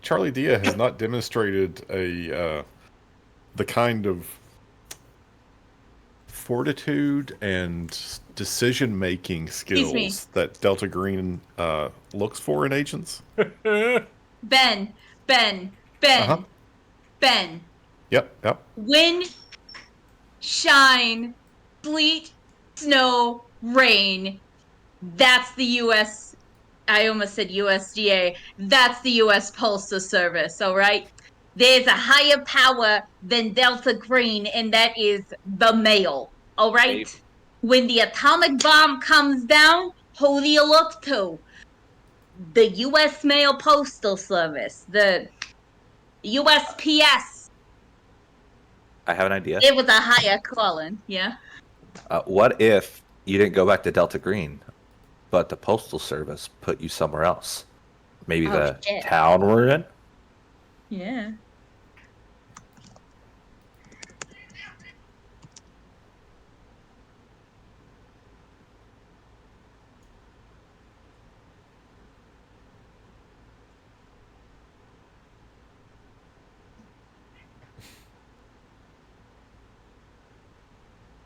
Charlie Dia has not demonstrated the kind of fortitude and decision-making Excuse me. skills that Delta Green looks for in agents. Ben. Uh-huh. Ben. Yep. Wind, shine, sleet, snow, rain. That's the U.S. I almost said USDA. That's the U.S. Postal Service, all right? There's a higher power than Delta Green, and that is the mail, all right? Dave. When the atomic bomb comes down, who do you look to? The U.S. Mail Postal Service, the USPS. I have an idea. It was a higher calling, yeah. What if you didn't go back to Delta Green, but the Postal Service put you somewhere else? Maybe the shit. town we're in? Yeah.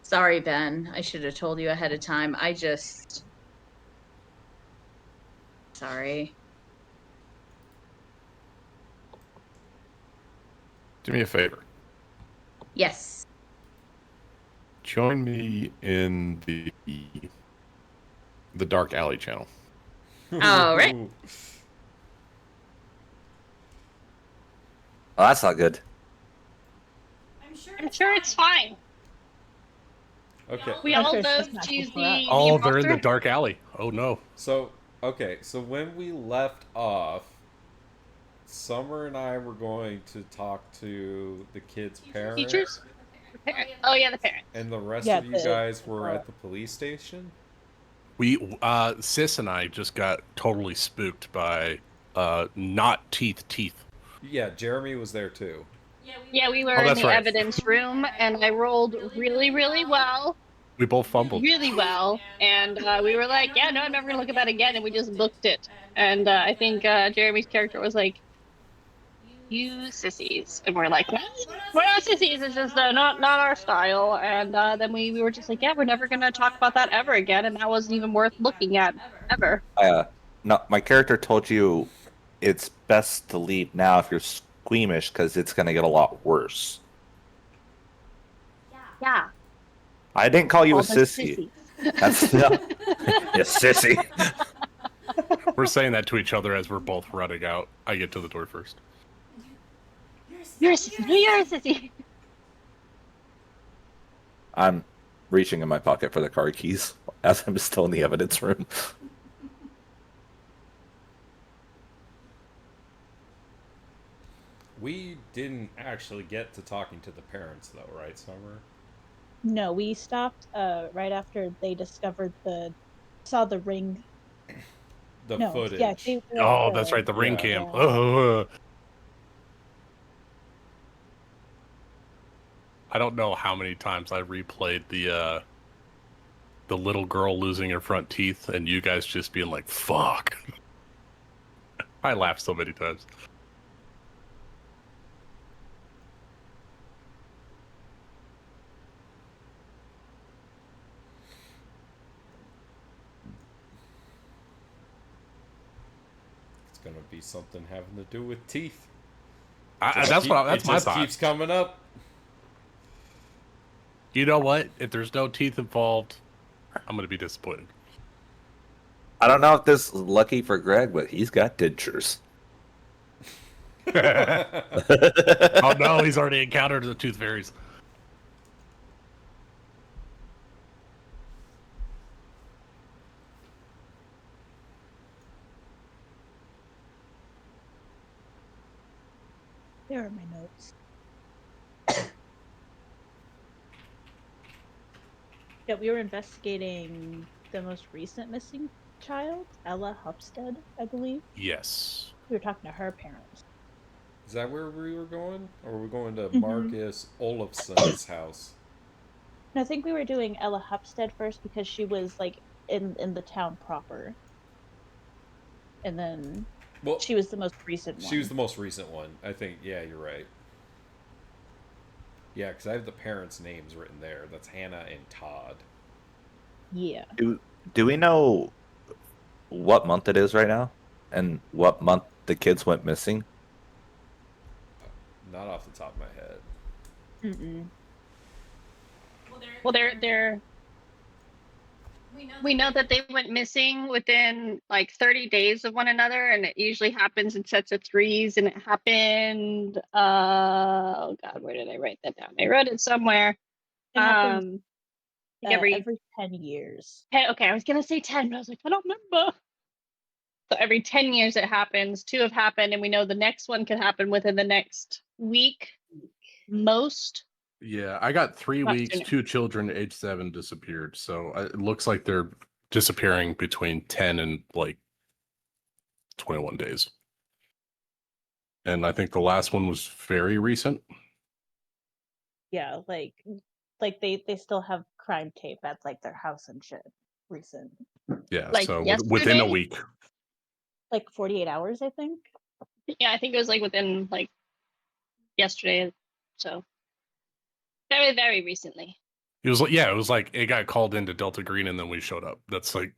Sorry, Ben. I should have told you ahead of time. Sorry. Do me a favor. Yes. Join me in the dark alley channel. All right. Oh, that's not good. I'm sure it's fine. Okay. We all Okay, know so it's not she's cool for us. the Oh, they're in the imposter. dark alley. Oh no. So when we left off, Summer and I were going to talk to the kids' parents. Teachers? The parent. Oh yeah, the parent. And the rest Yeah, of you guys were at the police station? We Sis and I just got totally spooked by not teeth. Yeah, Jeremy was there too. Yeah, we were Oh, in that's the right. evidence room, and I rolled really, really well. We both fumbled. Really well. And we were like, yeah, no, I'm never going to look at that again. And we just booked it. And I think Jeremy's character was like, you sissies. And we're like, we're not sissies. It's just not our style. And then we were just like, yeah, we're never going to talk about that ever again. And that wasn't even worth looking at ever. No, my character told you it's best to leave now if you're squeamish because it's going to get a lot worse. Yeah. I didn't call you All a the sissy. sissies. That's you sissy. We're saying that to each other as we're both running out. I get to the door first. You're a sissy. No, you're a sissy. I'm reaching in my pocket for the car keys as I'm still in the evidence room. We didn't actually get to talking to the parents though, right, Summer? No, we stopped right after they discovered saw the ring. The No, footage. yeah, Oh, that's right, the ring cam. Yeah. Oh. I don't know how many times I replayed the little girl losing her front teeth and you guys just being like, fuck. I laughed so many times. It's gonna be something having to do with teeth. That's It my just thought. keeps coming up. You know what? If there's no teeth involved, I'm gonna be disappointed. I don't know if this is lucky for Greg, but he's got dentures. Oh no, he's already encountered the tooth fairies. There are my notes. Yeah, we were investigating the most recent missing child, Ella Hupstead, I believe. Yes. We were talking to her parents. Is that where we were going? Or were we going to Mhm. Marcus Olafson's house? And I think we were doing Ella Hupstead first because she was like in the town proper. And then Well, She was the most recent one. she was the most recent one. I think, yeah, you're right. Yeah, because I have the parents' names written there. That's Hannah and Todd. Yeah. Do we know what month it is right now, and what month the kids went missing? Not off the top of my head. Mm-mm. Well, we know that they went missing within like 30 days of one another, and it usually happens in sets of threes. And it happened. Oh God, where did I write that down? I wrote it somewhere. It happens Like every every 10 years. okay, I was gonna say 10, but I was like, I don't remember. So every 10 years it happens. 2 have happened, and we know the next one could happen within the next week, most. Yeah, I got 3 Not weeks. sooner. 2 children, age 7, disappeared. So it looks like they're disappearing between 10 and like 21 days. And I think the last one was very recent. Yeah, like they still have crime tape at like their house and shit. Recent. Yeah, Like so within a yesterday? week. Like 48 hours, I think. Yeah, I think it was like within like yesterday. So very, very recently. It was like, yeah, it was like it got called into Delta Green and then we showed up. That's like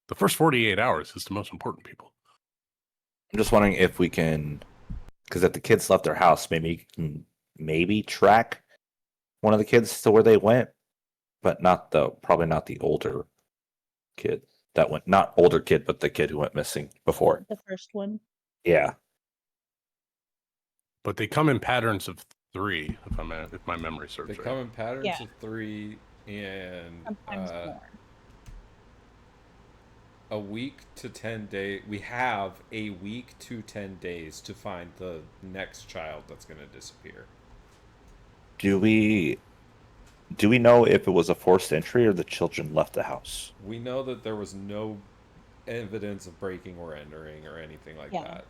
the first 48 hours is the most important, people. I'm just wondering if we can, because if the kids left their house, maybe track one of the kids to where they went, but probably not the older kid that went, not older kid, but the kid who went missing before. The first one. Yeah. But they come in patterns of 3, if my memory serves They right. come in patterns Yeah. of 3, and Sometimes more. a week to 10 days. We have a week to 10 days to find the next child that's going to disappear. Do we know if it was a forced entry or the children left the house? We know that there was no evidence of breaking or entering or anything like Yeah. that.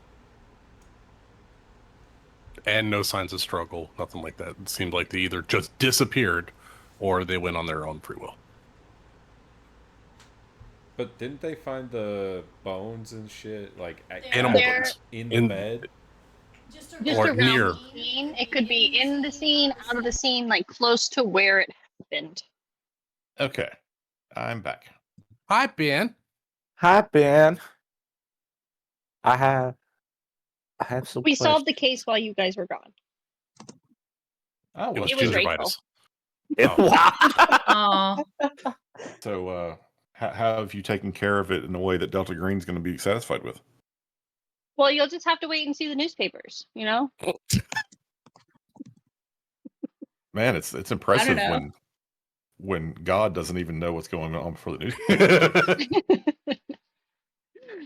And no signs of struggle, nothing like that. It seemed like they either just disappeared or they went on their own free will. But didn't they find the bones and shit like Animal They're- bones. in the bed? Just Or around near. the scene. It could be in the scene, out of the scene, like close to where it happened. Okay, I'm back. Hi, Ben. Hi, Ben. I have some We solved the questions. case while you guys were gone. Oh, It was It was gingivitis. Oh, so how have you taken care of it in a way that Delta Green's going to be satisfied with? Well, you'll just have to wait and see the newspapers, you know? Man, it's impressive know. when God doesn't even know what's going on before the news.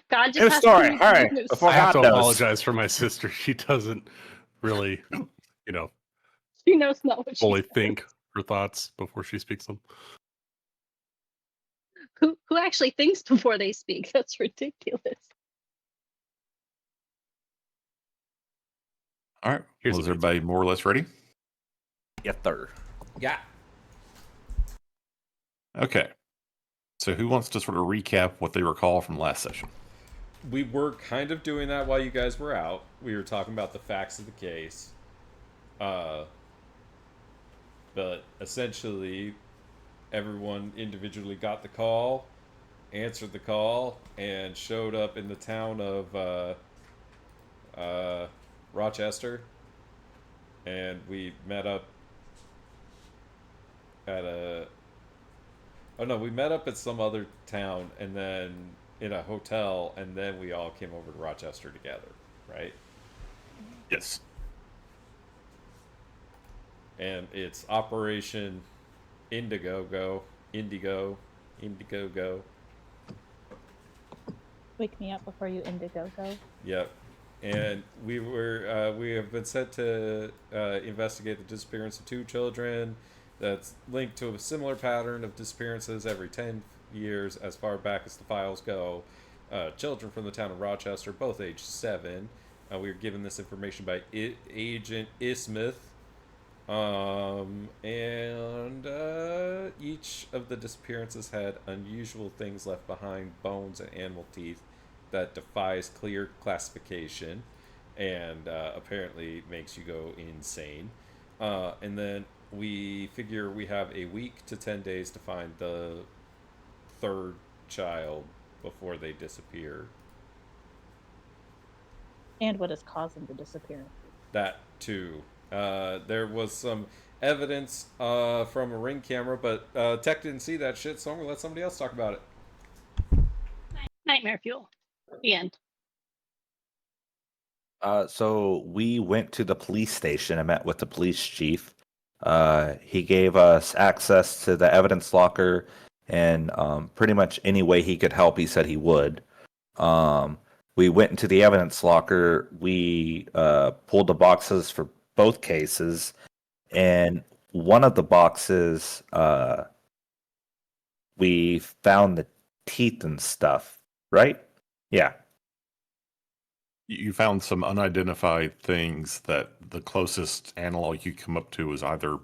God just News has story, to hurry, news. before I have to God knows. apologize for my sister. She doesn't really, She knows not what fully she's think her thoughts before she speaks them. Who actually thinks before they speak? That's ridiculous. All right, Here's well, is the pizza. everybody more or less ready? Yes, sir. Yeah. Okay. So who wants to sort of recap what they recall from last session? We were kind of doing that while you guys were out. We were talking about the facts of the case. But essentially, everyone individually got the call, answered the call, and showed up in the town of Rochester. And we met up at we met up at some other town, and then in a hotel, and then we all came over to Rochester together, right? Yes. And it's Operation Indigo. Wake me up before you indigo go. Yep. And we have been sent to investigate the disappearance of 2 children that's linked to a similar pattern of disappearances every 10 years as far back as the files go. Children from the town of Rochester, both age 7. We were given this information by Agent Ismith, And each of the disappearances had unusual things left behind, bones and animal teeth that defies clear classification and apparently makes you go insane. And then we figure we have a week to 10 days to find the third child before they disappear. And what is causing the disappearance? That too. There was some evidence from a ring camera, but Tech didn't see that shit, so I'm gonna let somebody else talk about it. Nightmare fuel. The end. So we went to the police station and met with the police chief. He gave us access to the evidence locker, and pretty much any way he could help, he said he would. We went into the evidence locker. We pulled the boxes for both cases, and one of the boxes, we found the teeth and stuff. Right? Yeah. You found some unidentified things that the closest analog you come up to is either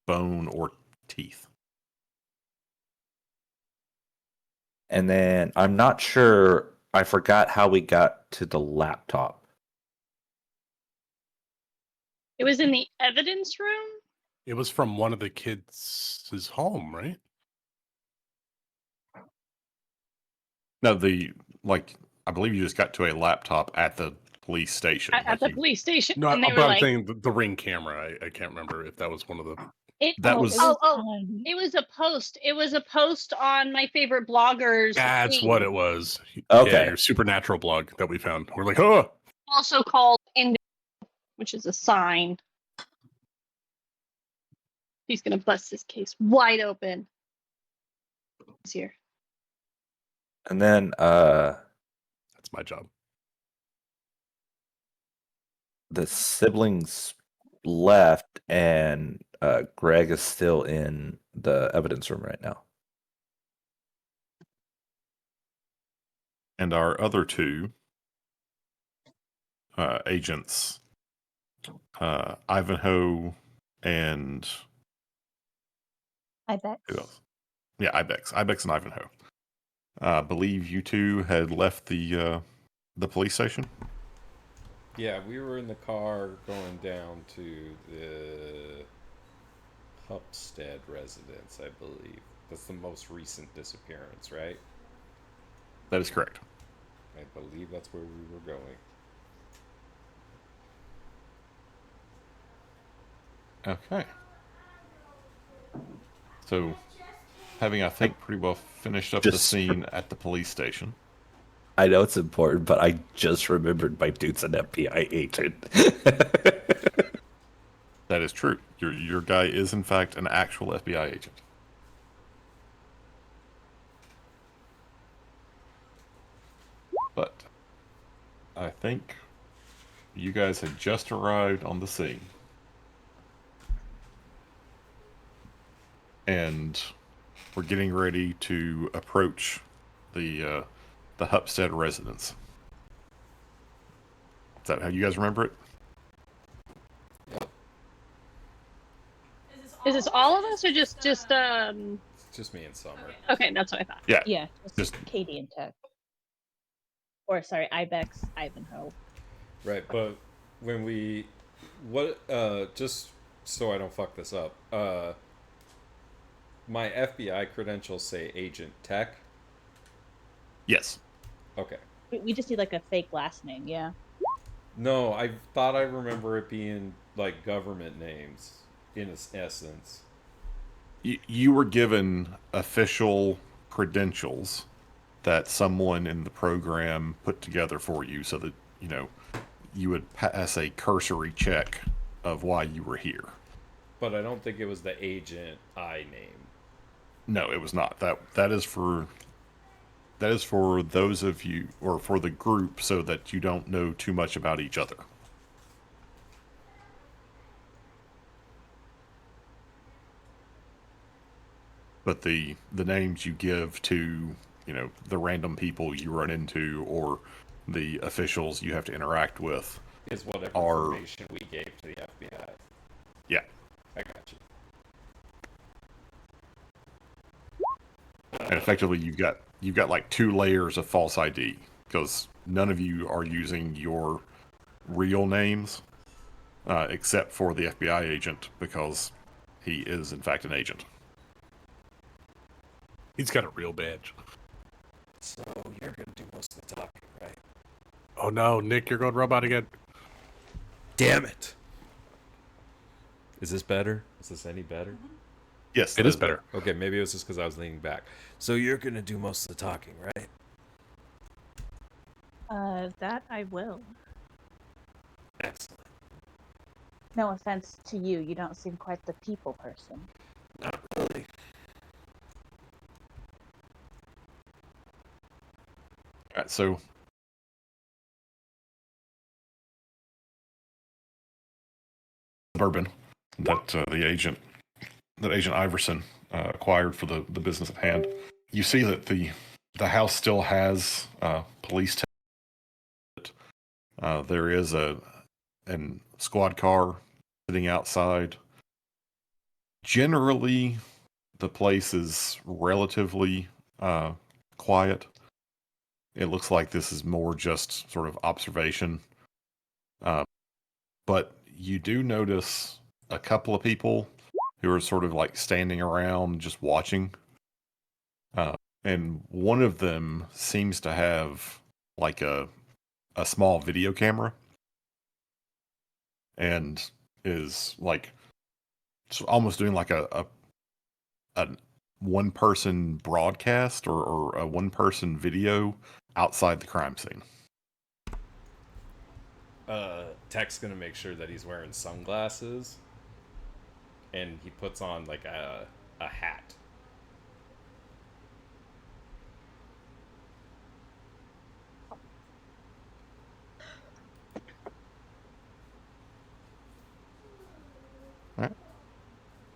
bone or teeth. And then I'm not sure. I forgot how we got to the laptop. It was in the evidence room? It was from one of the kids' home, right? No, I believe you just got to a laptop at the police station. At the police station. No, and they but were I'm like, saying the ring camera. I can't remember if that was one of the. That was- It was a post. It was a post on my favorite bloggers. That's thing, what it was. Okay. Yeah, your supernatural blog that we found. We're like, oh, also called Indigo, which is a sign. He's gonna bust his case wide open. He's here. And then that's my job. the siblings left, and Greg is still in the evidence room right now. And our other two agents, Ivanhoe and Ibex. who else? Yeah, Ibex and Ivanhoe. I believe you two had left the police station. Yeah, we were in the car going down to the Hupstead residence, I believe. That's the most recent disappearance, right? That is correct. I believe that's where we were going. Okay. So, having, I think, pretty well finished up the Just- scene at the police station. I know it's important, but I just remembered my dude's an FBI agent. That is true. Your guy is, in fact, an actual FBI agent. But I think you guys had just arrived on the scene. And we're getting ready to approach the Hupstead residence. Is that how you guys remember it? Is this all of us or just It's just me and Summer. Okay, that's what I thought. Yeah. Yeah, Just- Katie and Tech. Or sorry, Ibex, Ivanhoe. Right, but when we just so I don't fuck this up, my FBI credentials say Agent Tech. Yes. Okay. We just need like a fake last name, yeah. No, I thought I remember it being like government names in essence. You were given official credentials that someone in the program put together for you so that, you would pass a cursory check of why you were here. But I don't think it was the agent I name. No, it was not. That is for those of you, or for the group, so that you don't know too much about each other. But the names you give to, the random people you run into or the officials you have to interact with Is whatever are- information we gave to the FBI. Yeah. effectively, you've got like 2 layers of false ID because none of you are using your real names, except for the FBI agent because he is in fact an agent. He's got a real badge. So you're gonna do most of the talking, right? Oh no, Nick, you're going robot again. Damn it! Is this better? Is this any better? Yes, It is better. Okay, maybe it was just because I was leaning back. So you're gonna do most of the talking, right? That I will. Excellent. No offense to you, you don't seem quite the people person. Not really. All right, so bourbon that the agent Iverson acquired for the business at hand. You see that the house still has police. There is a squad car sitting outside. Generally, the place is relatively quiet. It looks like this is more just sort of observation. But you do notice a couple of people who are sort of like standing around just watching. And one of them seems to have like a small video camera and is like almost doing like a one person broadcast or a one person video outside the crime scene. Tech's gonna make sure that he's wearing sunglasses, and he puts on like a hat. All right.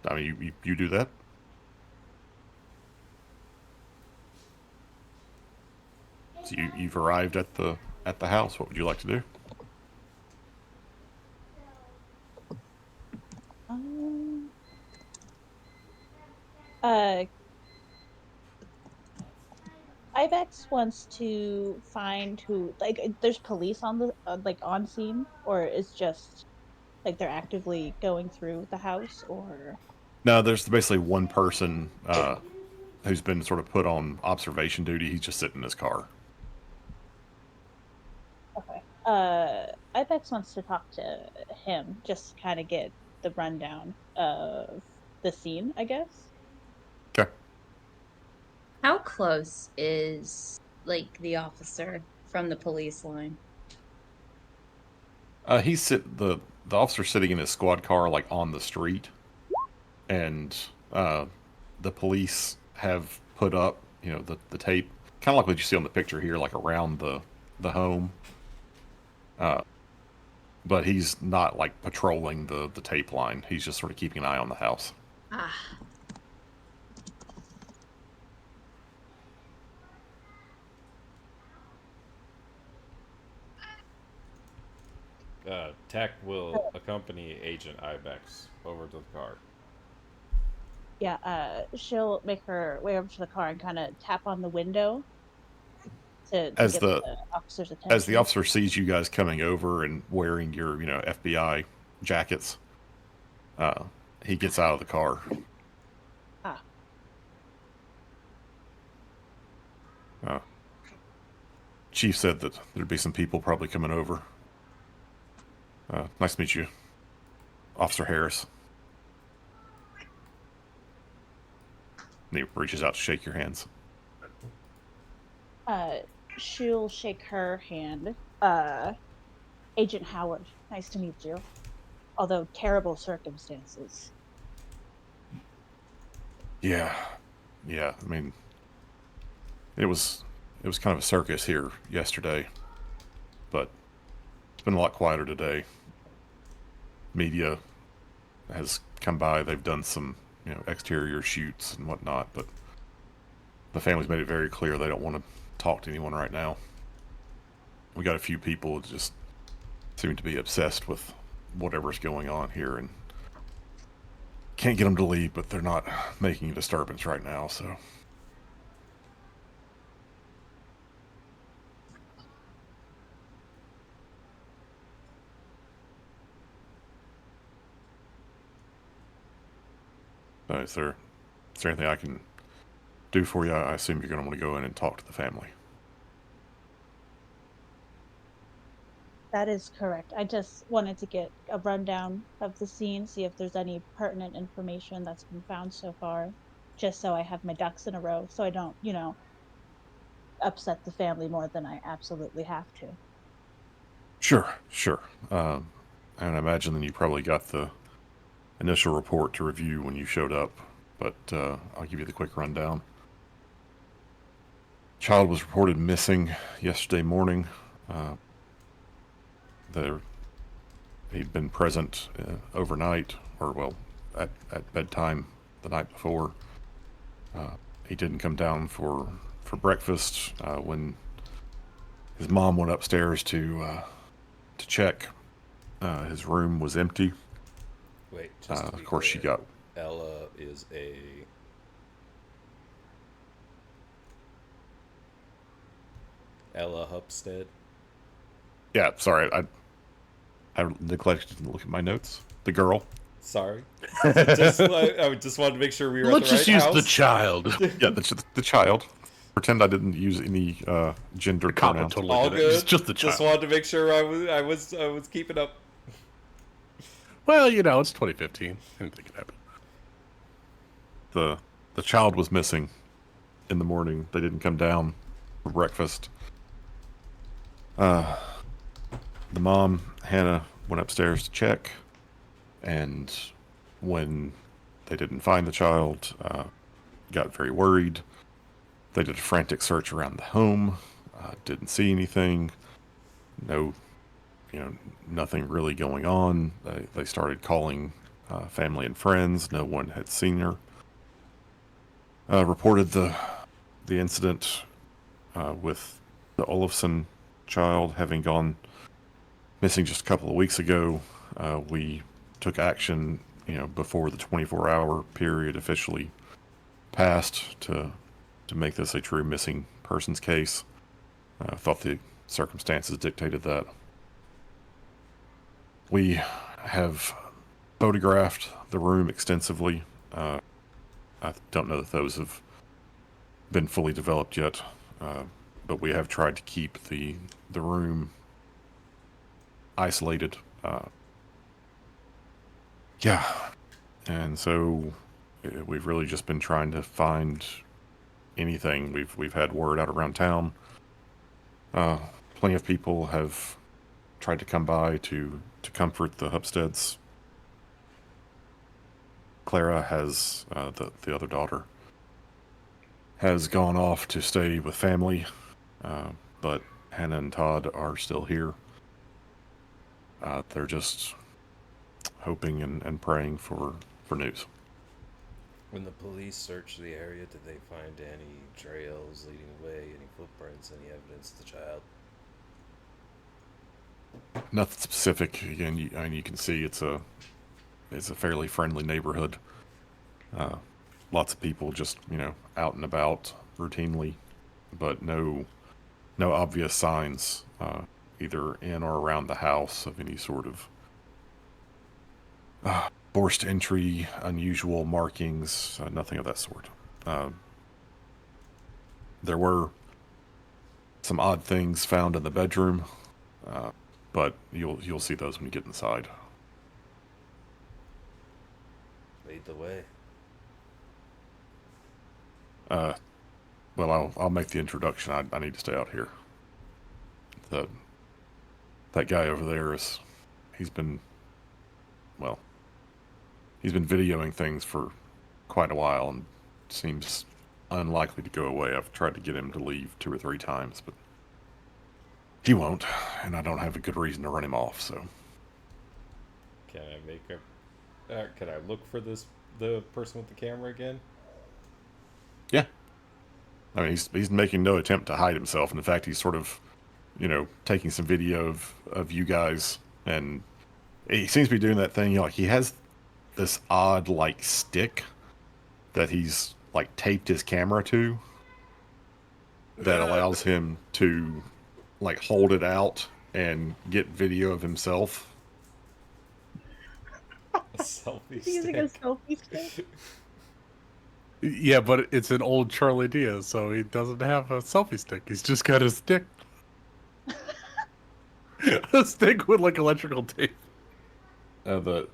I mean, you do that. So you've arrived at the house. What would you like to do? Uh, Ibex wants to find who, like, there's police on the like on scene, or is just like they're actively going through the house, or No, there's basically one person who's been sort of put on observation duty. He's just sitting in his car. okay. Ibex wants to talk to him, just kind of get the rundown of the scene, I guess. Okay. How close is like the officer from the police line? The officer sitting in his squad car like on the street, and the police have put up the tape, kind of like what you see on the picture here, like around the home. But he's not like patrolling the tape line. He's just sort of keeping an eye on the house. Ah. Tech will accompany Agent Ibex over to the car. Yeah, she'll make her way over to the car and kind of tap on the window to As get the officer's attention. As the officer sees you guys coming over and wearing your FBI jackets, he gets out of the car. Ah. Chief said that there'd be some people probably coming over. Nice to meet you, Officer Harris. And he reaches out to shake your hands. She'll shake her hand. Agent Howard, nice to meet you. Although terrible circumstances. Yeah. I mean, it was kind of a circus here yesterday, but it's been a lot quieter today. Media has come by. They've done some exterior shoots and whatnot, but the family's made it very clear they don't want to talk to anyone right now. We got a few people that just seem to be obsessed with whatever's going on here and can't get them to leave, but they're not making a disturbance right now, so Is there anything I can do for you? I assume you're going to want to go in and talk to the family. That is correct. I just wanted to get a rundown of the scene, see if there's any pertinent information that's been found so far, just so I have my ducks in a row, so I don't, upset the family more than I absolutely have to. Sure, sure. And I imagine then you probably got the initial report to review when you showed up, but I'll give you the quick rundown. Child was reported missing yesterday morning. He'd been present overnight, or well, at bedtime the night before. He didn't come down for breakfast when his mom went upstairs to check. His room was empty. Wait, just to be of course, she clear, got. Ella is a Ella Hupstead. Yeah, sorry, I neglected to look at my notes. The girl. Sorry, I just wanted to make sure we were Let's at the just right use house. the child. Yeah, the child. Pretend I didn't use any gender The cop would pronouns. totally All get good. it. It's just the child. Just wanted to make sure I was keeping up. Well, it's 2015. Anything can happen. The child was missing in the morning. They didn't come down for breakfast. The mom, Hannah, went upstairs to check, and when they didn't find the child, got very worried. They did a frantic search around the home, didn't see anything. No, nothing really going on. They started calling family and friends. No one had seen her. Reported the incident with the Olafson child having gone missing just a couple of weeks ago. We took action, before the 24-hour period officially passed to make this a true missing persons case. I thought the circumstances dictated that. We have photographed the room extensively. I don't know that those have been fully developed yet, but we have tried to keep the room isolated. Yeah, and so we've really just been trying to find anything. We've had word out around town. Plenty of people have tried to come by to comfort the Hupsteads. Clara has, the other daughter, has gone off to stay with family, but Hannah and Todd are still here. They're just hoping and praying for news. When the police searched the area, did they find any trails leading away, any footprints, any evidence of the child? Nothing specific. Again, you can see it's a fairly friendly neighborhood. Lots of people just out and about routinely, but no obvious signs either in or around the house of any sort of forced entry, unusual markings, nothing of that sort. There were some odd things found in the bedroom, but you'll see those when you get inside. Lead the way. Well, I'll make the introduction. I need to stay out here. That guy over there he's been videoing things for quite a while and seems unlikely to go away. I've tried to get him to leave 2 or 3 times, but he won't, and I don't have a good reason to run him off, so. Can I look for the person with the camera again? Yeah. I mean, he's making no attempt to hide himself, and in fact, he's sort of, taking some video of you guys, and he seems to be doing that thing, he has this odd, stick that he's, taped his camera to that allows him to, hold it out and get video of himself. A selfie Using a stick. selfie stick. Yeah, but it's an old Charlie Diaz, so he doesn't have a selfie stick. He's just got a stick. A stick with like electrical tape. The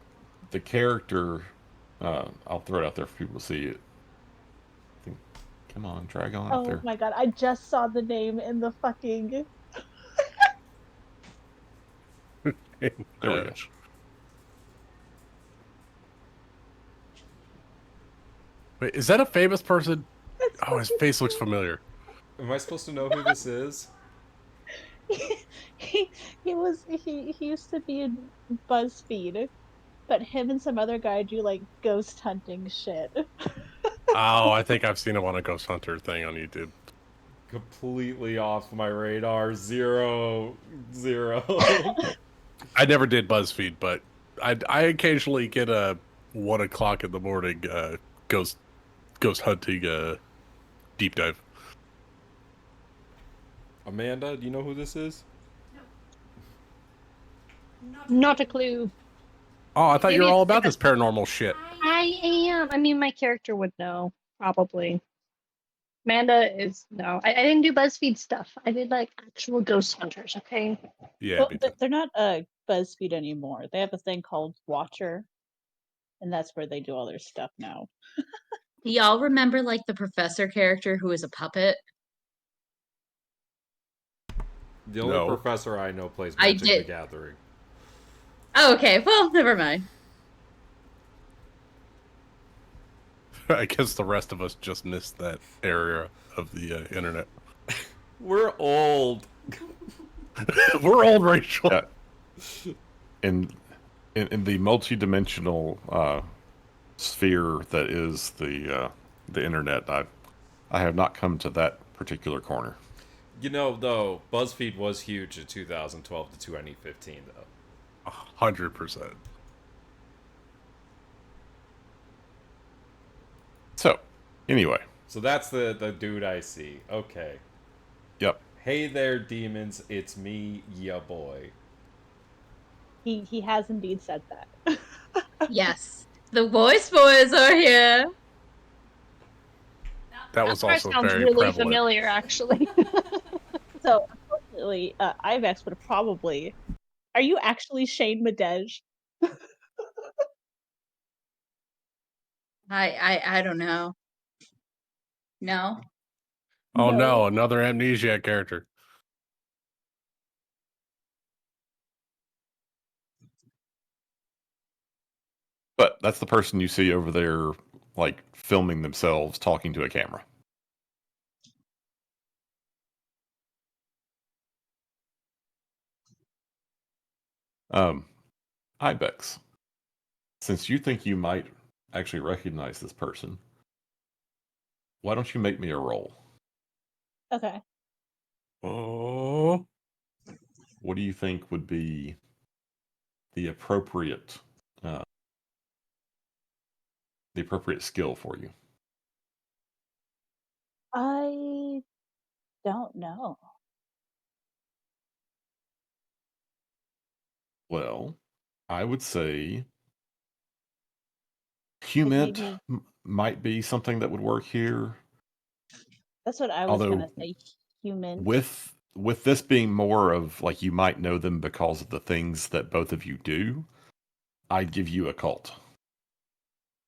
character, I'll throw it out there for people to see it. Come on, drag on up Oh there. my god, I just saw the name in the fucking. There we go. Wait, is that a famous person? That's Oh, his fucking face looks cute. familiar. Am I supposed to know who this is? He used to be in BuzzFeed, but him and some other guy do like ghost hunting shit. Oh, I think I've seen him on a Ghost Hunter thing on YouTube. Completely off my radar. Zero. I never did BuzzFeed, but I occasionally get a 1 o'clock in the morning ghost hunting deep dive. Amanda, do you know who this is? Not a clue. Oh, I thought you Maybe were all it's about this paranormal shit. I am. I mean, my character would know, probably. Amanda is no. I didn't do BuzzFeed stuff. I did like actual ghost hunters. Okay. Yeah, Well, me too. they're not BuzzFeed anymore. They have a thing called Watcher, and that's where they do all their stuff now. Do y'all remember like the professor character who was a puppet? The only No. professor I know plays I Magic the did. Gathering. Oh, okay. Well, never mind. I guess the rest of us just missed that area of the internet. We're old. We're old, Rachel. Yeah. In the multi-dimensional sphere that is the internet, I have not come to that particular corner. You know, though, BuzzFeed was huge in 2012 to 2015, though. 100%. So, anyway, So that's the dude I see. Okay. yep. Hey there, demons. It's me, ya boy. He has indeed said that. Yes. The voice boys are here. That That was part also sounds very really prevalent. familiar, actually. So unfortunately, Ivex would have probably. Are you actually Shane Madej? I don't know. No. Oh no, No. another amnesiac character. But that's the person you see over there, like filming themselves talking to a camera. Ibex, since you think you might actually recognize this person, why don't you make me a roll? Okay. Oh, What do you think would be the appropriate uh, skill for you? I don't know. Well, I would say Like humint maybe might be something that would work here. that's what I was Although gonna say. Human. with this being more of like you might know them because of the things that both of you do, I'd give you a cult.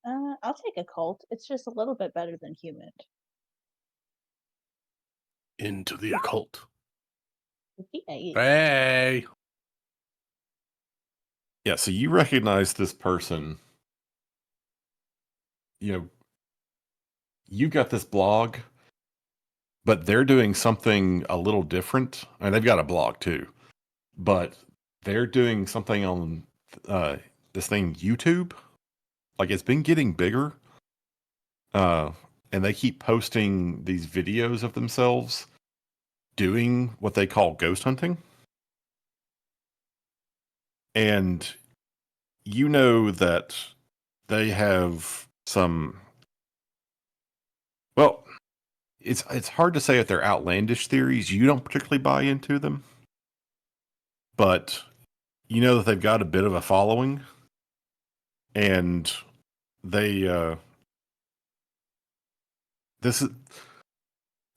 I'll take a cult. It's just a little bit better than human. into the occult. Yay. Hey, Yeah, so you recognize this person. You know, you got this blog, but they're doing something a little different. I mean, they've got a blog too, but they're doing something on this thing YouTube. Like it's been getting bigger, and they keep posting these videos of themselves doing what they call ghost hunting. And you know that they have some. Well, it's hard to say if they're outlandish theories. You don't particularly buy into them, but you know that they've got a bit of a following, and they this is,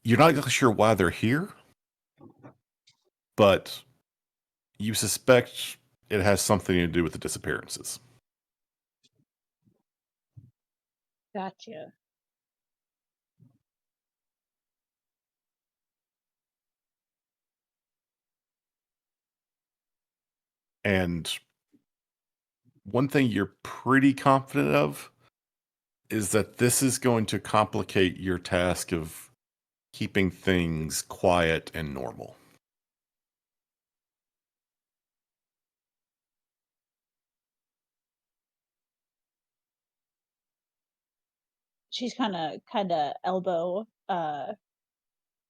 you're not exactly sure why they're here, but you suspect it has something to do with the disappearances. Gotcha. And one thing you're pretty confident of is that this is going to complicate your task of keeping things quiet and normal. She's kind of elbow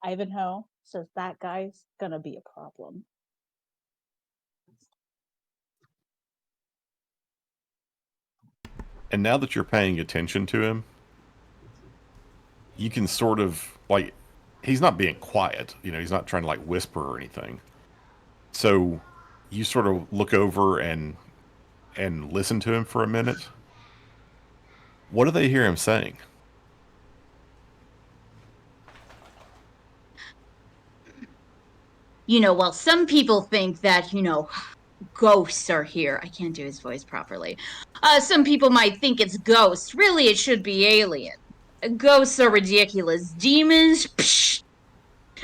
Ivanhoe, says that guy's gonna be a problem. And now that you're paying attention to him, you can sort of, like, he's not being quiet, he's not trying to like whisper or anything. So you sort of look over and listen to him for a minute. What do they hear him saying? Well, some people think that, ghosts are here. I can't do his voice properly. Some people might think it's ghosts. Really, it should be alien. Ghosts are ridiculous. Demons? Psh!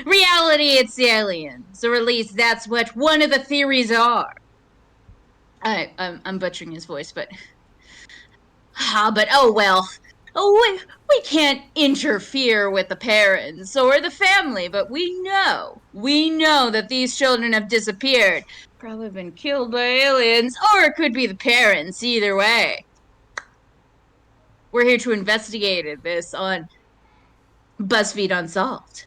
Reality, it's aliens. Or at least that's what one of the theories are. I'm butchering his voice, but... but oh well. Oh, we can't interfere with the parents or the family, but we know that these children have disappeared. Probably been killed by aliens, or it could be the parents, either way. We're here to investigate this on BuzzFeed Unsolved.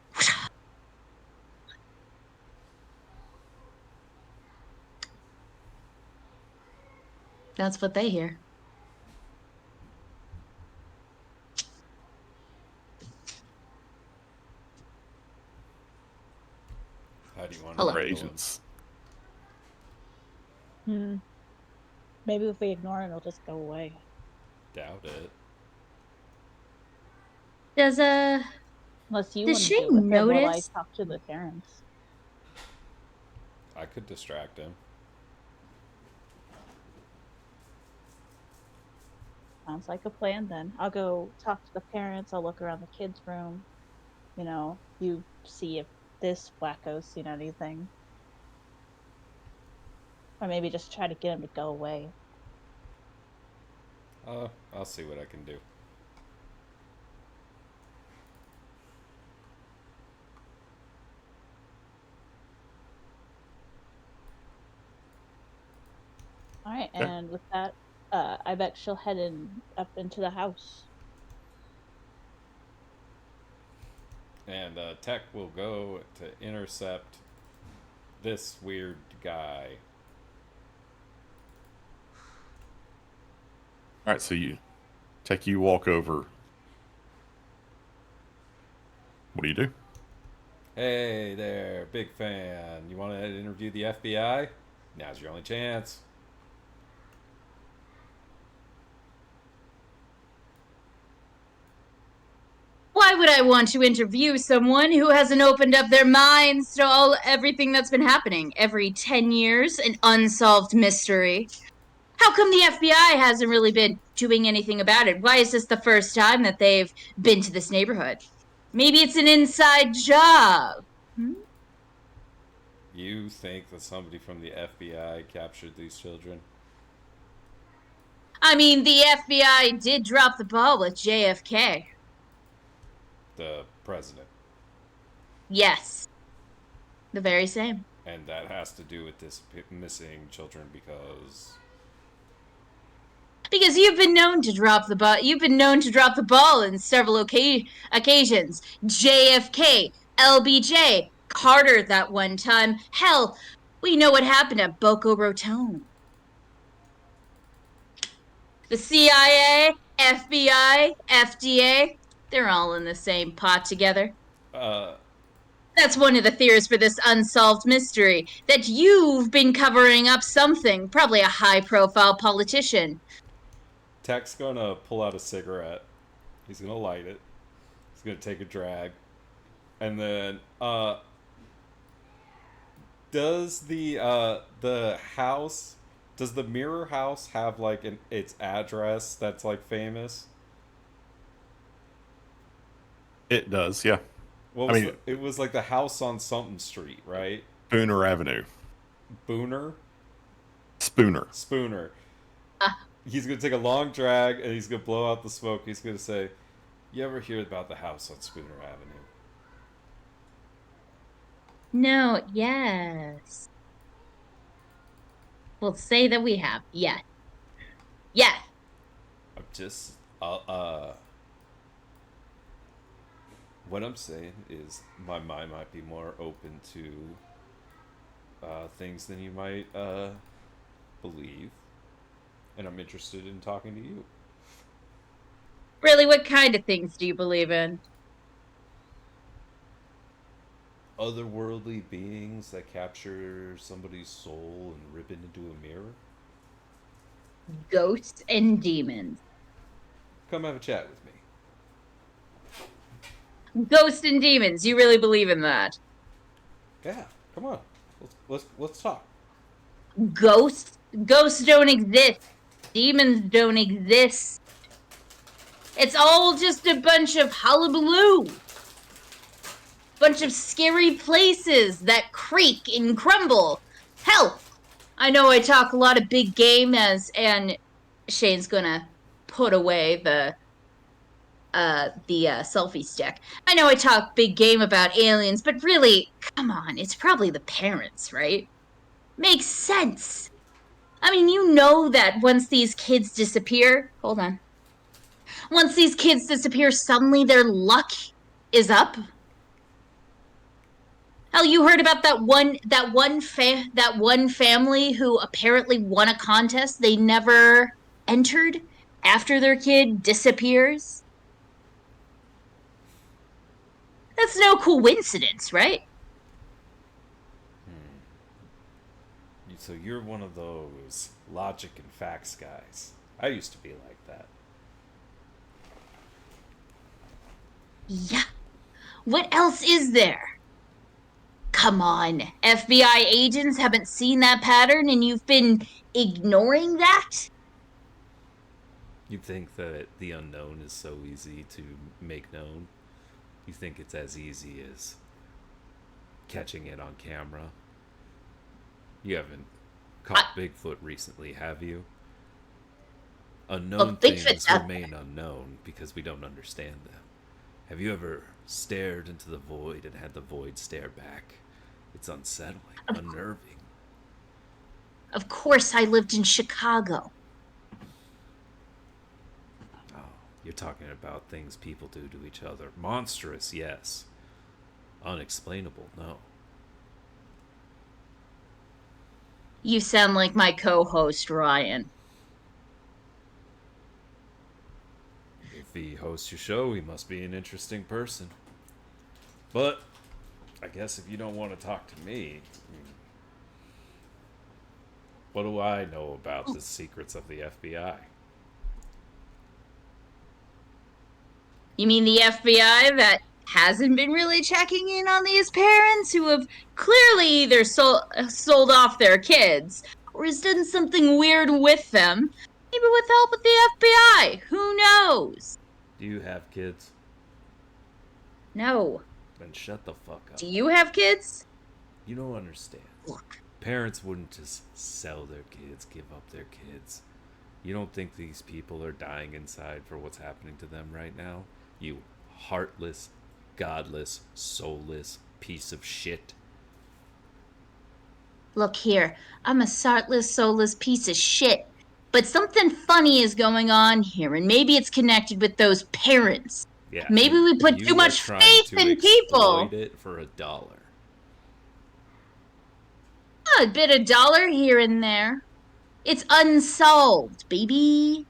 That's what they hear. How do you want Hello. to Our handle it? agents. Maybe if we ignore it, it'll just go away. Doubt it. Does Unless you Does want to she deal with him while I notice? talk to the parents. I could distract him. Sounds like a plan then. I'll go talk to the parents, I'll look around the kids' room. You see if this wacko's seen anything. Or maybe just try to get him to go away. I'll see what I can do. Alright, Okay. and with that, I bet she'll head up into the house. And Tech will go to intercept this weird guy. All right, so you walk over. What do you do? Hey there, big fan. You want to interview the FBI? Now's your only chance. Why would I want to interview someone who hasn't opened up their minds to everything that's been happening? Every 10 years, an unsolved mystery. How come the FBI hasn't really been doing anything about it? Why is this the first time that they've been to this neighborhood? Maybe it's an inside job. You think that somebody from the FBI captured these children? I mean, the FBI did drop the ball with JFK. The president. Yes. The very same. And that has to do with this missing children Because you've been known to drop the ball. You've been known to drop the ball in several occasions. JFK, LBJ, Carter that one time. Hell, we know what happened at Boca Raton. The CIA, FBI, FDA, they're all in the same pot together. That's one of the theories for this unsolved mystery. That you've been covering up something, probably a high-profile politician. Tech's gonna pull out a cigarette. He's gonna light it. He's gonna take a drag, and then does the house, does the mirror house have like its address that's like famous? It does, yeah. What I was mean, it was like the house on something street, right? Spooner Avenue. Booner? Spooner. Spooner. Uh, He's gonna take a long drag and he's gonna blow out the smoke. He's gonna say, "You ever hear about the house on Spooner Avenue?" no, yes. We'll say that we have. Yes. Yes. I'm just what I'm saying is my mind might be more open to things than you might believe, and I'm interested in talking to you. Really, what kind of things do you believe in? Otherworldly beings that capture somebody's soul and rip it into a mirror. Ghosts and demons. Come have a chat with me. Ghosts and demons. You really believe in that? Yeah, come on. Let's talk. Ghosts don't exist. Demons don't exist. It's all just a bunch of hullabaloo. Bunch of scary places that creak and crumble. Hell, I know I talk a lot of big game and Shane's gonna put away the selfie stick. I know I talk big game about aliens, but really, come on, it's probably the parents, right? Makes sense. I mean, you know that once these kids disappear, hold on. Once these kids disappear, suddenly their luck is up. Hell, you heard about that one family who apparently won a contest they never entered after their kid disappears? That's no coincidence, right? So you're one of those logic and facts guys. I used to be like that. Yeah. What else is there? Come on, FBI agents haven't seen that pattern and you've been ignoring that? You think that the unknown is so easy to make known? You think it's as easy as catching it on camera? You haven't caught Bigfoot recently, have you? Unknown things remain unknown because we don't understand them. Have you ever stared into the void and had the void stare back? It's unsettling, unnerving. Of course, I lived in Chicago. Oh, you're talking about things people do to each other. Monstrous, yes. Unexplainable, no. You sound like my co-host, Ryan. If he hosts your show, he must be an interesting person. But I guess if you don't want to talk to me, what do I know about the secrets of the FBI? You mean the FBI that hasn't been really checking in on these parents who have clearly either sold off their kids or has done something weird with them? Maybe with help with the FBI. Who knows? Do you have kids? No. Then shut the fuck up. Do you have kids? You don't understand. Look. Parents wouldn't just sell their kids, give up their kids. You don't think these people are dying inside for what's happening to them right now? You heartless, godless, soulless piece of shit. Look here, I'm a heartless, soulless piece of shit. But something funny is going on here, and maybe it's connected with those parents. Yeah, maybe we put too much faith in people. Exploit it for $1. A bit of dollar here and there. It's unsolved, baby.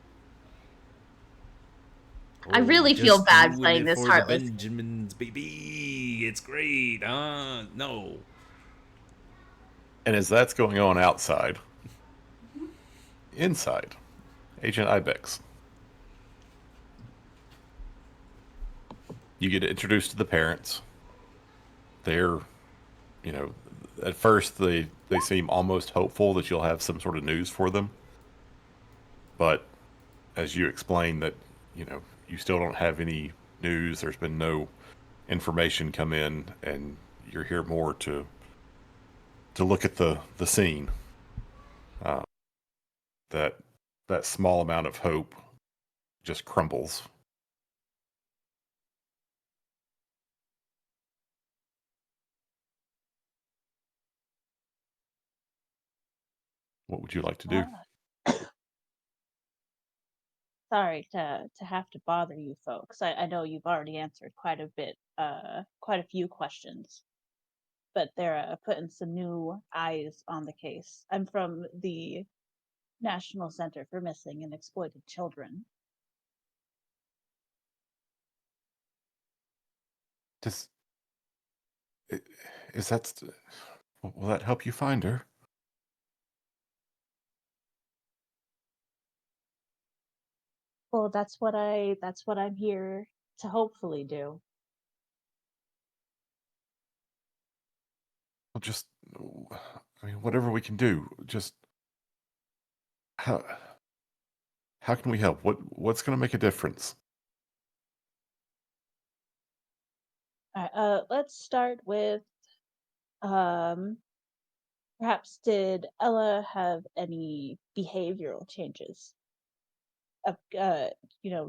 I really feel bad playing this heartless. Benjamins, baby, it's great. No. And as that's going on outside, inside, Agent Ibex. You get introduced to the parents. They're, you know, at first they seem almost hopeful that you'll have some sort of news for them. But as you explain that, you still don't have any news, there's been no information come in, and you're here more to look at the scene. Uh, that that small amount of hope just crumbles. What would you like to do? Sorry to have to bother you folks. I know you've already answered quite a few questions, but they're putting some new eyes on the case. I'm from the National Center for Missing and Exploited Children. Does is that will that help you find her? Well, that's what I'm here to hopefully do. Well, just I mean, whatever we can do. Just how can we help? What's going to make a difference? All right, let's start with um perhaps did Ella have any behavioral changes of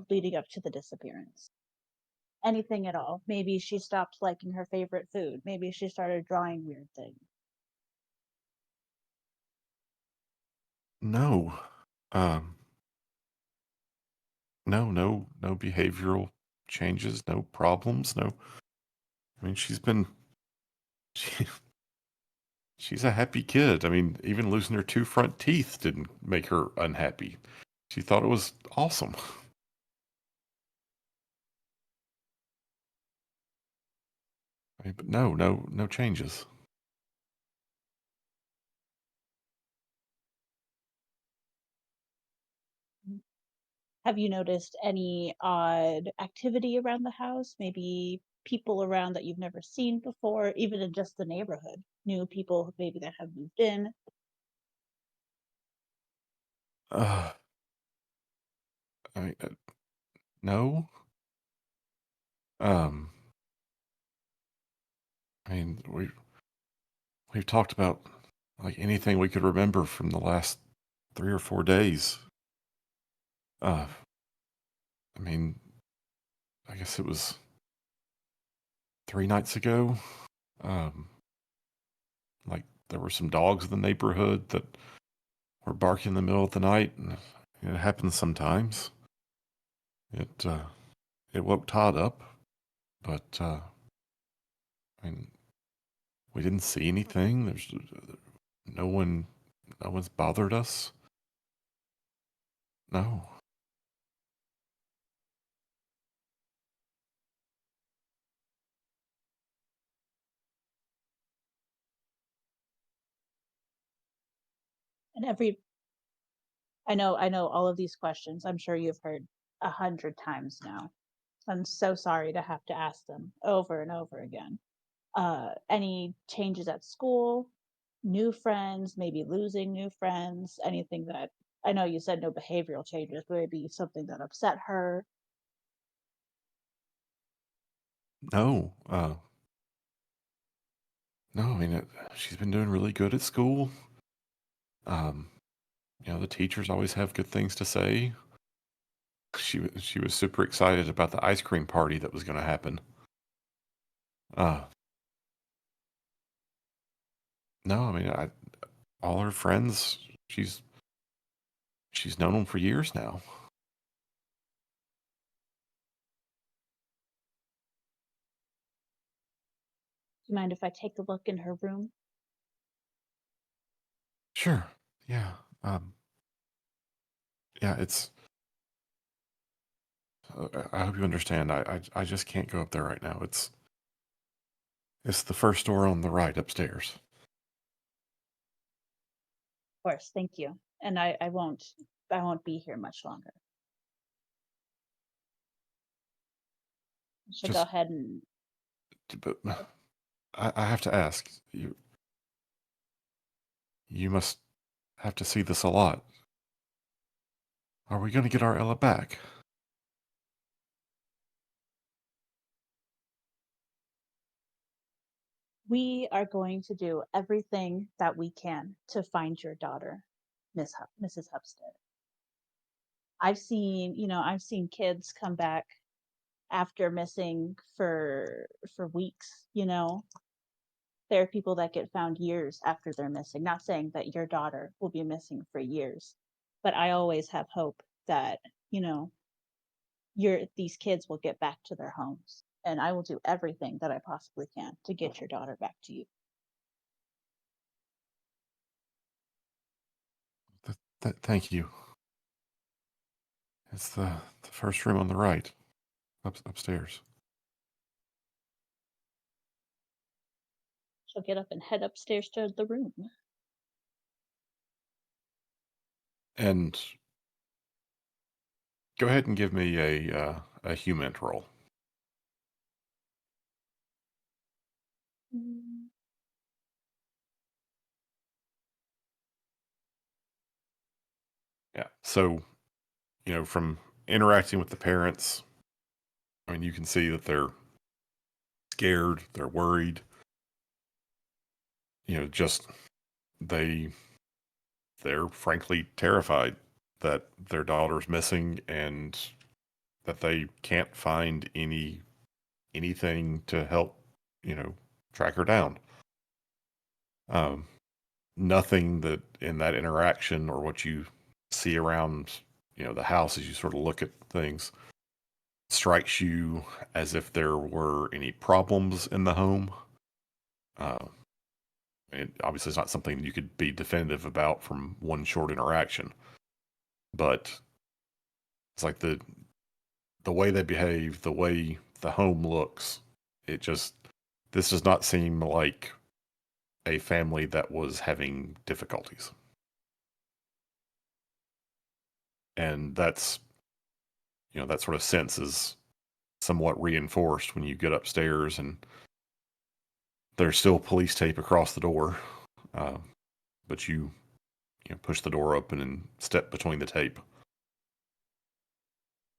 leading up to the disappearance? Anything at all? Maybe she stopped liking her favorite food. Maybe she started drawing weird things. No. Um, no behavioral changes, no problems, no. I mean, she, she's a happy kid. I mean, even losing her two front teeth didn't make her unhappy. She thought it was awesome. I mean, but no changes. Have you noticed any odd activity around the house? Maybe people around that you've never seen before, even in just the neighborhood. New people maybe that have moved in. Uh, I mean, no. Um, I mean, we've talked about like anything we could remember from the last 3 or 4 days. Uh, I mean, I guess it was 3 nights ago. Um, like there were some dogs in the neighborhood that were barking in the middle of the night, and it happens sometimes. It it woke Todd up, but I mean, we didn't see anything. There's no one, no one's bothered us. No. And I know all of these questions. I'm sure you've heard 100 times now. I'm so sorry to have to ask them over and over again. Any changes at school, new friends, maybe losing new friends, anything that I know you said no behavioral changes, but maybe something that upset her. No. No. I mean, she's been doing really good at school. Um, the teachers always have good things to say. She was super excited about the ice cream party that was going to happen. Uh, no, I mean, all her friends, she's known them for years now. Do you mind if I take a look in her room? Sure. Yeah. Yeah. It's. I hope you understand. I just can't go up there right now. It's the first door on the right upstairs. Of course, thank you. And I won't be here much longer. I should go ahead and. But I have to ask you. You must have to see this a lot. Are we going to get our Ella back? We are going to do everything that we can to find your daughter, Mrs. Hupstead. I've seen kids come back after missing for weeks, There are people that get found years after they're missing. Not saying that your daughter will be missing for years, but I always have hope that, these kids will get back to their homes. And I will do everything that I possibly can to get your daughter back to you. Thank you. It's the first room on the right, upstairs. She'll get up and head upstairs to the room. And go ahead and give me a human roll. Mm. Yeah. So, from interacting with the parents, I mean, you can see that they're scared, they're worried. Just they're frankly terrified that their daughter's missing and that they can't find anything to help, track her down. Nothing that in that interaction or what you see around, the house as you sort of look at things strikes you as if there were any problems in the home. It obviously is not something you could be definitive about from one short interaction, but it's like the way they behave, the way the home looks, this does not seem like a family that was having difficulties. And that's, that sort of sense is somewhat reinforced when you get upstairs and there's still police tape across the door. But you push the door open and step between the tape.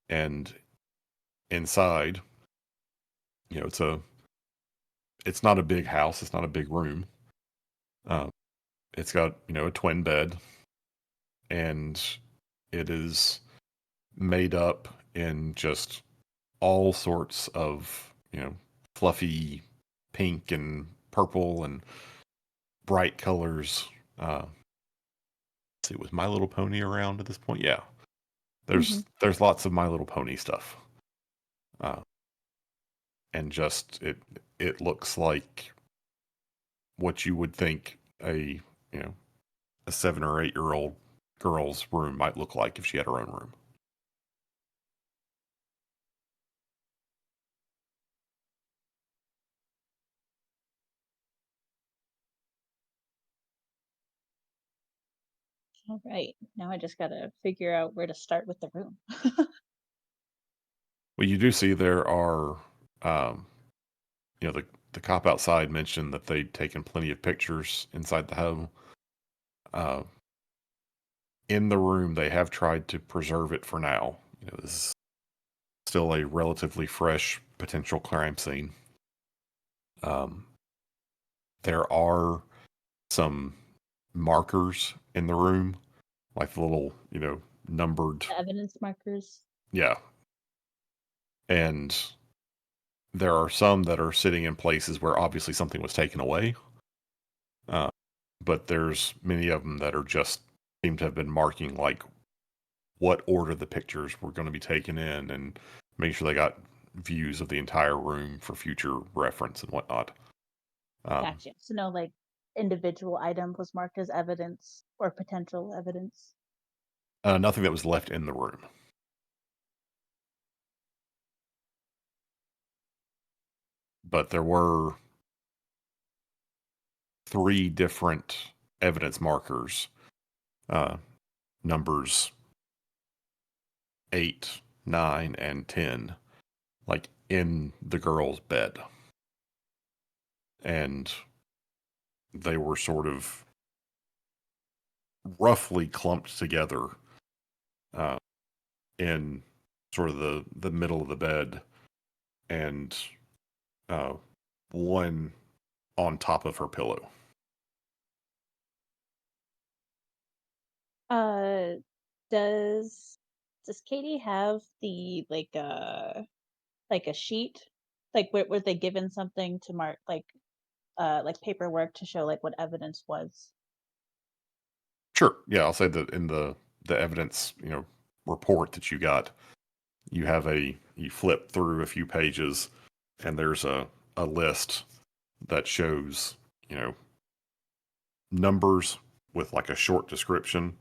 And inside, it's not a big house. It's not a big room. It's got, a twin bed, and it is made up in just all sorts of, fluffy pink and purple and bright colors. See, was My Little Pony around at this point? Yeah. There's lots of My Little Pony stuff. And just it looks like what you would think a 7 or 8 year old girl's room might look like if she had her own room. All right. Now I just got to figure out where to start with the room. Well, you do see there are, the cop outside mentioned that they'd taken plenty of pictures inside the home. In the room, they have tried to preserve it for now. This is still a relatively fresh potential crime scene. There are some markers in the room, like the little, numbered. The evidence markers. Yeah. And there are some that are sitting in places where obviously something was taken away. But there's many of them that are just seem to have been marking like what order the pictures were going to be taken in and making sure they got views of the entire room for future reference and whatnot. Gotcha. So no, like individual item was marked as evidence or potential evidence. Nothing that was left in the room. But there were 3 different evidence markers, numbers 8, 9, and 10, like in the girl's bed. And they were sort of roughly clumped together in sort of the middle of the bed, and one on top of her pillow. Does Katie have the like a sheet, like were they given something to mark, like paperwork to show like what evidence was? Sure. Yeah, I'll say that in the evidence, report that you got, you have you flip through a few pages, and there's a list that shows, numbers with like a short description,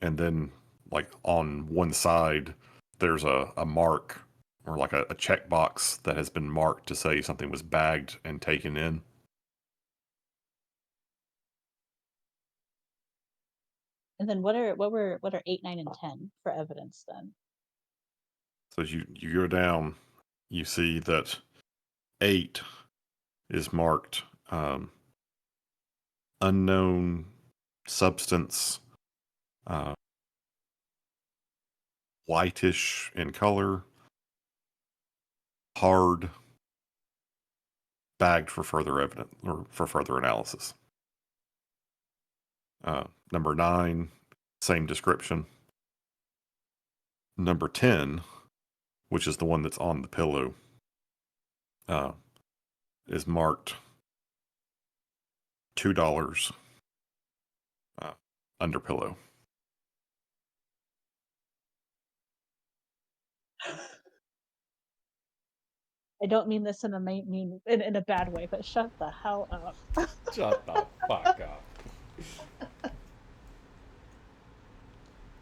and then like on one side there's a mark, or like a checkbox that has been marked to say something was bagged and taken in. And then what are 8, 9, and 10 for evidence then? So as you go down, you see that 8 is marked unknown substance, uh, whitish in color, hard, bagged for further evidence or for further analysis. Number 9, same description. Number 10, which is the one that's on the pillow, is marked $2 under pillow. I don't mean this in a in a bad way, but shut the hell up. Shut the fuck up.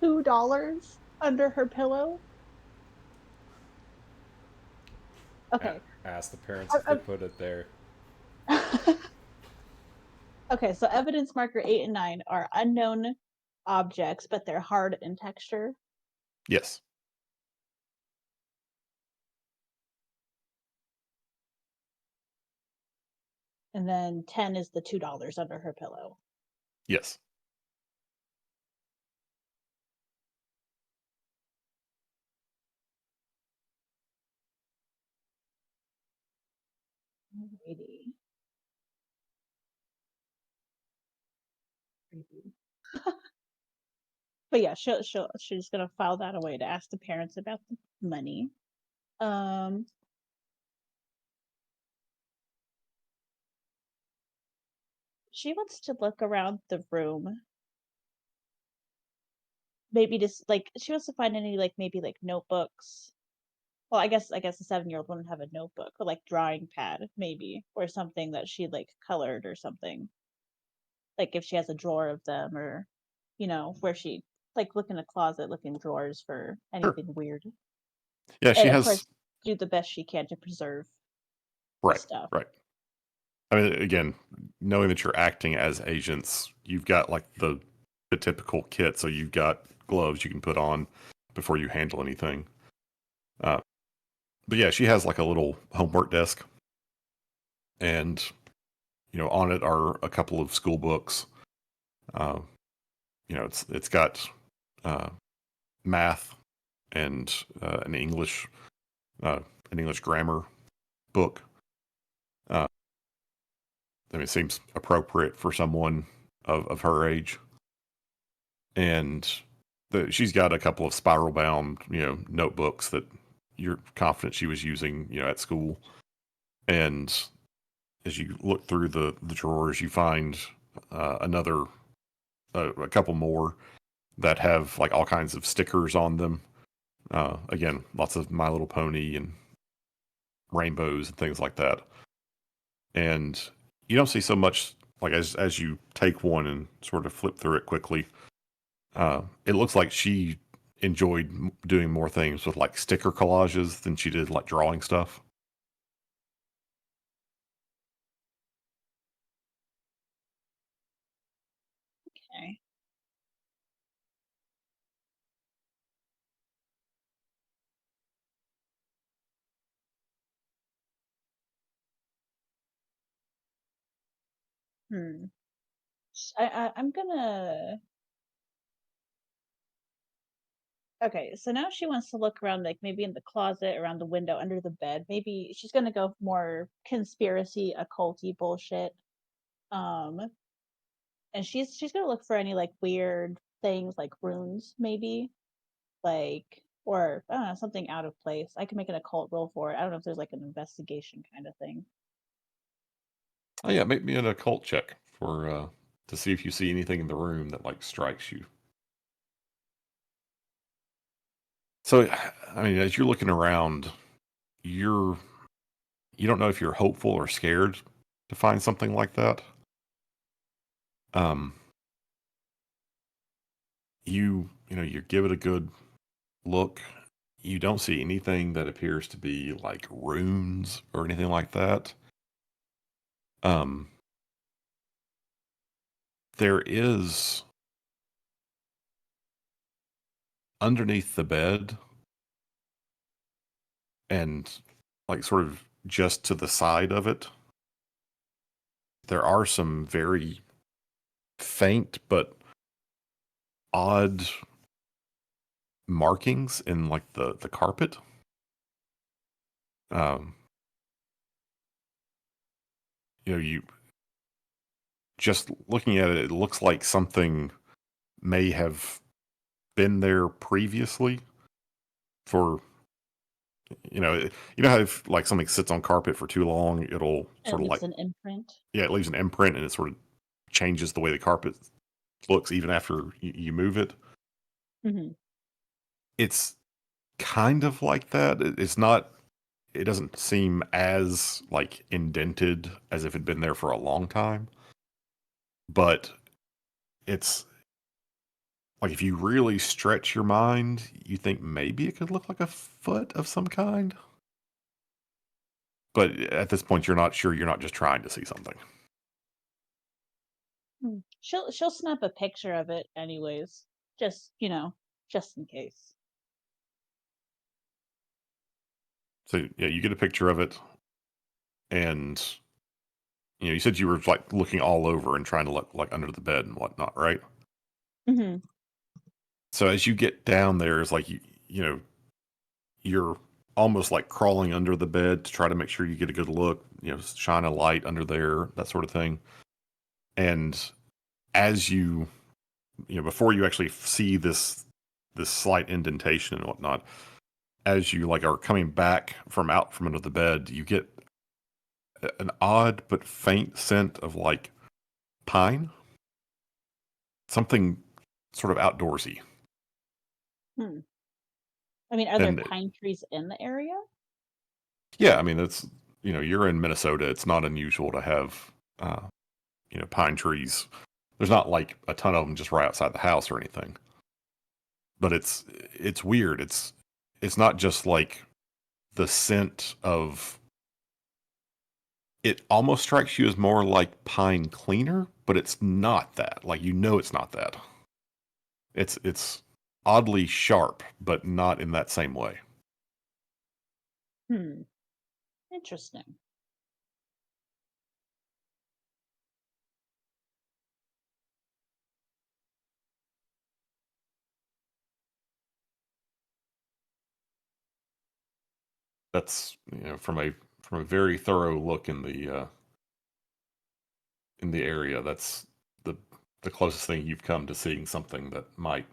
$2 under her pillow? Okay. Ask the parents if they put it there. Okay, so evidence marker 8 and 9 are unknown objects, but they're hard in texture. Yes. And then 10 is the $2 under her pillow. Yes. Alrighty. But yeah, she's gonna file that away to ask the parents about the money. She wants to look around the room. Maybe just like she wants to find any like maybe like notebooks. Well, I guess a 7-year-old wouldn't have a notebook, or like drawing pad maybe, or something that she like colored or something. Like if she has a drawer of them, or where she like look in a closet, look in drawers for Sure. anything weird. Yeah, she And of has. course, do the best she can to preserve Right. stuff. Right. I mean, again, knowing that you're acting as agents, you've got like the typical kit. So you've got gloves you can put on before you handle anything. But yeah, she has like a little homework desk, and on it are a couple of school books. It's got math and an English grammar book. I mean, it seems appropriate for someone of her age. And she's got a couple of spiral bound, notebooks that you're confident she was using, at school. And as you look through the drawers, you find a couple more that have like all kinds of stickers on them. Again, lots of My Little Pony and rainbows and things like that. And you don't see so much like as you take one and sort of flip through it quickly. It looks like she enjoyed doing more things with like sticker collages than she did like drawing stuff. Okay. Hmm. I'm gonna. Okay, so now she wants to look around, like maybe in the closet, around the window, under the bed. Maybe she's gonna go more conspiracy, occulty bullshit. Um, and she's gonna look for any like weird things, like runes, maybe, like, or I don't know, something out of place. I can make an occult roll for it. I don't know if there's like an investigation kind of thing. Oh yeah, make me an occult check for to see if you see anything in the room that like strikes you. So, I mean, as you're looking around, you're you don't know if you're hopeful or scared to find something like that. Um, you give it a good look. You don't see anything that appears to be like runes or anything like that. Um, there is underneath the bed and like sort of just to the side of it, there are some very faint but odd markings in like the carpet. Um, you just looking at it, it looks like something may have been there previously for you know how if like something sits on carpet for too long, it'll It sort of leaves like an imprint. yeah, it leaves an imprint and it sort of changes the way the carpet looks even after you move it. Hmm. It's kind of like that. It's not. It doesn't seem as like indented as if it'd been there for a long time, but it's like if you really stretch your mind, you think maybe it could look like a foot of some kind. But at this point, you're not sure. You're not just trying to see something. She'll snap a picture of it anyways, just just in case. So yeah, you get a picture of it, and you said you were like looking all over and trying to look like under the bed and whatnot, right? Hmm. So as you get down there, it's like you're almost like crawling under the bed to try to make sure you get a good look. Shine a light under there, that sort of thing. And as before you actually see this slight indentation and whatnot, as you like are coming back from out from under the bed, you get an odd but faint scent of like pine, something sort of outdoorsy. Hmm. I mean, are there And pine trees in the area? yeah, I mean it's you're in Minnesota. It's not unusual to have pine trees. There's not like a ton of them just right outside the house or anything. But it's weird. It's not just like the scent of it almost strikes you as more like pine cleaner, but it's not that. Like it's not that. It's oddly sharp, but not in that same way. Hmm. Interesting. That's from a very thorough look in the area. That's the the closest thing you've come to seeing something that might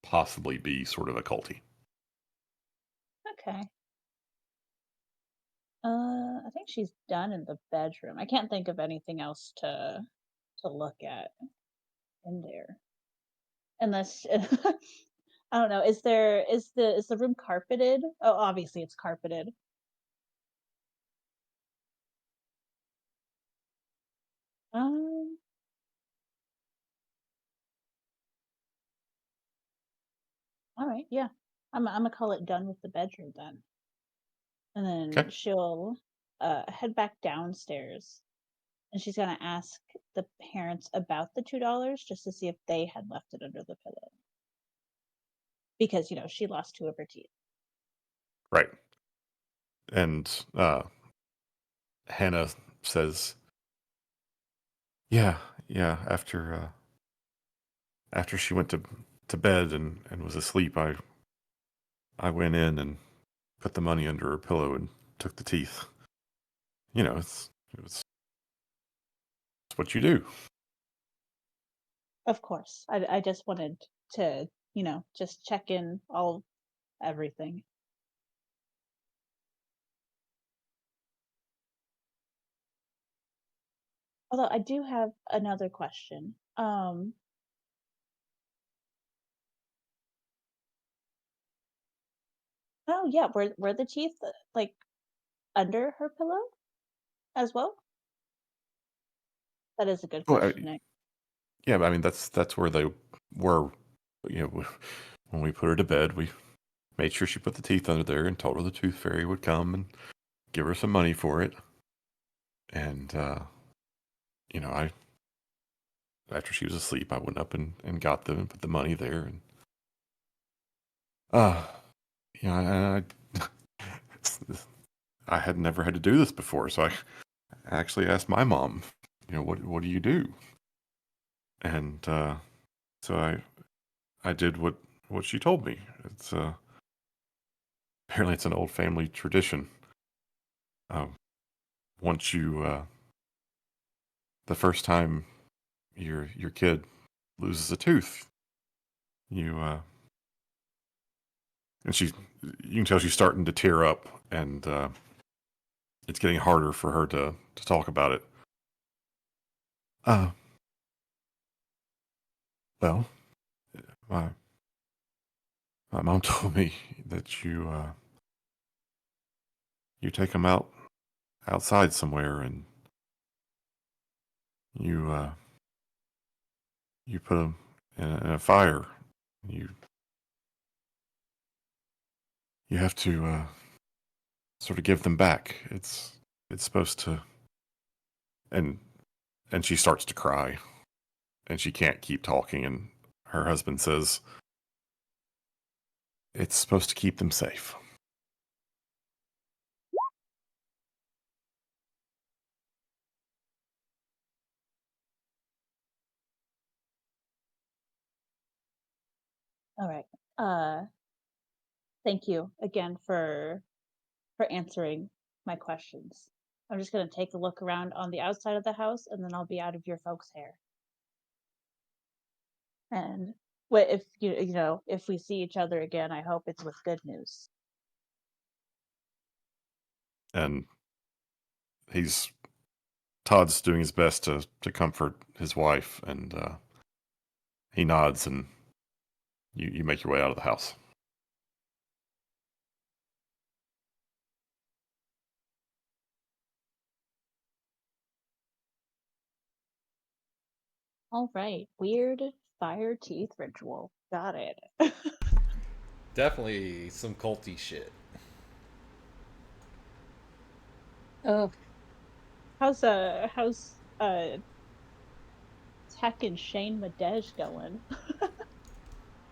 possibly be sort of occulty. Okay. I think she's done in the bedroom. I can't think of anything else to look at in there. Unless I don't know, is the room carpeted? Oh, obviously it's carpeted. Um, all right, yeah. I'm gonna call it done with the bedroom then. And Okay. then she'll head back downstairs and she's gonna ask the parents about the $2 just to see if they had left it under the pillow. Because, she lost two of her teeth. Right. And Hannah says, Yeah, yeah. After she went to bed and was asleep, I went in and put the money under her pillow and took the teeth. You know, it's what you do. Of course. I just wanted to, just check in all everything. Although I do have another question. Oh yeah, were the teeth like under her pillow as well? That is a good Well, question. yeah, but I mean that's where they were. You know, when we put her to bed, we made sure she put the teeth under there and told her the tooth fairy would come and give her some money for it. And I after she was asleep, I went up and got them and put the money there. And uh, I had never had to do this before, so I actually asked my mom, what do you do? And so I did what she told me. It's apparently it's an old family tradition. Um, once the first time your kid loses a tooth, you and you can tell she's starting to tear up, and it's getting harder for her to talk about it. Uh, well, my my mom told me that you take them outside somewhere, and you you put them in a fire. You you have to sort of give them back. It's supposed to, and and she starts to cry, and she can't keep talking, and her husband says it's supposed to keep them safe. All right. Uh, Thank you again for answering my questions. I'm just gonna take a look around on the outside of the house, and then I'll be out of your folks' hair. And what if if we see each other again, I hope it's with good news. And Todd's doing his best to comfort his wife, and he nods, and you make your way out of the house. All right, weird fire teeth ritual. Got it. Definitely some culty shit. Oh, How's Tech and Shane Madej going?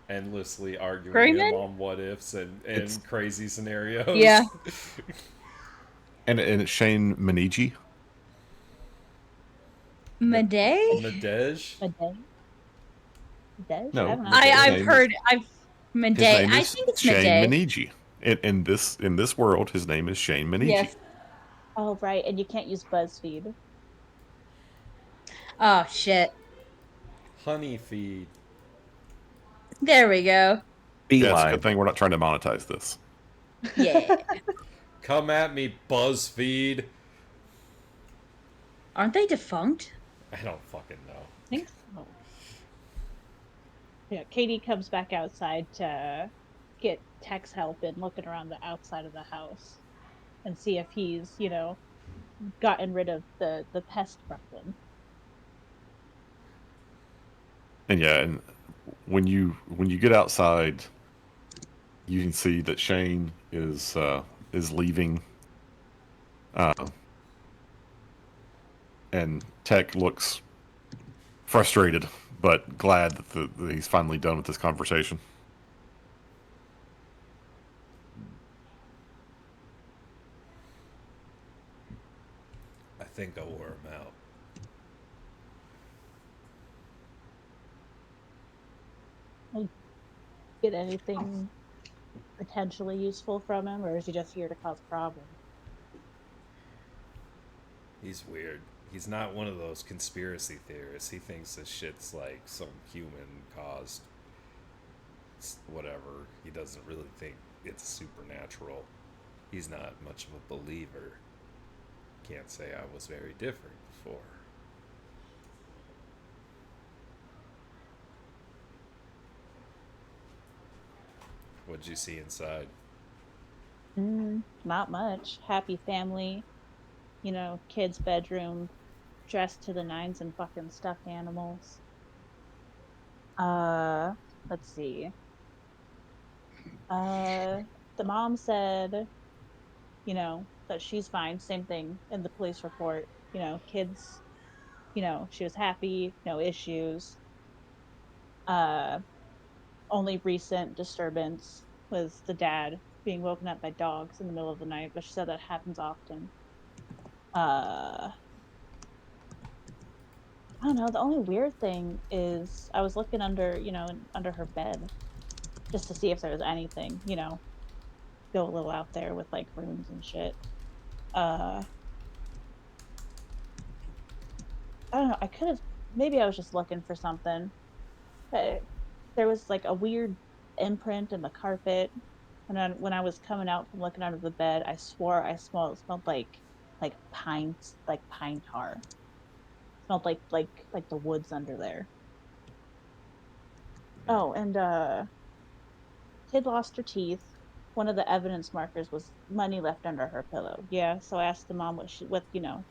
Endlessly arguing him screaming? on what ifs and It's crazy Yeah. scenarios. and it's Shane Maniji. Madej? Madej? Madej? Madej? I No, don't know. his I've name is heard his Madej. name I is think it's Shane Madej. Maniji. In this world, his name is Shane Maniji. Yes. Oh right, and you can't use BuzzFeed. Oh shit. Honey feed. There we go. Yeah, it's a good Beeline. thing we're not trying to monetize this. Yeah. Come at me, BuzzFeed. Aren't they defunct? I don't fucking know. I think so. Yeah, Katie comes back outside to get Tech's help in looking around the outside of the house and see if he's, gotten rid of the pest from them. And yeah, and when you get outside, you can see that Shane is leaving, uh, and Tech looks frustrated but glad that he's finally done with this conversation. I think I wore him out. Like, get anything potentially useful from him, or is he just here to cause problems? He's weird. He's not one of those conspiracy theorists. He thinks this shit's like some human caused whatever. He doesn't really think it's supernatural. He's not much of a believer. Can't say I was very different before. What'd you see inside? Not much. Happy family, kids' bedroom, dressed to the nines in fucking stuffed animals. Uh, let's see. The mom said, that she's fine. Same thing in the police report. Kids, she was happy, no issues. Uh, Only recent disturbance was the dad being woken up by dogs in the middle of the night, but she said that happens often. I don't know. The only weird thing is I was looking under, under her bed just to see if there was anything, go a little out there with like rooms and shit. Uh, I don't know. I could have, maybe I was just looking for something. But there was like a weird imprint in the carpet. And then when I was coming out from looking under the bed, I swore I smelled like pine tar. Smelled like the woods under there. Oh, and kid lost her teeth. One of the evidence markers was money left under her pillow. Yeah, so I asked the mom what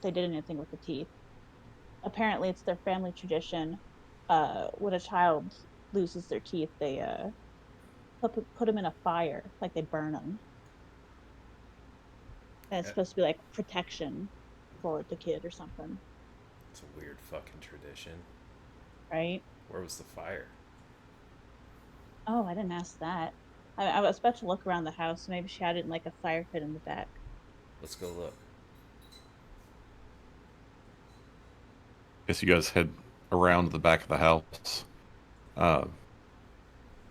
they did anything with the teeth. Apparently, it's their family tradition. When a child loses their teeth, they put them in a fire, like they burn them, and it's Eh, supposed to be like protection for the kid or something, It's a weird fucking tradition. right? Where was the fire? Oh, I didn't ask that. I was about to look around the house. Maybe she had it in like a fire pit in the back. Let's go look. Guess you guys head around the back of the house. Uh,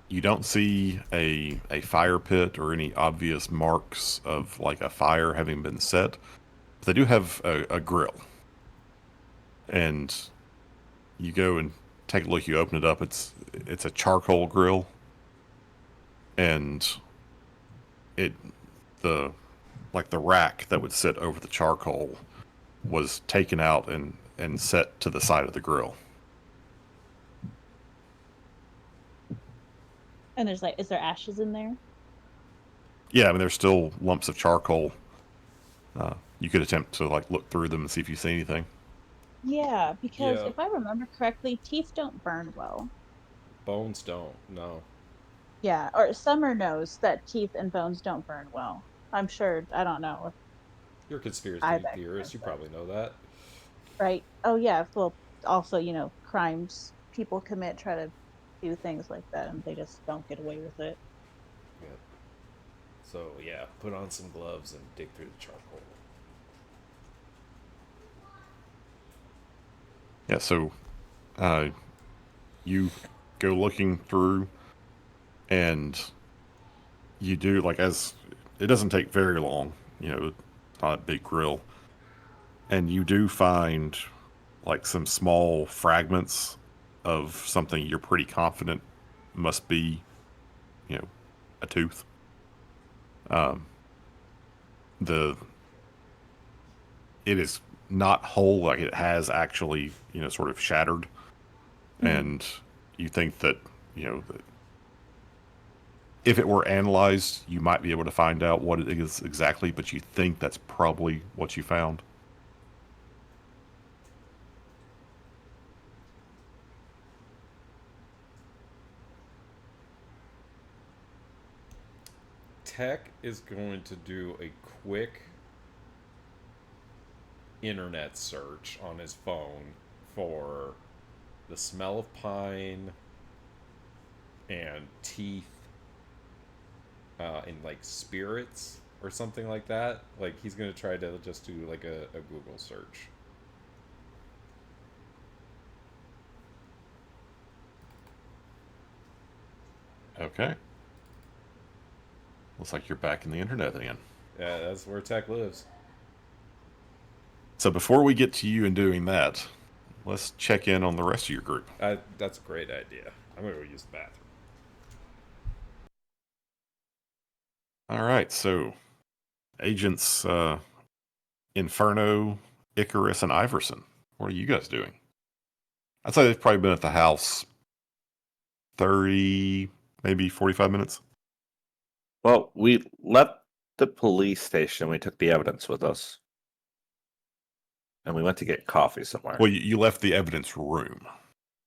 you don't see a fire pit or any obvious marks of like a fire having been set. But they do have a grill. And you go and take a look. You open it up. It's a charcoal grill, and it the like the rack that would sit over the charcoal was taken out and set to the side of the grill. And there's like, is there ashes in there? Yeah, I mean there's still lumps of charcoal. You could attempt to like look through them and see if you see anything. Yeah, because Yeah, if I remember correctly, teeth don't burn well. bones don't. No. Yeah, or Summer knows that teeth and bones don't burn well. I'm sure. I don't know if You're a conspiracy I've theorist. experienced You that. probably know that. Right? Oh yeah. Well, also, crimes people commit try to do things like that, and they just don't get away with it. Yeah. So, yeah, put on some gloves and dig through the charcoal. Yeah, so uh, you go looking through, and you do like as it doesn't take very long. Not a big grill, and you do find like some small fragments of something you're pretty confident must be, you know, a tooth. The it is not whole, like it has actually, sort of shattered, Hmm. and you think that, that if it were analyzed, you might be able to find out what it is exactly, but you think that's probably what you found. Tech is going to do a quick internet search on his phone for the smell of pine and teeth in like spirits or something like that. Like he's gonna try to just do like a Google search. Okay. Looks like you're back in the internet again. Yeah, that's where tech lives. So before we get to you and doing that, let's check in on the rest of your group. That's a great idea. I'm gonna go use the bathroom. All right, so agents Inferno, Icarus, and Iverson. What are you guys doing? I'd say they've probably been at the house 30, maybe 45 minutes. Well, we left the police station. We took the evidence with us. And we went to get coffee somewhere. Well, you left the evidence room.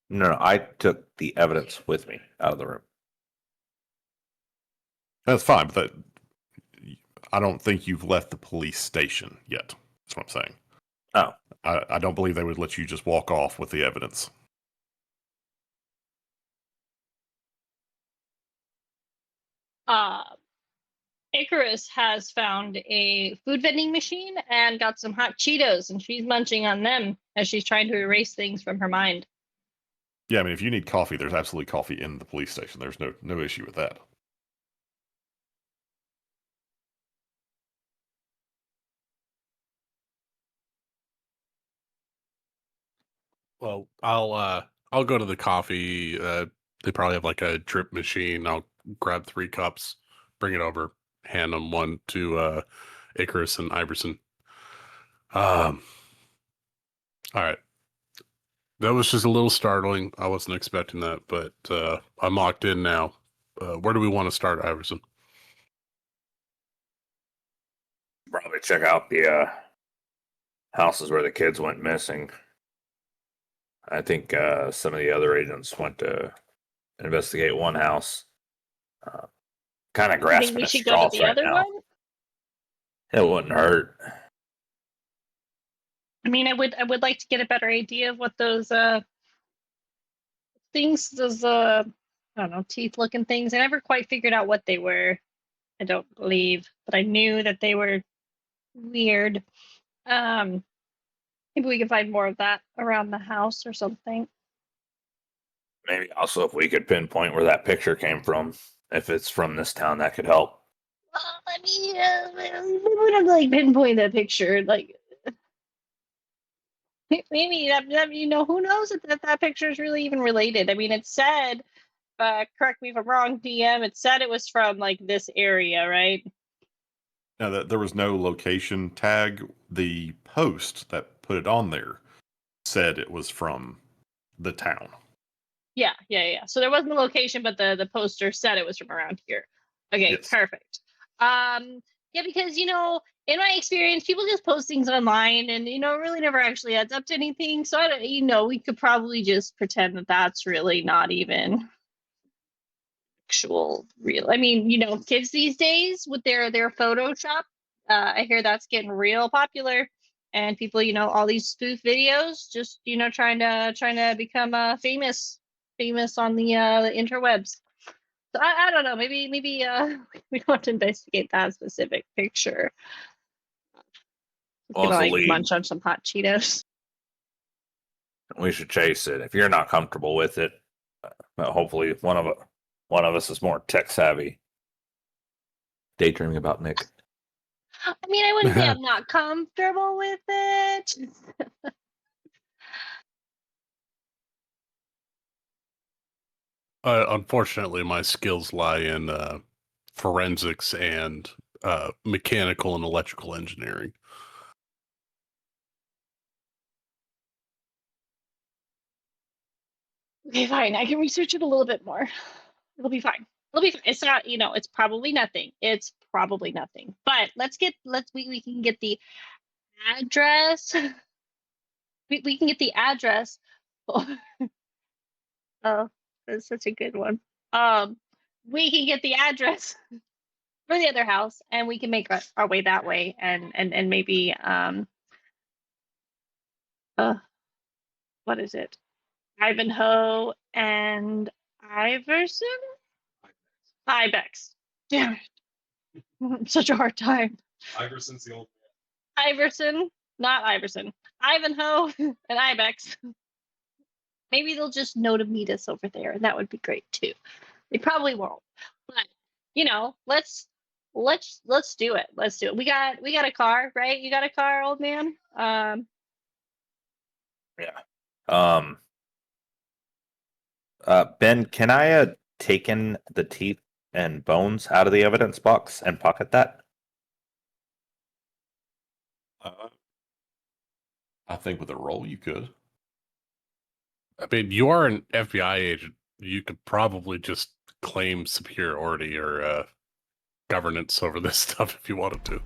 No, I took the evidence with me out of the room. That's fine, but I don't think you've left the police station yet. That's what I'm saying. Oh. I don't believe they would let you just walk off with the evidence. Icarus has found a food vending machine and got some hot Cheetos, and she's munching on them as she's trying to erase things from her mind. Yeah, I mean, if you need coffee, there's absolutely coffee in the police station. There's no issue with that. Well, I'll go to the coffee. They probably have like a drip machine. I'll grab 3 cups, bring it over, hand them one to Icarus and Iverson. All right. That was just a little startling. I wasn't expecting that, but I'm locked in now. Where do we want to start, Iverson? Probably check out the houses where the kids went missing. I think some of the other agents went to investigate one house. Kind of You think grasping we at should go to straws the right other now. one? It wouldn't hurt. I mean, I would like to get a better idea of what those things, those I don't know, teeth looking things. I never quite figured out what they were. I don't believe, but I knew that they were weird. Maybe we can find more of that around the house or something. Maybe also if we could pinpoint where that picture came from, if it's from this town, that could help. I mean, we would have like pinpoint that picture, like maybe that you know, who knows if that picture is really even related. I mean, it said, correct me if I'm wrong, DM. It said it was from like this area, right? Now, there was no location tag. The post that put it on there said it was from the town. Yeah. So there wasn't a location, but the poster said it was from around here. Okay, Yes. perfect. Yeah, because you know, in my experience, people just post things online, and you know, it really never actually adds up to anything. So I don't, you know, we could probably just pretend that that's really not even actual real. I mean, you know, kids these days with their Photoshop, I hear that's getting real popular, and people, you know, all these spoof videos, just you know, trying to become famous on the interwebs. So I don't know. Maybe we want to investigate that specific picture. Well, Gonna it's a like lead. munch on some hot Cheetos. We should chase it. If you're not comfortable with it, hopefully one of us is more tech savvy. Daydreaming about Nick. I mean, I wouldn't say I'm not comfortable with it. Unfortunately, my skills lie in forensics and mechanical and electrical engineering. Okay, fine. I can research it a little bit more. It'll be fine. It'll be fine. It's not, you know, it's probably nothing. It's probably nothing. But we can get the address. We can get the address. Oh, that's such a good one. We can get the address for the other house, and we can make our way that way, and maybe what is it? Ivanhoe and Iverson? Ibex. Damn it. Such a hard time. Iverson's the old Iverson, not Iverson. Ivanhoe and Ibex. Maybe they'll just know to meet us over there, and that would be great too. They probably won't. But let's do it. Let's do it. We got a car, right? You got a car, old man? Yeah. Ben, can I taken the teeth and bones out of the evidence box and pocket that? I think with a roll you could. I mean, you are an FBI agent. You could probably just claim superiority or governance over this stuff if you wanted to.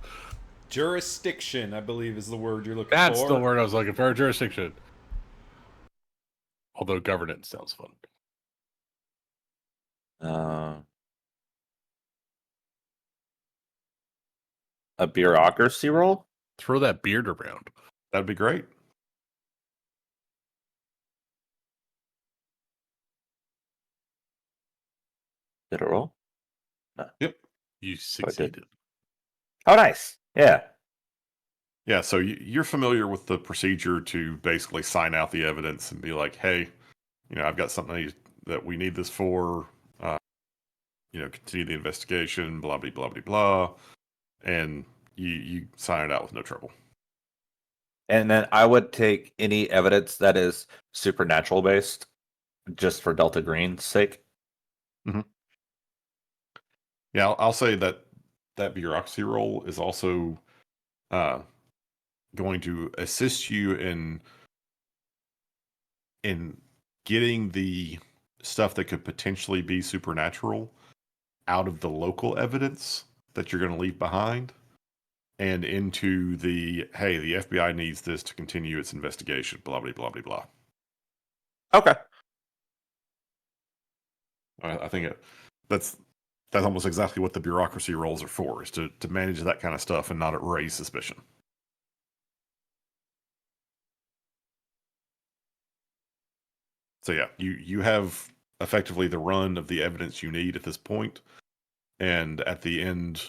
Jurisdiction, I believe, is the word you're looking That's for. the word I was looking for. Jurisdiction. Although governance sounds fun. A bureaucracy roll? Throw that beard around. That'd be great. Did it roll? Yep. You succeeded. Oh, nice. Yeah. Yeah, so you're familiar with the procedure to basically sign out the evidence and be like, hey, I've got something that we need this for, continue the investigation, blah, blah, blah, blah, blah. And you sign it out with no trouble. And then I would take any evidence that is supernatural based, just for Delta Green's sake. Mm-hmm. Yeah, I'll say that bureaucracy role is also going to assist you in getting the stuff that could potentially be supernatural out of the local evidence that you're going to leave behind and into the, hey, the FBI needs this to continue its investigation, blah, blah, blah, blah, blah. Okay. I think that's almost exactly what the bureaucracy roles are for, is to manage that kind of stuff and not raise suspicion. So yeah, you have effectively the run of the evidence you need at this point, and at the end,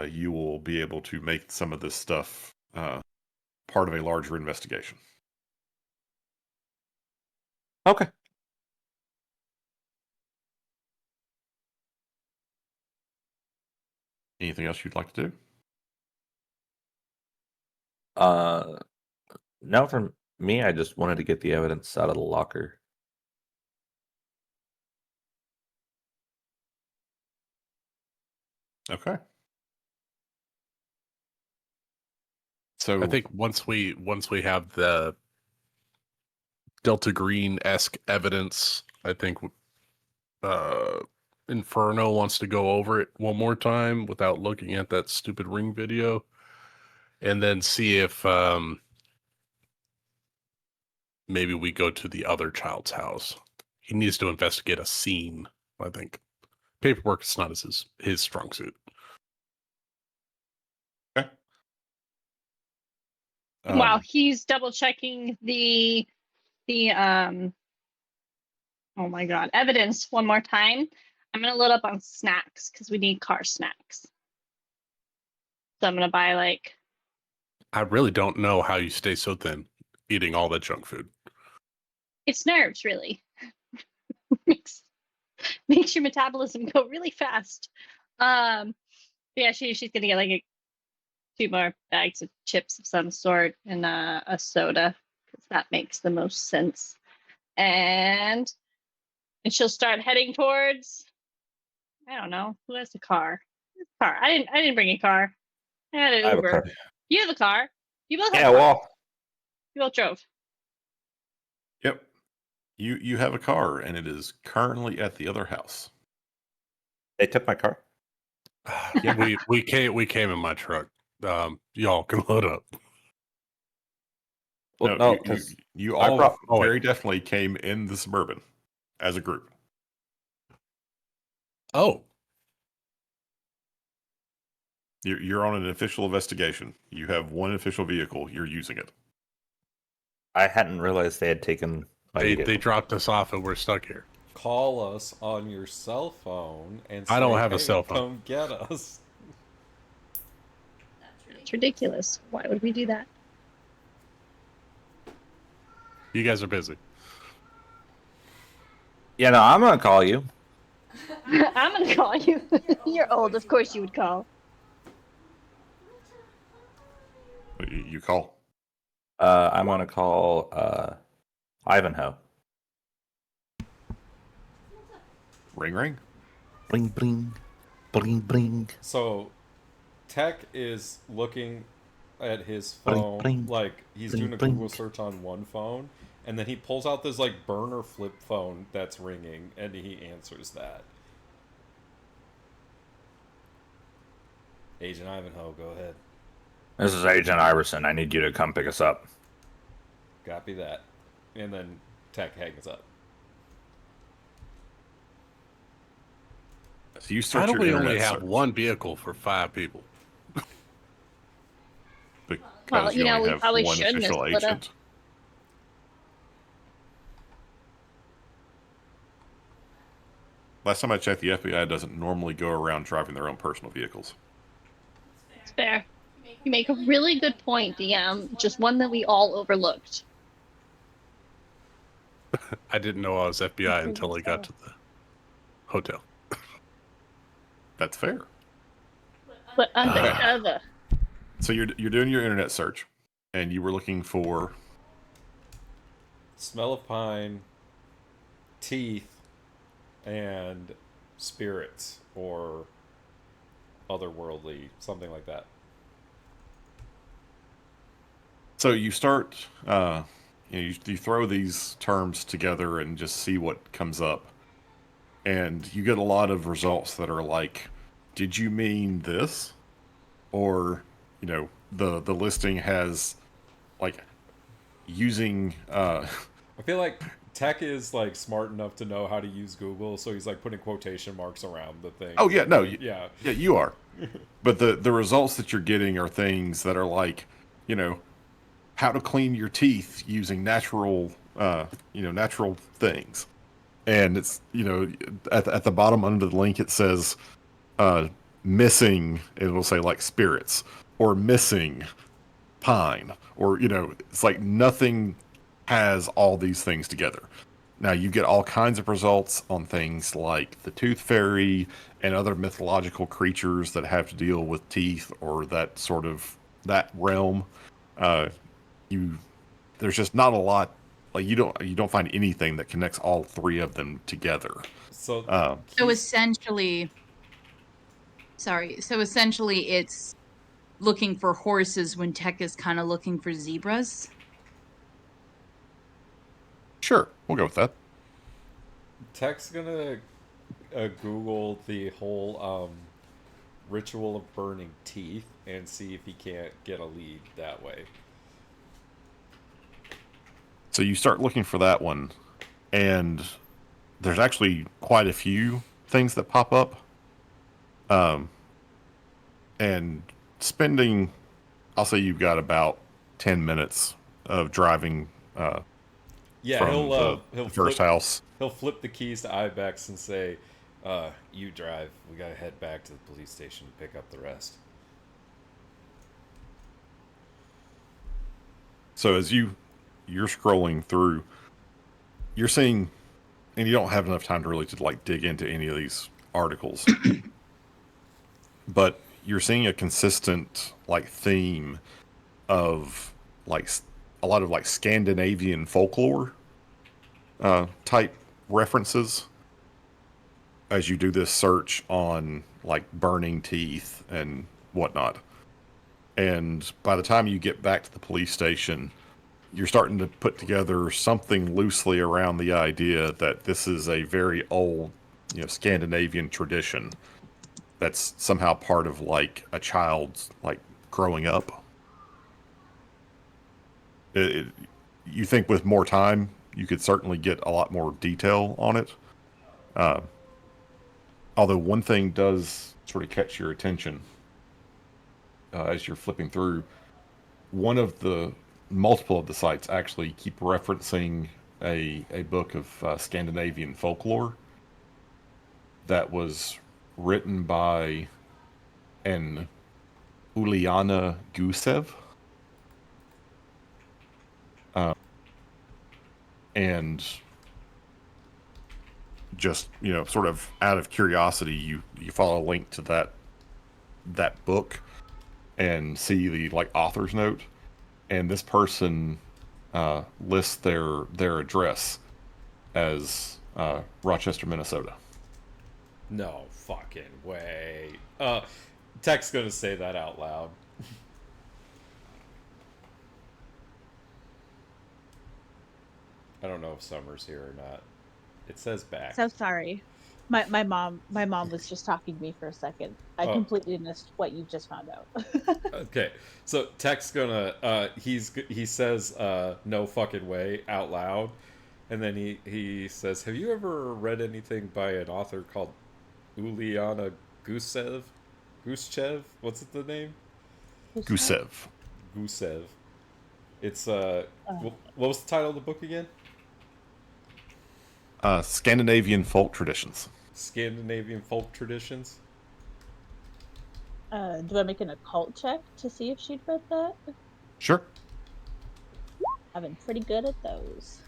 you will be able to make some of this stuff part of a larger investigation. Okay. Anything else you'd like to do? No, for me, I just wanted to get the evidence out of the locker. Okay. So I think once we have the Delta Green-esque evidence, I think Inferno wants to go over it one more time without looking at that stupid ring video, and then see if maybe we go to the other child's house. He needs to investigate a scene, I think. Paperwork is not his strong suit. okay. While he's double checking the oh my god, evidence one more time, I'm gonna load up on snacks because we need car snacks. So I'm gonna buy I really don't know how you stay so thin eating all that junk food. it's nerves, really. makes your metabolism go really fast. Yeah, she's gonna get like 2 more bags of chips of some sort and a soda because that makes the most sense. And she'll start heading towards, I don't know, who has a car? I didn't bring a car. I had an I have a Uber. car. You have a car. You both have Yeah, cars. well, You both drove. Yep. You have a car, and it is currently at the other house. they took my car. Yeah, we came in my truck. Y'all can load up. Well, no, no, 'cause you I all brought- oh, wait. very definitely came in the Suburban as a group. Oh, You're on an official investigation. You have one official vehicle. You're using it. I hadn't realized they had taken my they vehicle. dropped us off and we're stuck here. Call us on your cell phone and I don't say, have a "Hey, cell phone." Come get us. It's ridiculous. Why would we do that? You guys are busy. Yeah, no, I'm gonna call you. I'm gonna call you. You're old, of course you would call. You call. I'm gonna call Ivanhoe. Ring ring. Bling bling, bling bling. So, Tech is looking at his Bling, phone bling, like he's bling, doing a bling. Google search on one phone, and then he pulls out this like burner flip phone that's ringing, and he answers that. Agent Ivanhoe, go ahead. This is Agent Iverson. I need you to come pick us up. Copy that. And then Tech hangs up. So you Why start do your we internet only have search one vehicle for 5 people? because Well, you only we have probably one shouldn't have official split up. agent. Last time I checked, the FBI doesn't normally go around driving their own personal vehicles. It's fair. You make a really good point, DM. Just one that we all overlooked. I didn't know I was FBI until I got to the hotel. That's fair. But undercover. So you're doing your internet search, and you were looking for Smell of pine, teeth, and spirits, or otherworldly, something like that. So you start, you throw these terms together and just see what comes up, and you get a lot of results that are like, "Did you mean this?" Or, the listing has like using. I feel like Tech is like smart enough to know how to use Google, so he's like putting quotation marks around the thing. Oh yeah, no, Yeah. yeah, you are. But the results that you're getting are things that are like, how to clean your teeth using natural things. And it's, at the bottom under the link, it says, missing, it'll say like spirits or missing pine, or, it's like nothing has all these things together. Now you get all kinds of results on things like the tooth fairy and other mythological creatures that have to deal with teeth or that realm. Uh, you there's just not a lot, like you don't find anything that connects all three of them together. So, So he's- essentially, it's looking for horses when Tech is kind of looking for zebras. Sure, we'll go with that. Tech's gonna Google the whole ritual of burning teeth and see if he can't get a lead that way. So you start looking for that one, and there's actually quite a few things that pop up. And spending, I'll say you've got about 10 minutes of driving Yeah, from he'll the first house. He'll flip the keys to Ibex and say, "You drive. We gotta head back to the police station to pick up the rest." So as you're scrolling through, you're seeing, and you don't have enough time to really to like dig into any of these articles, but you're seeing a consistent like theme of like a lot of like Scandinavian folklore type references as you do this search on like burning teeth and whatnot. And by the time you get back to the police station, you're starting to put together something loosely around the idea that this is a very old, Scandinavian tradition that's somehow part of like a child's like growing up. You think with more time, you could certainly get a lot more detail on it. Although one thing does sort of catch your attention as you're flipping through. One of the multiple of the sites actually keep referencing a book of Scandinavian folklore that was written by an Uliana Gusev. And just sort of out of curiosity, you follow a link to that book and see the like author's note, and this person lists their address as Rochester, Minnesota. No fucking way. Tech's gonna say that out loud. I don't know if Summer's here or not. It says back. So sorry. My mom was just talking to me for a second. I Oh. completely missed what you just found out. Okay, so Tech's gonna he says no fucking way out loud, and then he says, have you ever read anything by an author called Uliana Gusev? What's it the name? Gusev. Gusev. It's what was the title of the book again? Scandinavian folk traditions. Scandinavian folk traditions. Do I make an occult check to see if she'd read that? Sure. I've been pretty good at those.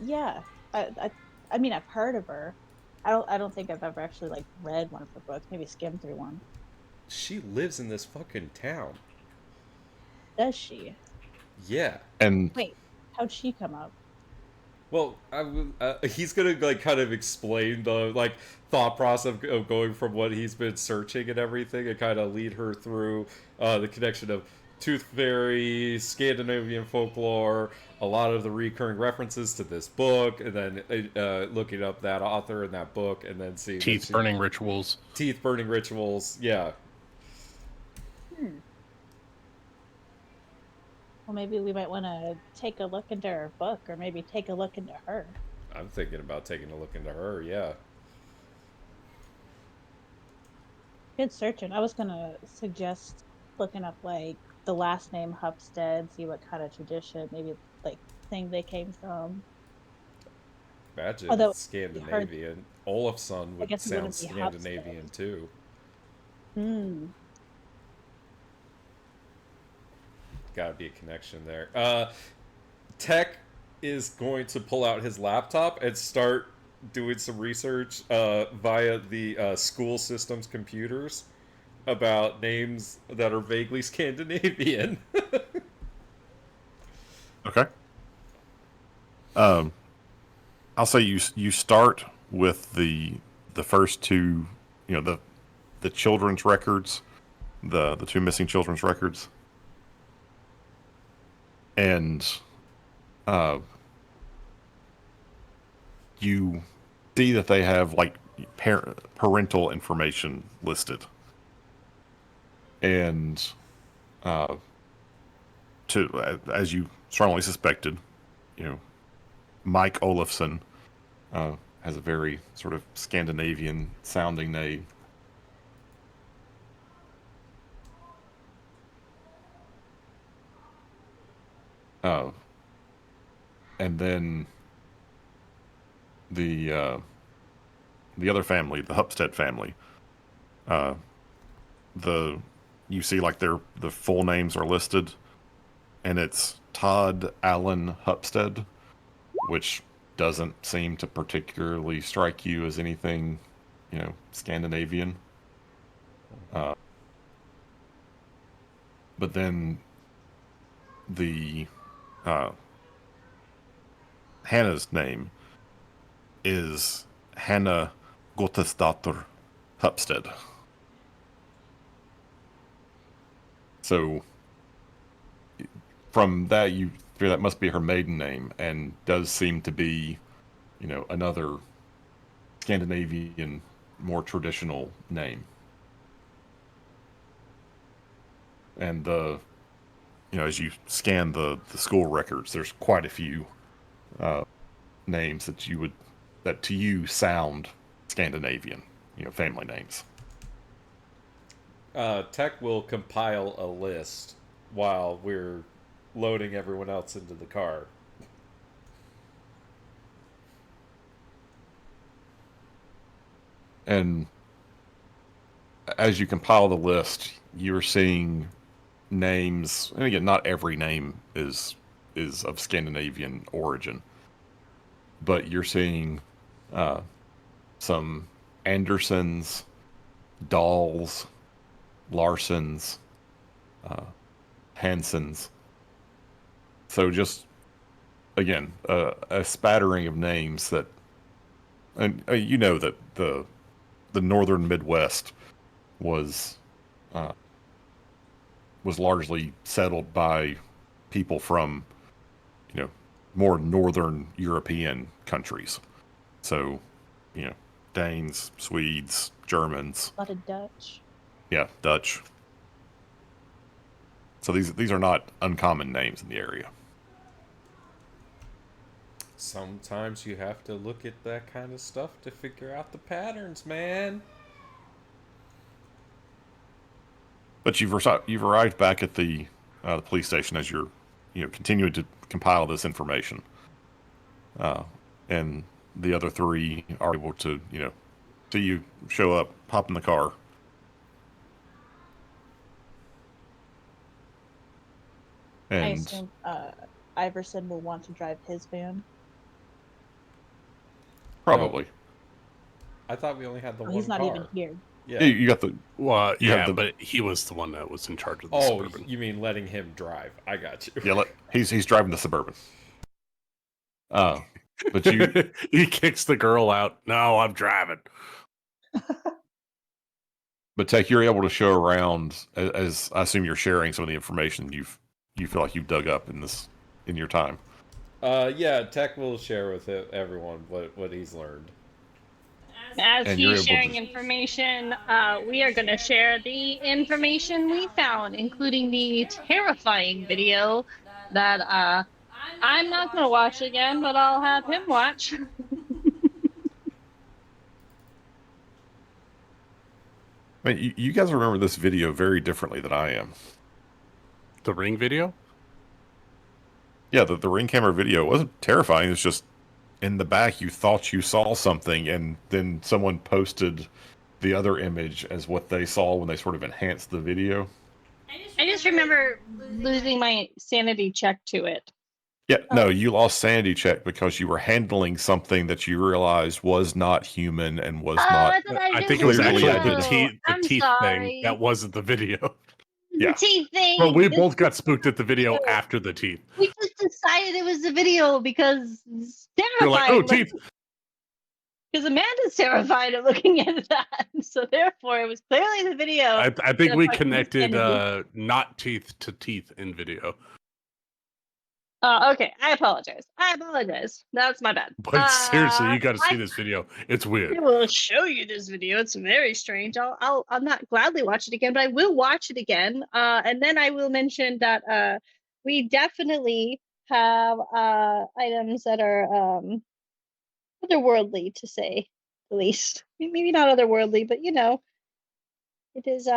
Yeah. I mean, I've heard of her. I don't think I've ever actually like read one of her books. Maybe skimmed through one. She lives in this fucking town. Does she? Yeah. And Wait, how'd she come up? Well, he's gonna like kind of explain the like thought process of going from what he's been searching and everything, and kind of lead her through the connection of tooth fairy, Scandinavian folklore, a lot of the recurring references to this book, and then looking up that author and that book, and then seeing Teeth burning rituals. teeth burning rituals. Yeah. Well, maybe we might want to take a look into her book, or maybe take a look into her. I'm thinking about taking a look into her. Yeah. Good searching. I was gonna suggest looking up like the last name Hupstead, see what kind of tradition, maybe like thing they came from. Imagine Although Scandinavian. Olafson would guess it sound wouldn't be Scandinavian Hupstead. too. Hmm. Gotta be a connection there. Tech is going to pull out his laptop and start doing some research via the school system's computers about names that are vaguely Scandinavian. okay. I'll say you start with the first two, the children's records, the two missing children's records. And you see that they have like parental information listed, and as you strongly suspected, Mike Olafson has a very sort of Scandinavian sounding name. And then the other family, the Hupstead family, you see like the full names are listed, and it's Todd Allen Hupstead, which doesn't seem to particularly strike you as anything, Scandinavian. But then the Hannah's name is Hannah Gottesdatter Hupstead. So from that, you figure that must be her maiden name, and does seem to be, another Scandinavian, more traditional name. And as you scan the school records, there's quite a few names that to you sound Scandinavian, family names. Tech will compile a list while we're loading everyone else into the car. And as you compile the list, you're seeing names, and again, not every name is of Scandinavian origin. but you're seeing some Andersons, Dolls, Larsons, Hansons. So just again, a spattering of names that, and you know that the northern Midwest was largely settled by people from, you know, more northern European countries. So, you know, Danes, Swedes, Germans, A lot of Dutch. yeah, Dutch. So these are not uncommon names in the area. Sometimes you have to look at that kind of stuff to figure out the patterns, man. But you've arrived back at the police station as you're, you know, continuing to compile this information, and the other three are able to, you know, see you show up, hop in the car. I And assume Iverson will want to drive his van. probably, I thought we only had the Oh, one he's not car. even here. Yeah. you got the Well, You have yeah, the- but he was the one that was in charge of the Oh, Suburban. you mean letting him drive? I got you. yeah. He's driving the Suburban. But you He kicks the girl out. No, I'm driving. But Tech, you're able to show around as I assume you're sharing some of the information you feel like you've dug up in your time. Yeah, Tech will share with everyone what he's learned. As And you're he's able sharing to- information, we are going to share the information we found, including the terrifying video that I'm not going to watch again, but I'll have him watch. I mean, you guys remember this video very differently than I am. The Ring video? Yeah, the ring camera video wasn't terrifying. It's just in the back you thought you saw something, and then someone posted the other image as what they saw when they sort of enhanced the video. I just remember losing my sanity check to it. Yeah, no, you lost sanity check because you were handling something that you realized was not human and was not. I thought I did think it was Clearly actually a the video. teeth, I'm thing. sorry. That wasn't the video. Yeah. The teeth thing. But we both got spooked at the video after the teeth. We just decided it was the video because it's You're like, terrifying. oh, teeth. Because Amanda's terrified of looking at that, so therefore it was clearly the video. I think we Fucking connected insanity. not teeth to teeth in video. Okay, I apologize. That's my bad. But seriously, you got to see I this video. It's weird. will show you this video. It's very strange. I'll not gladly watch it again, but I will watch it again. And then I will mention that we definitely have items that are otherworldly, to say the least. Maybe not otherworldly, but you know, it is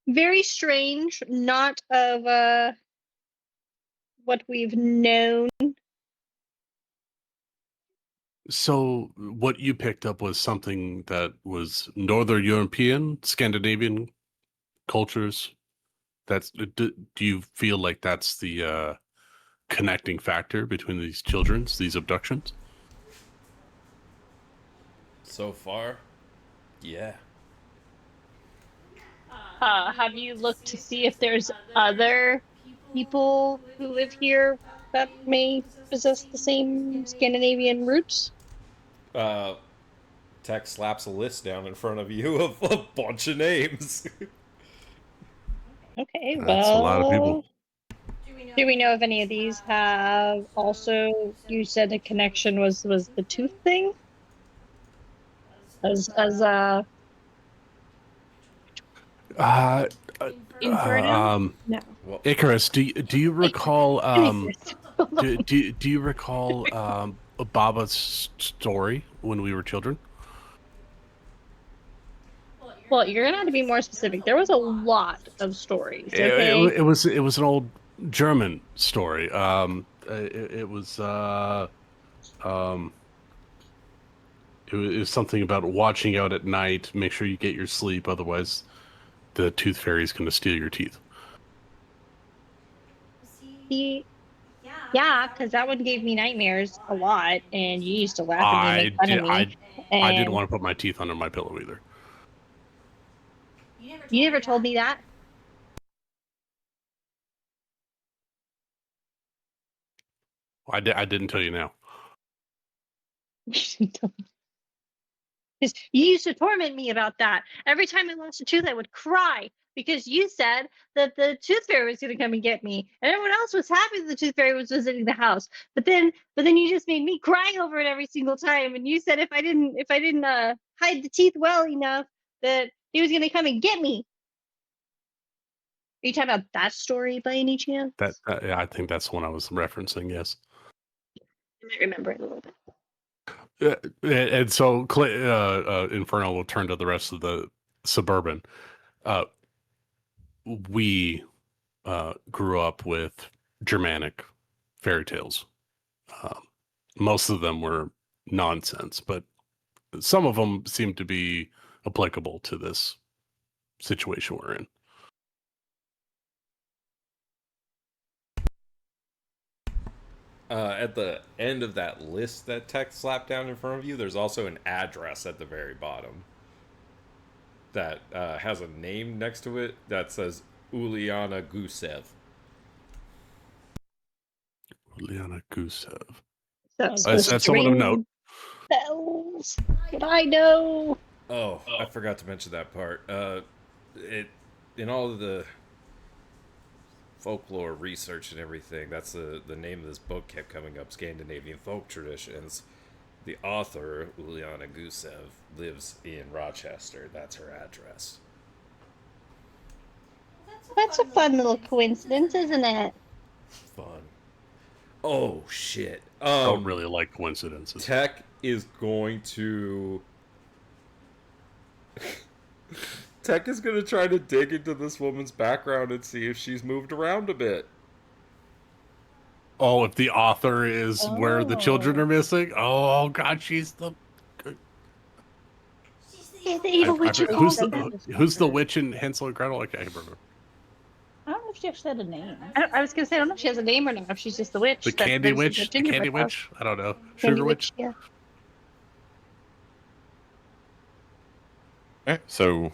very strange, not of what we've known. So what you picked up was something that was Northern European, Scandinavian cultures. Do you feel like that's the connecting factor between these these abductions? So far, yeah. Have you looked to see if there's other people who live here that may possess the same Scandinavian roots? Tech slaps a list down in front of you of a bunch of names. Okay, That's a lot of people. Do we know if any of these have also? You said the connection was the tooth thing. As Inferno? No. Well, Icarus, do you recall do you recall Baba's story when we were children? Well, you're gonna have to be more specific. There was a lot of stories. Okay. It was an old German story. It was something about watching out at night. Make sure you get your sleep, otherwise the tooth fairy is going to steal your teeth. Yeah, because that one gave me nightmares a lot, and you used to laugh at me and make fun of me. I didn't And want to put my teeth under my pillow either. you never told me that. I didn't tell you now. Because you used to torment me about that. Every time I lost a tooth, I would cry because you said that the tooth fairy was going to come and get me, and everyone else was happy that the tooth fairy was visiting the house. But then you just made me cry over it every single time. And you said if I didn't hide the teeth well enough, that he was going to come and get me. Are you talking about that story by any chance? Yeah, I think that's the one I was referencing. Yes. I might remember it a little bit. And so Inferno will turn to the rest of the Suburban. We grew up with Germanic fairy tales. Most of them were nonsense, but some of them seem to be applicable to this situation we're in. At the end of that list that Tech slapped down in front of you, there's also an address at the very bottom that has a name next to it that says Uliana Gusev. Uliana Gusev. That's That's That's someone of note. bells. But I know. Oh, I forgot to mention that part. It in all of the folklore research and everything, that's the name of this book kept coming up, Scandinavian Folk Traditions. The author, Uliana Gusev, lives in Rochester. That's her address. That's a fun little coincidence, isn't it? Fun. Oh shit. I don't really like coincidences. Tech is going to Tech is going to try to dig into this woman's background and see if she's moved around a bit. Oh, if the author is where the children are missing? Oh, God, she's the... The evil witch who who's calls who's the witch in Hansel and Gretel? Okay, I remember. I don't know if she actually had a name. I was going to say, I don't know if she has a name or not, if she's just the witch. The that Candy lives in Witch? The gingerbread Candy house. Witch? I don't know. Candy Sugar Witch? Yeah. Okay, so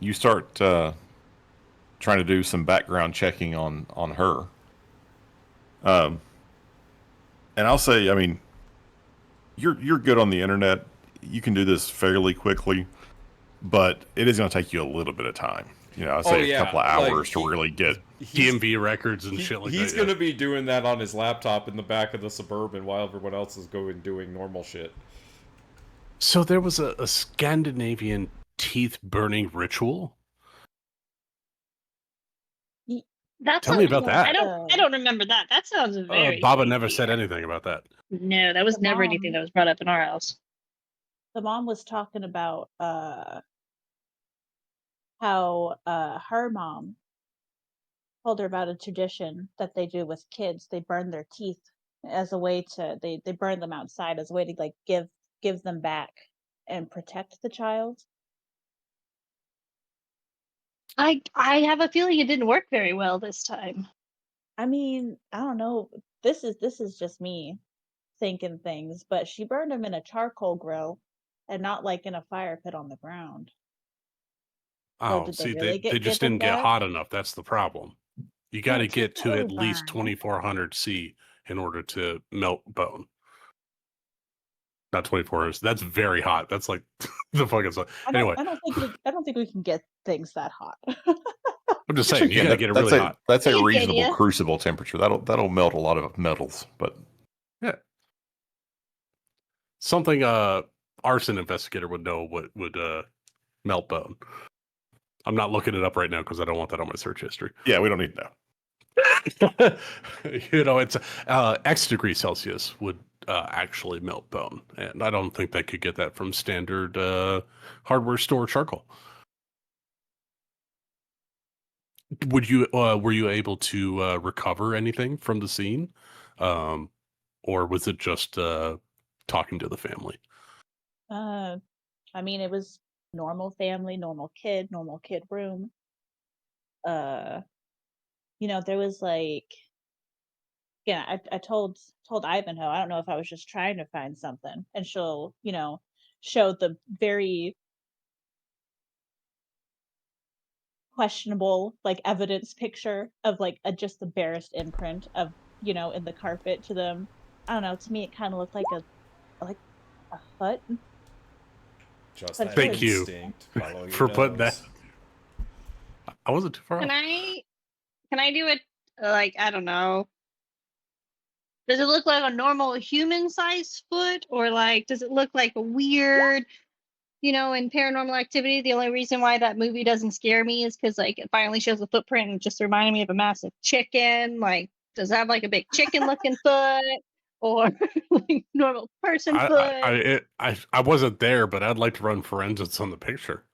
you start trying to do some background checking on her. And I'll say, I mean, you're good on the internet. You can do this fairly quickly, but it is going to take you a little bit of time. You know, I'd say a couple of hours to really get DMV records and shit like that. He's going to be doing that on his laptop in the back of the Suburban while everyone else is doing normal shit. So there was a Scandinavian teeth burning ritual? Tell me about that. I don't remember that. That sounds very. Baba never said anything about that. No, that was never anything that was brought up in our house. The mom was talking about how her mom told her about a tradition that they do with kids. They burn their teeth as a way to they burn them outside as a way to like give them back and protect the child. I have a feeling it didn't work very well this time. I mean, I don't know. This is just me thinking things, but she burned them in a charcoal grill and not like in a fire pit on the ground. Oh, did see, they really they just them didn't get back? hot enough. That's the problem. You got to it's get just to totally at least burned. 2400 C in order to melt bone. Not 2400. That's very hot. That's like the fucking stuff. Anyway, I don't think we can get things that hot. I'm just saying you got to get it really hot. That's a Good reasonable idea. crucible temperature. That'll melt a lot of metals, but Yeah. Something arson investigator would know what would melt bone. I'm not looking it up right now because I don't want that on my search history. yeah, we don't need to know. You know, it's X degree Celsius would actually melt bone, and I don't think they could get that from standard hardware store charcoal. Would you were you able to recover anything from the scene, or was it just talking to the family? I mean, it was normal family, normal kid room. You know, there was like yeah, I told Ivanhoe, I don't know if I was just trying to find something, and she'll, show the very questionable like evidence picture of like just the barest imprint of in the carpet to them. I don't know. To me, it kind of looked like a foot, Just but it that should Thank have. you instinct. Follow your for putting that. nose. I wasn't too far Can off. I do it like I don't know. Does it look like a normal human sized foot, or like does it look like a weird, in Paranormal Activity? The only reason why that movie doesn't scare me is because like it finally shows a footprint and it just reminded me of a massive chicken. Like, does it have like a big chicken looking foot, or like normal person foot? I wasn't there, but I'd like to run forensics on the picture.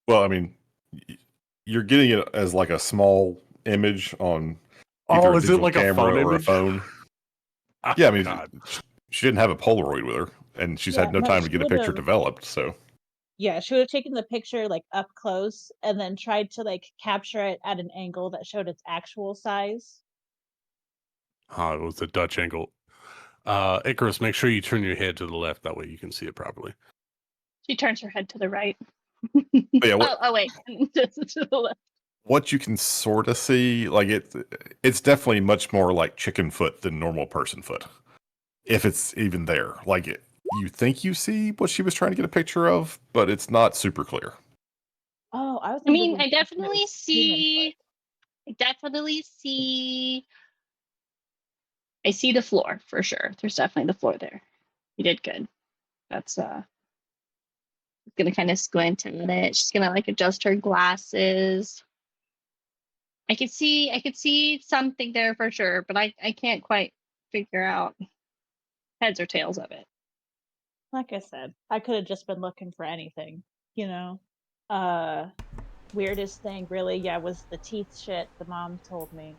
Well, I mean, you're getting it as like a small image on either Oh, a is it digital like a camera phone or a image? phone. Oh, Yeah, I mean, God. she didn't have a Polaroid with her, and she's Yeah, had no no, time to she get a would picture have. developed. So, Yeah, she would have taken the picture like up close and then tried to like capture it at an angle that showed its actual size. Oh, it was the Dutch angle. Icarus, make sure you turn your head to the left. That way you can see it properly. She turns her head to the right. but yeah, Oh wait, just to the left. what you can sort of see, like it's definitely much more like chicken foot than normal person foot, if it's even there. Like you think you see what she was trying to get a picture of, but it's not super clear. Oh, I was I mean, under the I impression it definitely was human foot. see. I definitely see. I see the floor for sure. There's definitely the floor there. You did good. That's gonna kind of squint at it. She's gonna like adjust her glasses. I could see something there for sure, but I can't quite figure out heads or tails of it. Like I said, I could have just been looking for anything, you know. Uh Weirdest thing really, yeah, was the teeth shit the mom told me.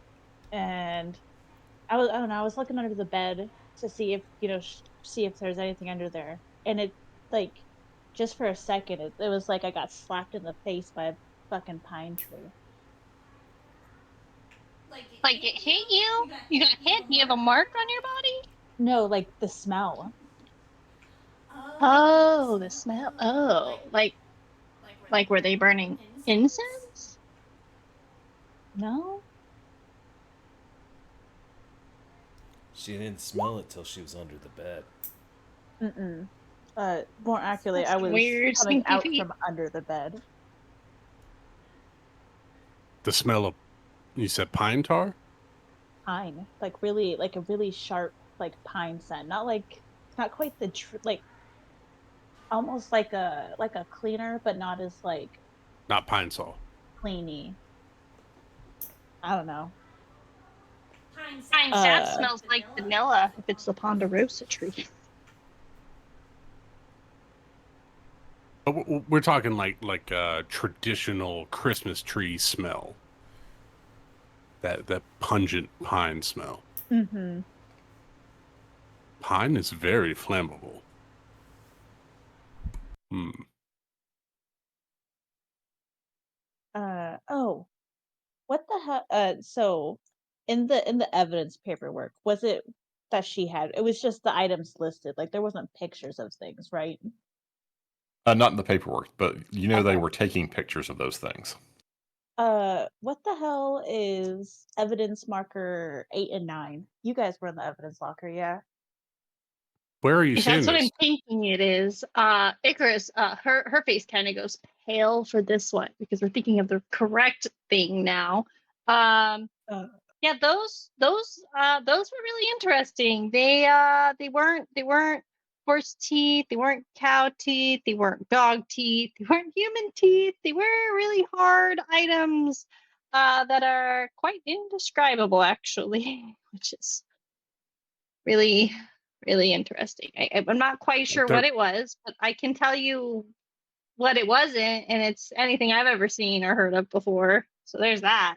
And I don't know, I was looking under the bed to see if, see if there's anything under there. And it like just for a second it was like I got slapped in the face by a fucking pine tree. Like it hit you? You got hit? You have a mark on your body? No, like the smell. Oh, the smell. Oh, like were they burning incense? No? She didn't smell it till she was under the bed. Mm-mm. More accurately, That's I was weird, coming stinky out feet. from under the bed. The smell of, you said pine tar? Pine, like a really sharp, like pine scent. Not quite like almost like a cleaner, but not as like Not pine sol. cleany. I don't know. Pine sap Uh, smells like vanilla if it's the ponderosa tree. But we're talking like a traditional Christmas tree smell. That pungent pine smell. mm-hmm. Pine is very flammable. Hmm. Oh, what the hell? So in the evidence paperwork, was it that she had? It was just the items listed. Like there wasn't pictures of things, right? Not in the paperwork, but they Okay. were taking pictures of those things. What the hell is evidence marker 8 and 9? You guys were in the evidence locker, yeah? Where are you seeing That's what this? I'm thinking it is. Icarus, her face kind of goes pale for this one because we're thinking of the correct thing now. Uh, Yeah, those were really interesting. They weren't horse teeth, they weren't cow teeth, they weren't dog teeth, they weren't human teeth. They were really hard items that are quite indescribable actually, which is really really interesting. I'm not quite sure what They're it was, but I can tell you what it wasn't, and it's anything I've ever seen or heard of before. So there's that.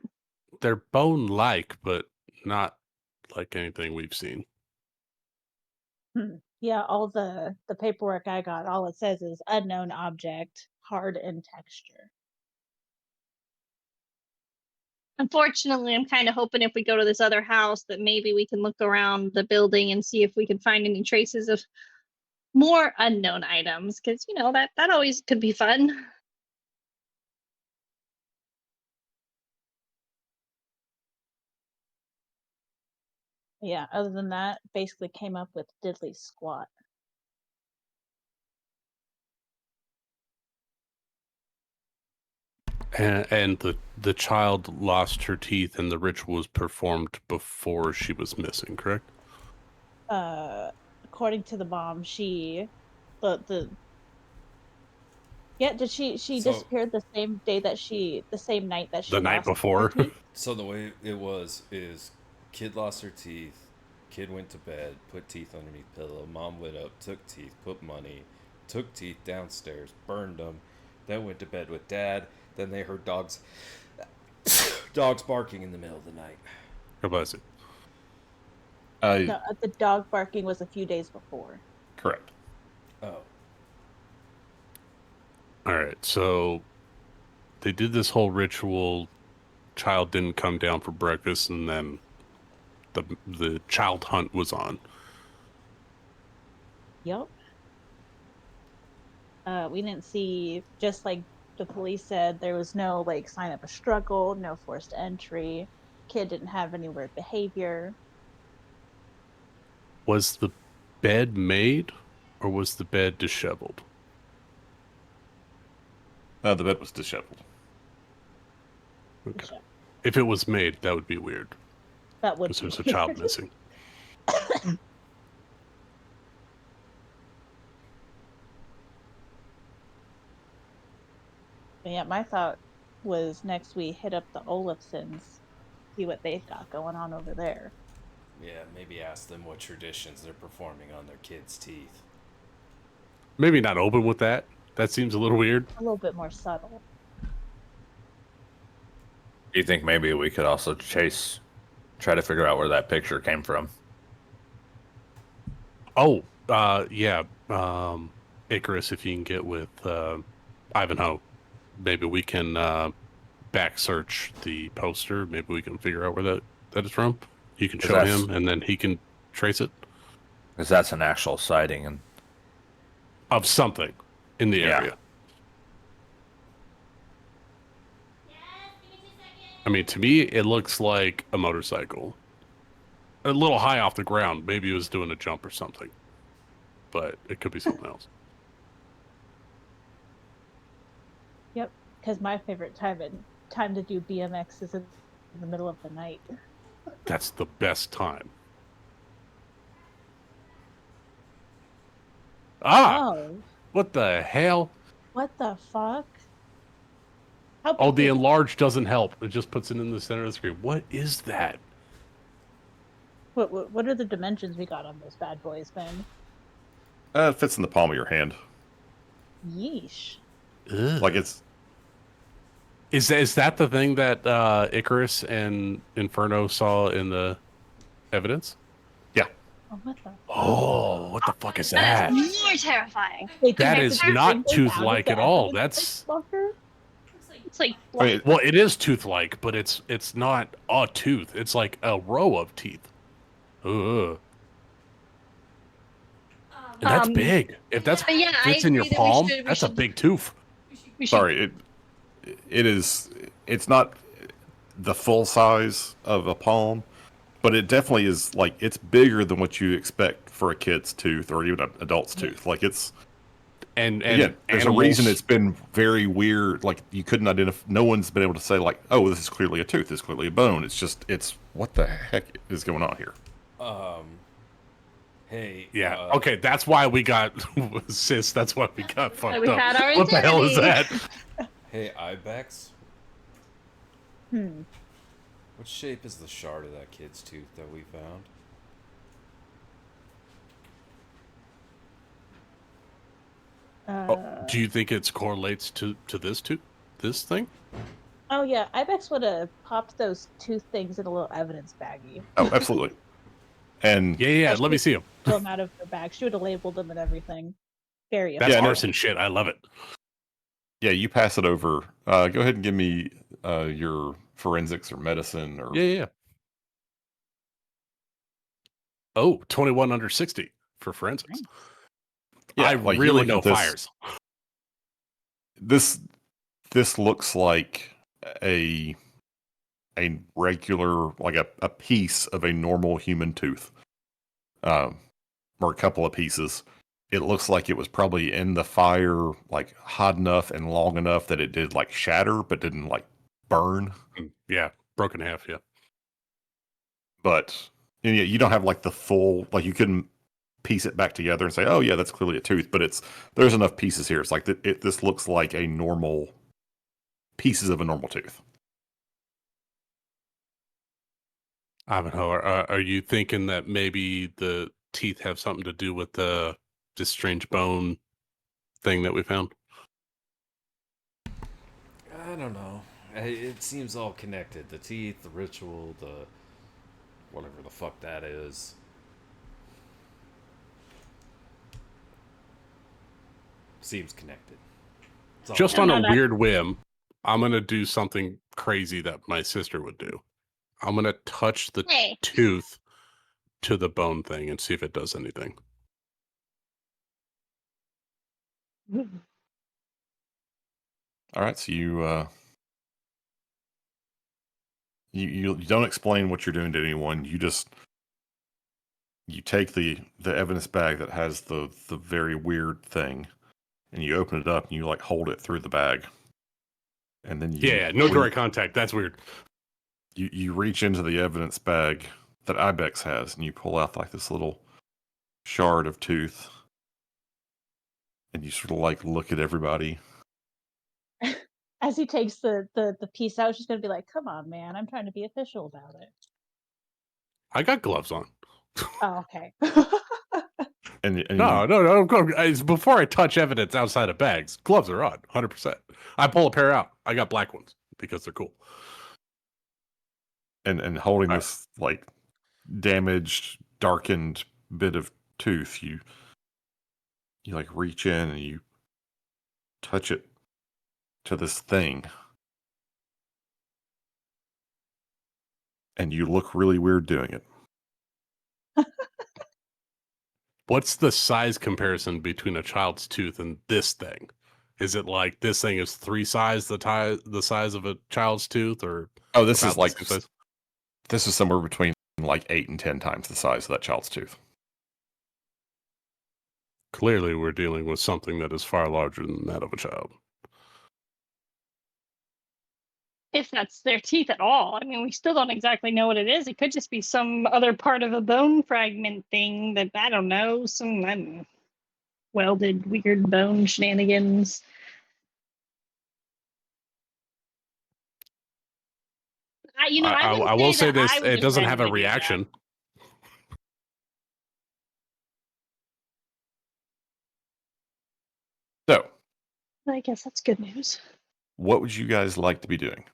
they're bone-like, but not like anything we've seen. yeah, all the paperwork I got, all it says is unknown object, hard in texture. Unfortunately, I'm kind of hoping if we go to this other house that maybe we can look around the building and see if we can find any traces of more unknown items, because that always could be fun. Yeah, other than that, basically came up with diddly squat. And the child lost her teeth, and the ritual was performed before she was missing. Correct? According to the mom, the yeah, did she So- disappeared the same night that she The night lost her before. teeth? So the way it was is, kid lost her teeth, kid went to bed, put teeth underneath pillow, mom went up, took teeth, put money, took teeth downstairs, burned them, then went to bed with dad. Then they heard dogs barking in the middle of the night. God bless it. No, the dog barking was a few days before. Correct. Oh, All right, so they did this whole ritual. Child didn't come down for breakfast, and then the child hunt was on. Yep. We didn't see, just like the police said, there was no like sign of a struggle, no forced entry. Kid didn't have any weird behavior. Was the bed made, or was the bed disheveled? The bed was disheveled. Okay. If it was made, that would be weird, That would because be there's a child missing. But yeah, my thought was next we hit up the Olafsons, see what they've got going on over there. yeah, maybe ask them what traditions they're performing on their kids' teeth. Maybe not open with that. That seems a little weird. A little bit more subtle. Do you think maybe we could also try to figure out where that picture came from? Oh, yeah. Icarus, if you can get with Ivanhoe, maybe we can back search the poster. Maybe we can figure out where that is from. You can show that's- him, and then he can trace it Because that's an actual sighting, and of something in the Yeah. area. I mean, to me, it looks like a motorcycle. A little high off the ground. Maybe he was doing a jump or something. But it could be something else. Yep, because my favorite time to do BMX is in the middle of the night. That's the best time. Ah! Oh, What the hell? what the fuck? How Oh, big the is- enlarge doesn't help. It just puts it in the center of the screen. What is that? what are the dimensions we got on those bad boys, man? It fits in the palm of your hand. Yeesh. Ugh. Like it's Is that the thing that Icarus and Inferno saw in the evidence? yeah. Oh, what the? Oh, what the fuck is That that? is more terrifying. They That took is the not things out tooth-like of the at all. evidence, fucker. It's like I mean, Well, it is tooth-like, but it's not a tooth. It's like a row of teeth. Ugh. And that's big. If that's but yeah, I fits in your agree that we palm, should- we that's a should- big tooth. we should- sorry, it is. It's not the full size of a palm, but it definitely is. Like it's bigger than what you expect for a kid's tooth or even an adult's tooth. Like it's. And Again, there's animals, a reason it's been very weird. Like you couldn't identify. No one's been able to say like, "Oh, this is clearly a tooth. This is clearly a bone." It's what the heck is going on here? Hey. Yeah. Okay, that's why we got sis. That's why we got fucked we up. had our What the hell is identity. that? Hey, Ibex. Hmm. What shape is the shard of that kid's tooth that we found? Do you think it correlates to this thing? Oh yeah, Ibex would have popped those two things in a little evidence baggie. Oh, absolutely. And Yeah. Let me see them. Pull them out of her bag. She would have labeled them and everything. Very That's Yeah, no. arson shit. I love it. yeah, you pass it over. Go ahead and give me your forensics or medicine or Yeah. Oh, 21 under 60 for forensics. Yeah, I like, you really look know at this- fires. This looks like a regular, like a piece of a normal human tooth, or a couple of pieces. It looks like it was probably in the fire, like hot enough and long enough that it did like shatter, but didn't like burn. Yeah, broken in half, yeah. But and you don't have like the full, like you couldn't piece it back together and say, oh yeah, that's clearly a tooth. But there's enough pieces here. It's like this looks like a normal pieces of a normal tooth. Ivanhoe, are you thinking that maybe the teeth have something to do with this strange bone thing that we found? I don't know. It seems all connected. The teeth, the ritual, the whatever the fuck that is. Seems connected. It's all Just I on don't a know. weird whim, I'm going to do something crazy that my sister would do. I'm going to touch the Hey. tooth to the bone thing and see if it does anything. All right, so you don't explain what you're doing to anyone. You take the evidence bag that has the very weird thing, and you open it up and you like hold it through the bag, and then Yeah, no direct contact. That's weird. You reach into the evidence bag that Ibex has, and you pull out like this little shard of tooth, and you sort of like look at everybody. As he takes the piece out, she's gonna be like, "Come on, man! I'm trying to be official about it." I got gloves on. Oh, okay. And No. It's before I touch evidence outside of bags, gloves are on, 100%. I pull a pair out. I got black ones because they're cool. and holding All this like damaged, darkened bit of tooth, you like reach in and you touch it to this thing, and you look really weird doing it. What's the size comparison between a child's tooth and this thing? Is it like this thing is 3 size the size of a child's tooth, or Oh, this about is the like same size? this is somewhere between like 8 and 10 times the size of that child's tooth. Clearly, we're dealing with something that is far larger than that of a child. If that's their teeth at all. I mean, we still don't exactly know what it is. It could just be some other part of a bone fragment thing that, I don't know, some welded weird bone shenanigans. I will say this: I would it just doesn't have a randomly do that. reaction. So, I guess that's good news. what would you guys like to be doing?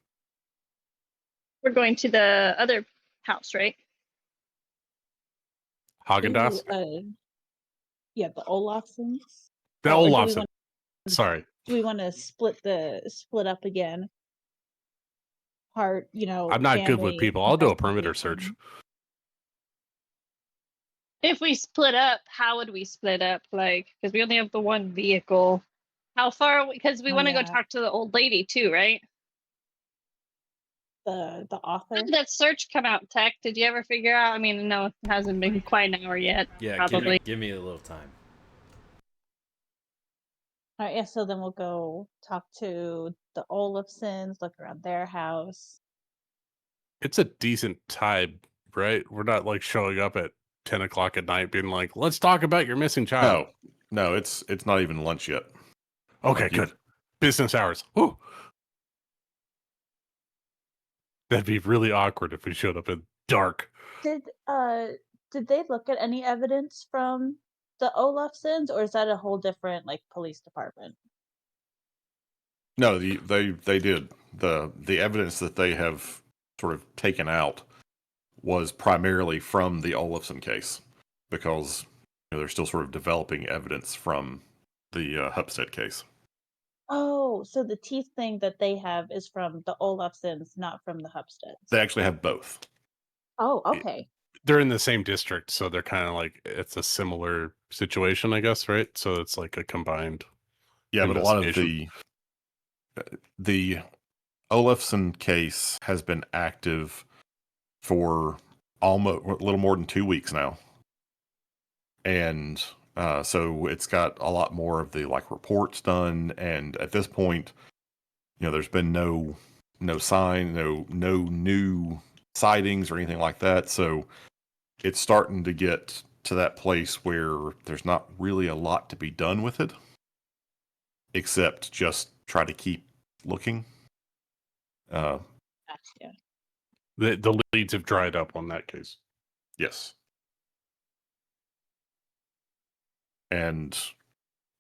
We're going to the other house, right? Haagen-Dazs? Yeah, the Olafsons. The Or do we Olafsen. want- Sorry. Do we want to split up again? Part, I'm not good with family people. I'll do a perimeter investigation. search. If we split up, how would we split up? Like, because we only have the one vehicle. How far? Because we Oh, want to go yeah. talk to the old lady too, right? The author. How did that search come out, Tech? Did you ever figure out? I mean, no, it hasn't been quite an hour yet. Yeah, Probably. give me a little time. All right, yeah. So then we'll go talk to the Olafsons, look around their house. It's a decent time, right? We're not like showing up at 10 o'clock at night being like, let's talk about your missing child. No, it's not even lunch yet. Okay, Like, you- good. Business hours. Whew. That'd be really awkward if we showed up in dark. Did they look at any evidence from the Olafsons, or is that a whole different like police department? No, they did. The evidence that they have sort of taken out was primarily from the Olafson case, because they're still sort of developing evidence from the Hupstead case. Oh, so the teeth thing that they have is from the Olafsons, not from the Hupsteds. They actually have both. Oh, okay. They're in the same district, so they're kind of like it's a similar situation, I guess, right? So it's like a combined. Yeah, but a lot of investigation. the Olafson case has been active for almost a little more than 2 weeks now, and so it's got a lot more of the like reports done. And at this point, there's been no sign, no new sightings or anything like that. So it's starting to get to that place where there's not really a lot to be done with it, except just try to keep looking. Gotcha. The leads have dried up on that case. Yes. And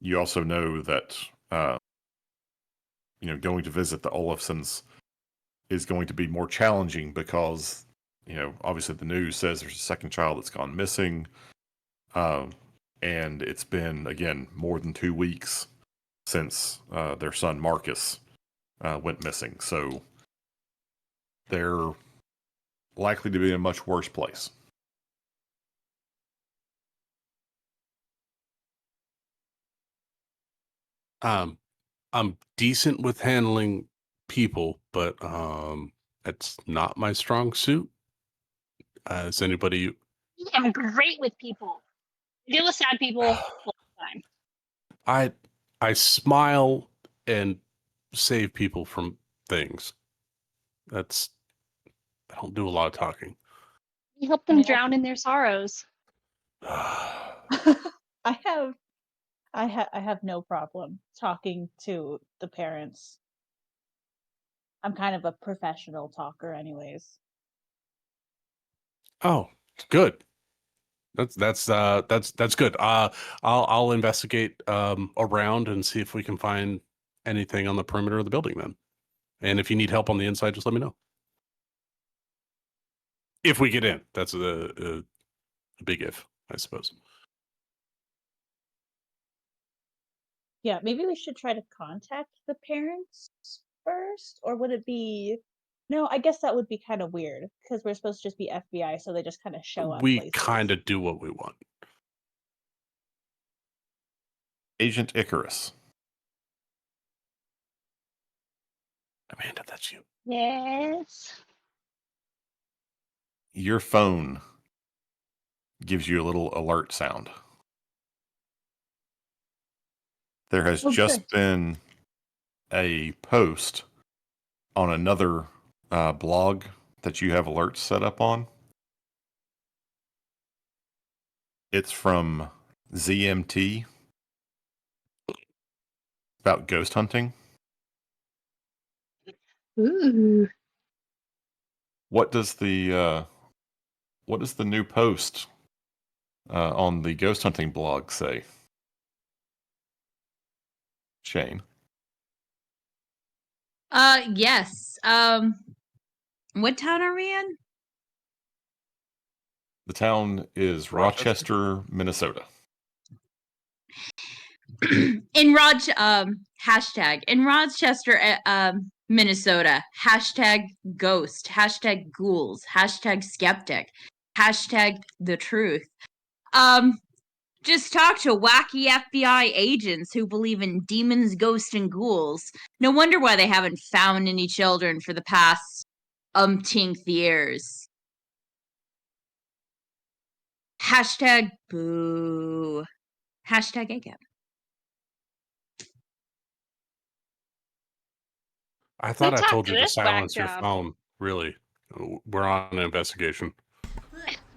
you also know that, going to visit the Olafsons is going to be more challenging because, obviously the news says there's a second child that's gone missing. And it's been, again, more than 2 weeks since their son Marcus went missing. So they're likely to be in a much worse place. I'm decent with handling people, but it's not my strong suit. Is anybody? I'm great with people. I deal with sad people all the time. I smile and save people from things. I don't do a lot of talking. You help them drown in their sorrows. I have no problem talking to the parents. I'm kind of a professional talker anyways. Oh, good. That's good. I'll investigate around and see if we can find anything on the perimeter of the building then. And if you need help on the inside, just let me know. If we get in, that's a big if, I suppose. Yeah, maybe we should try to contact the parents first, or would it be? No, I guess that would be kind of weird because we're supposed to just be FBI, so they just kind of show up We places. kind of do what we want. Agent Icarus. Amanda, that's you. Yes. Your phone gives you a little alert sound. There has just been a post on another blog that you have alerts set up on. It's from ZMT about ghost hunting. Ooh. What does the new post on the ghost hunting blog say? Shane. Yes. What town are we in? The town is Rochester, Minnesota. Hashtag in Rochester, Minnesota. Hashtag ghost. Hashtag ghouls. Hashtag skeptic. Hashtag the truth. Just talk to wacky FBI agents who believe in demons, ghosts, and ghouls. No wonder why they haven't found any children for the past umpteenth years. Hashtag boo. Hashtag ACAP. I thought Who I talked told to you to this whack silence your job? phone. Really, we're on an investigation.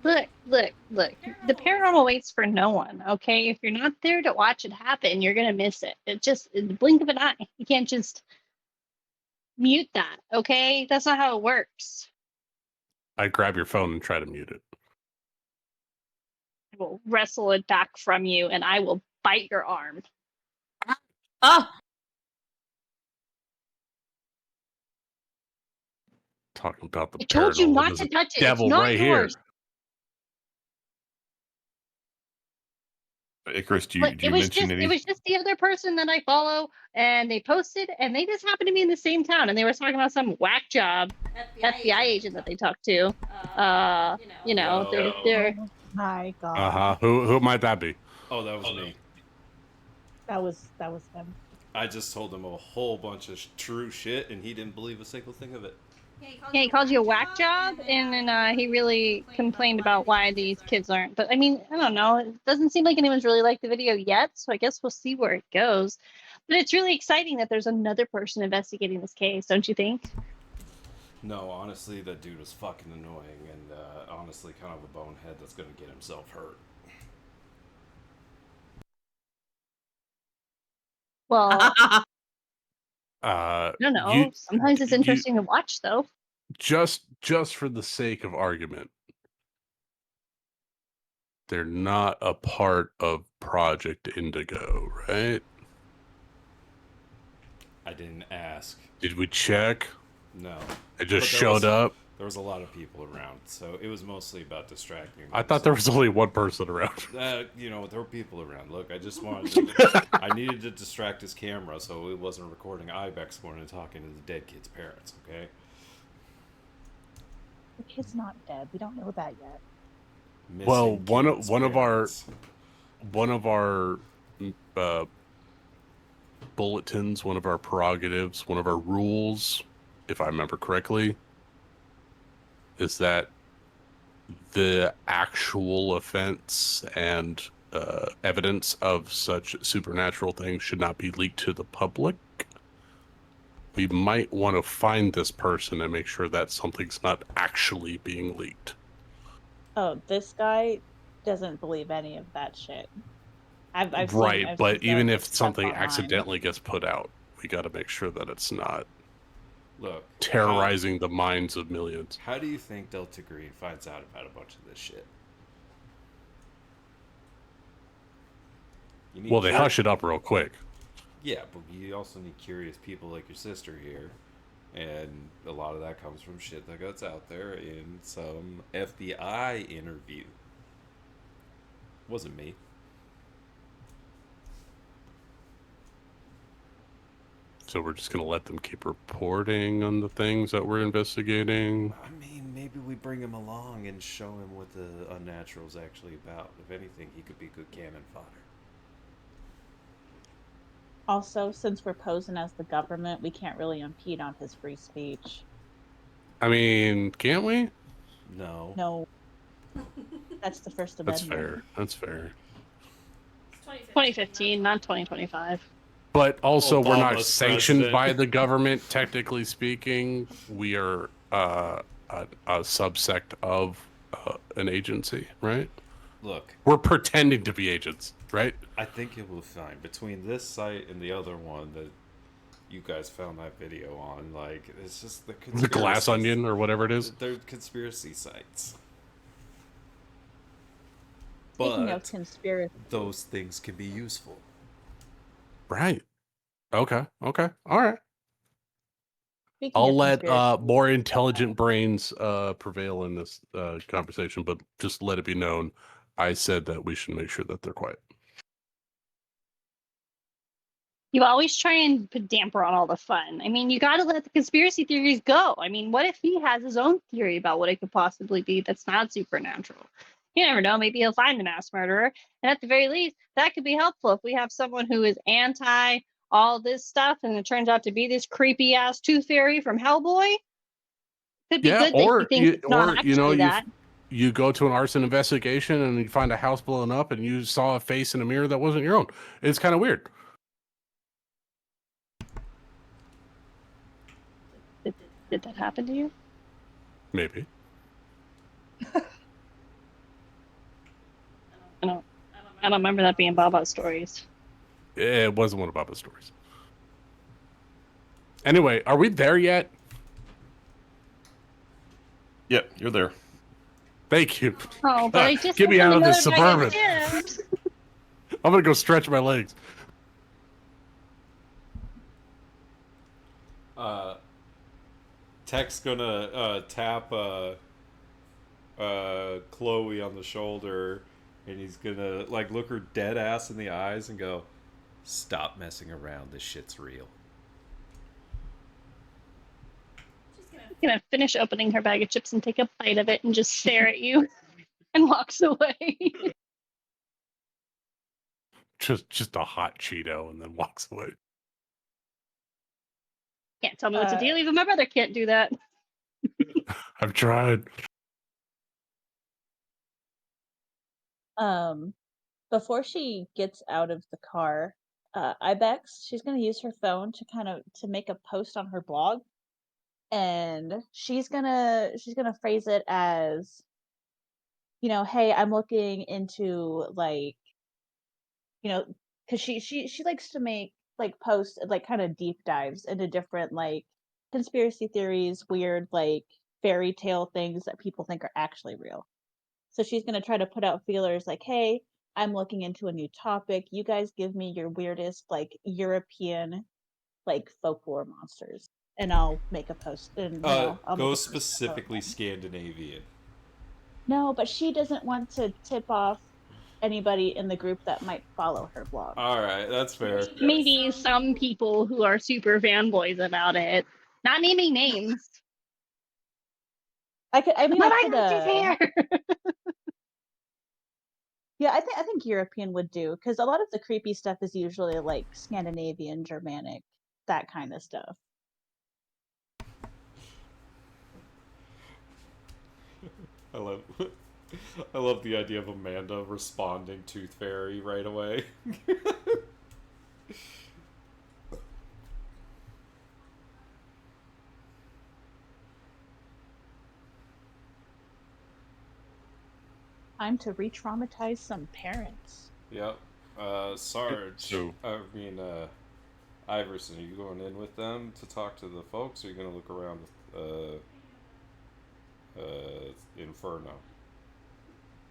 Look. The paranormal waits for no one, okay? If you're not there to watch it happen, you're going to miss it. It's the blink of an eye. You can't just mute that, okay? That's not how it works. I grab your phone and try to mute it. I will wrestle it back from you and I will bite your arm. Oh, Talking about the I told you paranormal. not There's to a touch it. It's devil not right yours. here. Chris, do Like, you mention it was just the other person that I follow, and they posted, and they just happened to be in the same town, and they were talking about some whack job FBI agent that they talked to. They're Oh my god. Uh-huh. Who might that be? Oh, that was me. That was him. I just told him a whole bunch of true shit, and he didn't believe a single thing of it. Yeah, he called you a whack job, and then he really complained about why these kids aren't. But I mean, I don't know. It doesn't seem like anyone's really liked the video yet, so I guess we'll see where it goes. But it's really exciting that there's another person investigating this case, don't you think? No, honestly, that dude was fucking annoying, and honestly, kind of a bonehead that's gonna get himself hurt. Well, Uh, I don't know. you Sometimes it's interesting to watch, though. just for the sake of argument, they're not a part of Project Indigo, right? I didn't ask. Did we check? No. It just But showed up. There was a lot of people around, so it was mostly about distracting. I thought there was only one person around. There were people around. Look, I just wanted to, I needed to distract his camera so it wasn't recording Ibex more and talking to the dead kid's parents, okay? The kid's not dead. We don't know that yet. Well, Missing one kid's of our bulletins, one of our prerogatives, one of our rules, if I remember correctly, is that the actual offense and evidence of such supernatural things should not be leaked to the public. We might want to find this person and make sure that something's not actually being leaked. Oh, this guy doesn't believe any of that shit. I've Right, seen but even if stuff something online. accidentally gets put out, we got to make sure that it's not Look, terrorizing the minds of millions. How do you think Delta Green finds out about a bunch of this shit? Well, they hush it up real quick. Yeah, but you also need curious people like your sister here. And a lot of that comes from shit that gets out there in some FBI interview. Wasn't me. So we're just going to let them keep reporting on the things that we're investigating. I mean, maybe we bring him along and show him what the Unnatural's actually about. If anything, he could be good cannon fodder. Also, since we're posing as the government, we can't really impede on his free speech. I mean, can't we? No. No. That's the First That's Amendment. fair. That's fair. 2015, not 2025. But also, we're not Obama's sanctioned president. by the government, technically speaking. We are a subsect of an agency, right? Look, We're pretending to be agents, right? I think it will be fine. Between this site and the other one that you guys found that video on, like, it's just the The Glass Onion or whatever it is. They're conspiracy sites. Speaking But of conspiracy, those things can be useful. Right. Okay. All right. speaking I'll of let conspiracy, more intelligent brains prevail in this conversation, but just let it be known, I said that we should make sure that they're quiet. You always try and put damper on all the fun. I mean, you got to let the conspiracy theories go. I mean, what if he has his own theory about what it could possibly be that's not supernatural? You never know. Maybe he'll find the mass murderer. And at the very least, that could be helpful if we have someone who is anti all this stuff and it turns out to be this creepy ass tooth fairy from Hellboy. Could be good that he thinks it's not actually that. You go to an arson investigation and you find a house blown up and you saw a face in a mirror that wasn't your own. It's kind of weird. Did that happen to you? Maybe. I don't remember that being Baba's stories. It wasn't one of Baba's stories. Anyway, are we there yet? Yep, you're there. Thank you. Oh, but I just Get me want out of to this know that I got Suburban. stabbed. I'm gonna go stretch my legs. Tech's gonna tap Chloe on the shoulder and he's gonna like look her dead ass in the eyes and go, "Stop messing around. This shit's real." Gonna finish opening her bag of chips and take a bite of it and just stare at you and walks away. Just a hot Cheeto and then walks away. Can't tell me what to do. Even my brother can't do that. I've tried. Before she gets out of the car, Ibex, she's gonna use her phone to to make a post on her blog, and she's gonna phrase it as, hey, I'm looking into like, because she likes to make like posts like kind of deep dives into different like conspiracy theories, weird like fairy tale things that people think are actually real. So she's going to try to put out feelers like, hey, I'm looking into a new topic. You guys give me your weirdest, like, European, like, folklore monsters. And I'll make a post. And, I'll make a Go post about specifically them. Scandinavian. No, but she doesn't want to tip off anybody in the group that might follow her blog. All right, that's fair. Maybe some people who are super fanboys about it. Not naming names. I could hair. Yeah, I think European would do, because a lot of the creepy stuff is usually like Scandinavian, Germanic, that kind of stuff. I love the idea of Amanda responding Tooth Fairy right away. Time to re-traumatize some parents. Yep. Sarge. So- Iverson, are you going in with them to talk to the folks, or are you going to look around with Inferno?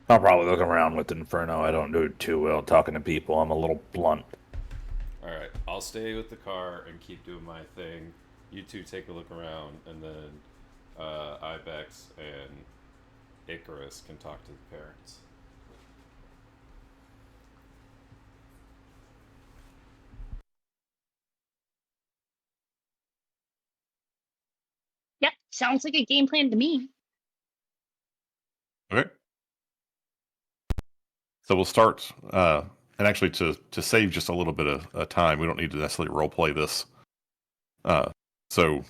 I'll probably look around with Inferno. I don't do too well talking to people. I'm a little blunt. Alright, I'll stay with the car and keep doing my thing. You two take a look around, and then Ibex and Icarus can talk to the parents. Yep, sounds like a game plan to me. Okay. So we'll start, and actually to save just a little bit of time, we don't need to necessarily role play this. So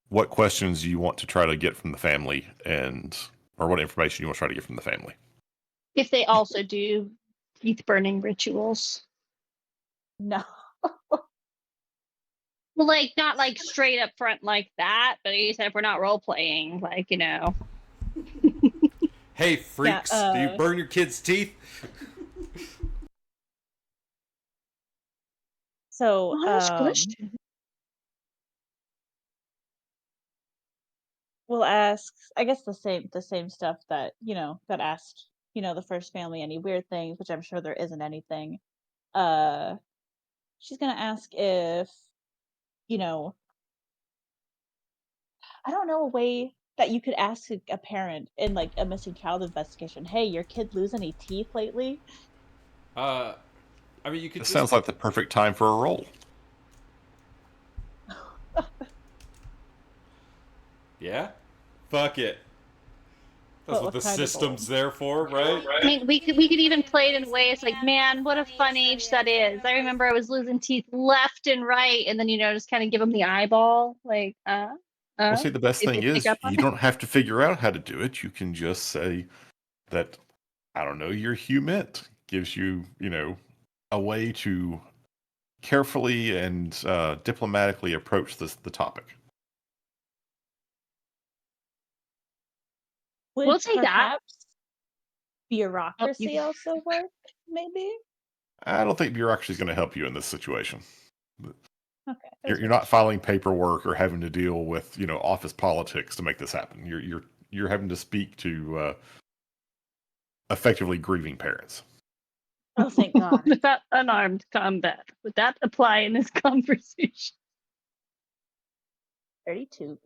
what questions do you want to try to get from the family, or what information you want to try to get from the family? If they also do teeth burning rituals. No. Well, like, not like straight up front like that, but you said if we're not role playing, like, Hey, freaks, do you burn your kids' teeth? So, we'll ask, I guess, the same stuff that, that asked, the first family any weird things, which I'm sure there isn't anything. She's gonna ask if, I don't know, a way that you could ask a parent in like a missing child investigation, hey, your kid lose any teeth lately? I mean, you could. It sounds like the perfect time for a roll. Yeah? Fuck it. That's what the system's there for, right? I mean, we could even play it in ways like, man, what a fun age that is. I remember I was losing teeth left and right, and then just kind of give them the eyeball, like, Well, see, the best if thing they is pick up on you it. don't have to figure out how to do it. You can just say that, I don't know, your HUMINT gives you, a way to carefully and diplomatically approach the topic. Would We'll say that. perhaps bureaucracy also work, maybe? I don't think bureaucracy is going to help you in this situation. Okay. You're not filing paperwork or having to deal with office politics to make this happen. You're having to speak to effectively grieving parents. Oh, thank God. Without unarmed combat. Would that apply in this conversation? 32.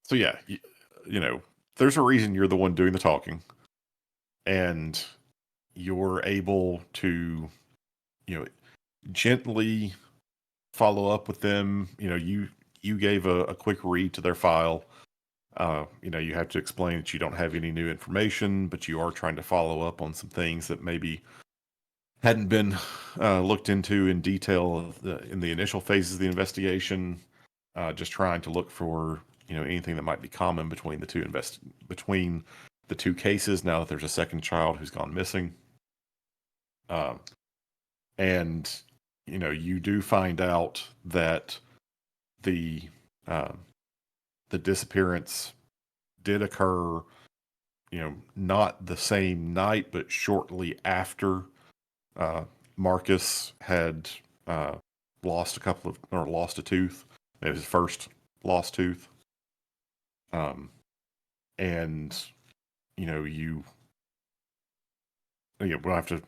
So yeah, there's a reason you're the one doing the talking, and you're able to, gently follow up with them. You gave a quick read to their file. You have to explain that you don't have any new information, but you are trying to follow up on some things that maybe hadn't been looked into in detail in the initial phases of the investigation. Just trying to look for anything that might be common between between the two cases. Now that there's a second child who's gone missing, and you do find out that the uh, the disappearance did occur, not the same night, but shortly after Marcus had lost lost a tooth. It was his first lost tooth. And you we'll have to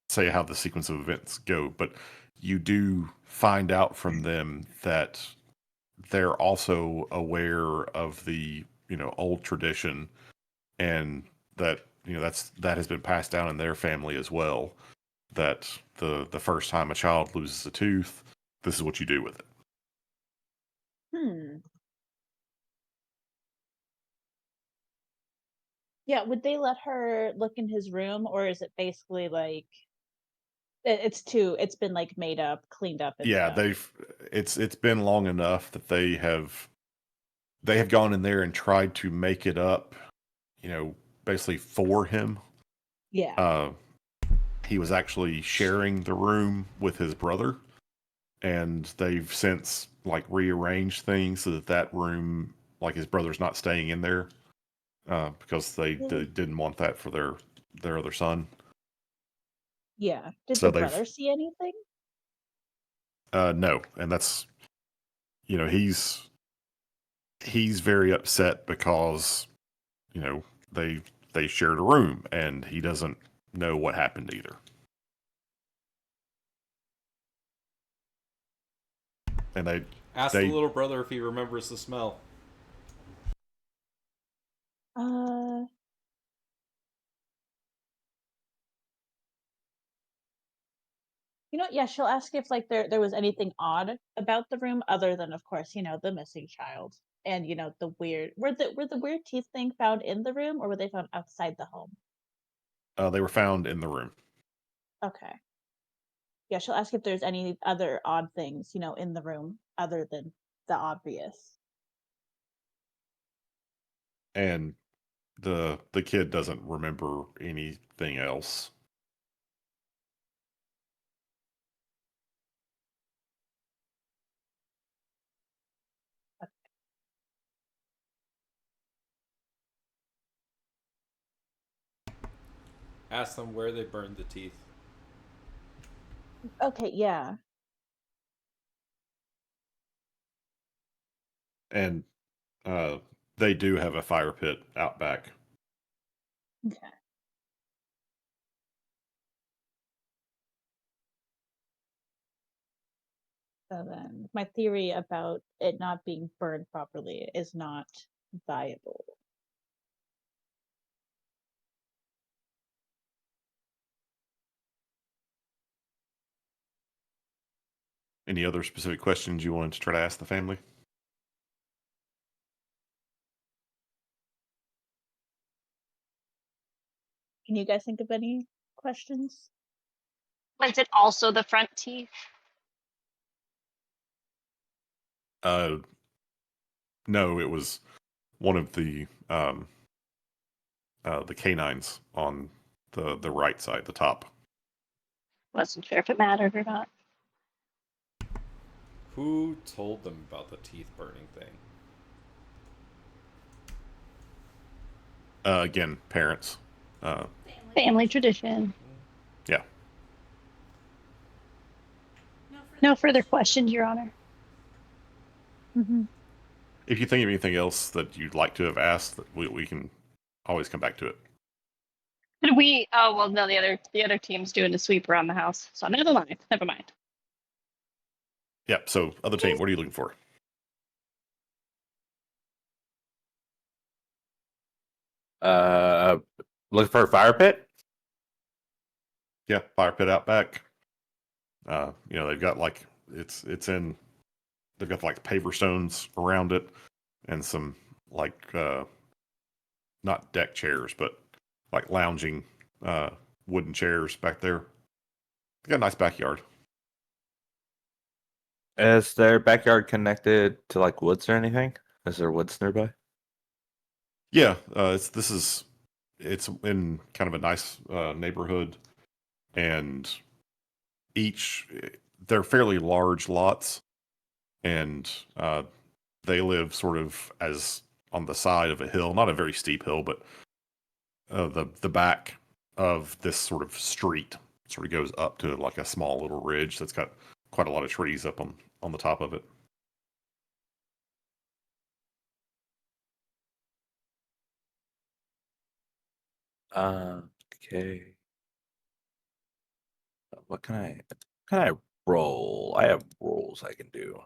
say how the sequence of events go, but you do find out from them that they're also aware of the old tradition, and that that has been passed down in their family as well, that the first time a child loses a tooth, this is what you do with it. Yeah, would they let her look in his room, or is it basically like it's been like made up, cleaned up and Yeah, stuff? it's been long enough that they have gone in there and tried to make it up, basically for him. Yeah. He was actually sharing the room with his brother, and they've since like rearranged things so that room, like his brother's not staying in there, because they didn't want that for their other son. Yeah. Did So the they've brother see anything? no, and that's he's very upset because you know they they shared a room and he doesn't know what happened either. And Ask the they little brother if he remembers the smell. Uh, yeah, she'll ask if like there was anything odd about the room other than, of course, the missing child and the weird were the weird teeth thing found in the room, or were they found outside the home? they were found in the room. Okay. Yeah, she'll ask if there's any other odd things, in the room other than the obvious. And the kid doesn't remember anything else. Ask them where they burned the teeth. Okay, yeah. And they do have a fire pit out back. Okay. So then my theory about it not being burned properly is not viable. Any other specific questions you wanted to try to ask the family? Can you guys think of any questions? Was it also the front teeth? No, it was one of the canines on the right side, the top. Wasn't sure if it mattered or not. Who told them about the teeth burning thing? Again, parents. Family tradition. Yeah. No further questions, Your Honor. Mm-hmm. If you think of anything else that you'd like to have asked, we can always come back to it. Did we? Oh well, no. The other team's doing a sweep around the house, so never mind. Never mind. Yeah. So, other team, what are you looking for? Uh, looking for a fire pit. Yeah, fire pit out back. They've got like they've got like paver stones around it and some like not deck chairs, but like lounging wooden chairs back there. They got a nice backyard. Is their backyard connected to like woods or anything? Is there woods nearby? Yeah, it's in kind of a nice neighborhood, and each they're fairly large lots, and they live sort of as on the side of a hill, not a very steep hill, but the back of this sort of street sort of goes up to like a small little ridge that's got quite a lot of trees up on the top of it. Okay. What can I roll? I have rolls I can do.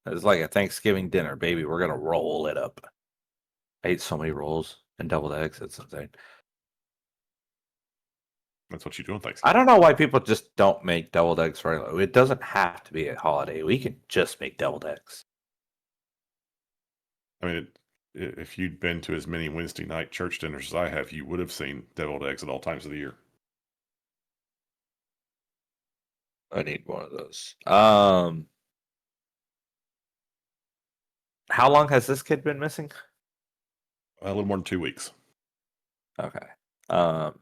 It's like a Thanksgiving dinner, baby. We're gonna roll it up. I ate so many rolls and deviled eggs. It's insane. That's what you do on I Thanksgiving. don't know why people just don't make deviled eggs regular. It doesn't have to be a holiday. We can just make deviled eggs. I mean, if you'd been to as many Wednesday night church dinners as I have, you would have seen deviled eggs at all times of the year. I need one of those. How long has this kid been missing? A little more than 2 weeks. Okay. Um,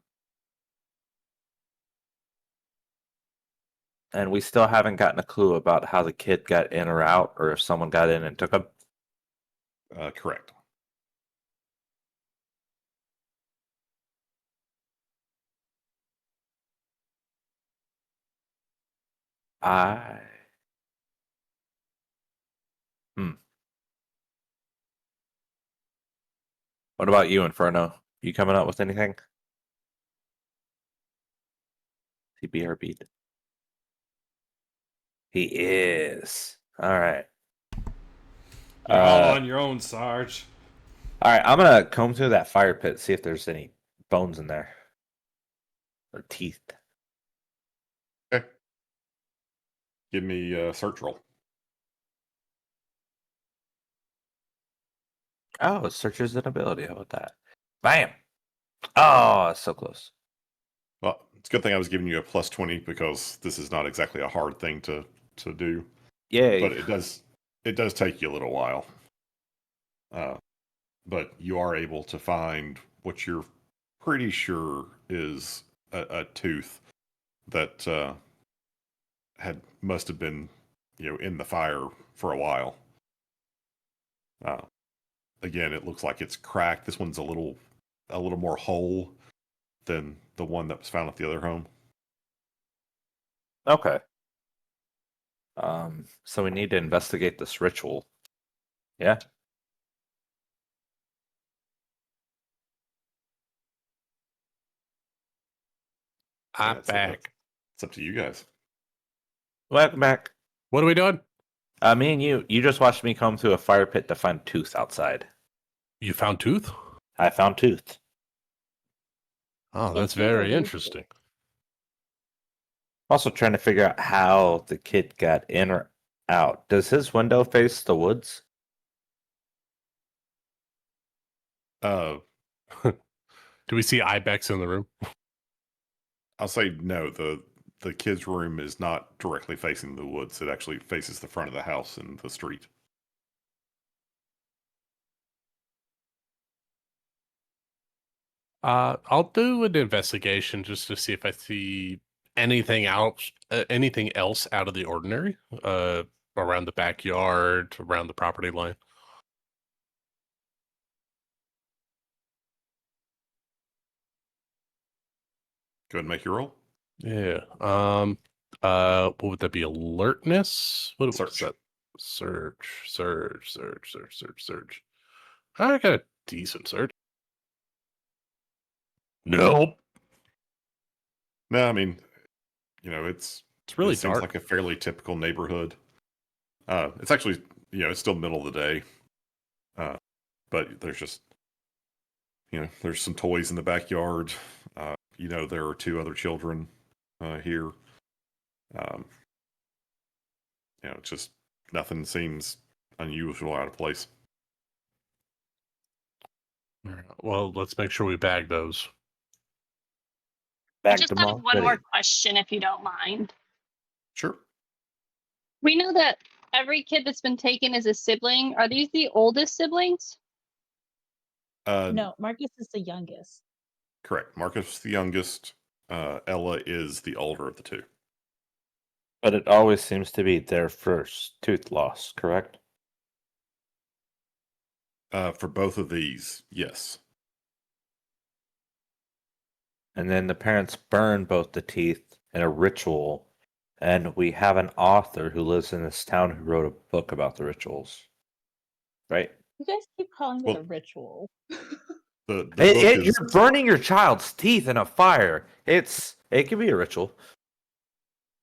and we still haven't gotten a clue about how the kid got in or out, or if someone got in and took him. Correct. I. Hmm. What about you, Inferno? You coming up with anything? CBRB. He is. All right. You're all on your own, Sarge. All right. I'm gonna comb through that fire pit, see if there's any bones in there or teeth. Okay. Give me a search roll. Oh, searcher's an ability. How about that? Bam! Oh, so close. Well, it's a good thing I was giving you a plus 20 because this is not exactly a hard thing to do, Yay! but it does take you a little while. But you are able to find what you're pretty sure is a tooth that must have been in the fire for a while. Again, it looks like it's cracked. This one's a little more whole than the one that was found at the other home. Okay. So we need to investigate this ritual. Yeah. I'm back. It's up to you guys. Welcome back. What are we doing? Me and you just watched me come through a fire pit to find tooth outside. You found tooth? I found tooth. Oh, that's very interesting. Also trying to figure out how the kid got in or out. Does his window face the woods? Do we see ibex in the room? I'll say no. The kid's room is not directly facing the woods. It actually faces the front of the house and the street. I'll do an investigation just to see if I see anything else out of the ordinary around the backyard, around the property line. Go ahead and make your roll. Yeah. What would that be? Alertness? What was that? Search. I got a decent search. Nope. No, I mean, it's really it seems dark. like a fairly typical neighborhood. It's actually, it's still middle of the day. But there's just, there's some toys in the backyard. There are 2 other children. here. It's just nothing seems unusual, out of place. All right, well, let's make sure we bag those. I Back just to have one more Ready. question, if you don't mind. Sure. We know that every kid that's been taken is a sibling. Are these the oldest siblings? No, Marcus is the youngest. Correct. Marcus is the youngest. Ella is the older of the two. But it always seems to be their first tooth loss, correct? For both of these, yes. And then the parents burn both the teeth in a ritual. And we have an author who lives in this town who wrote a book about the rituals. Right? You guys keep calling it Well, a ritual. The book is You're burning your child's teeth in a fire. It can be a ritual.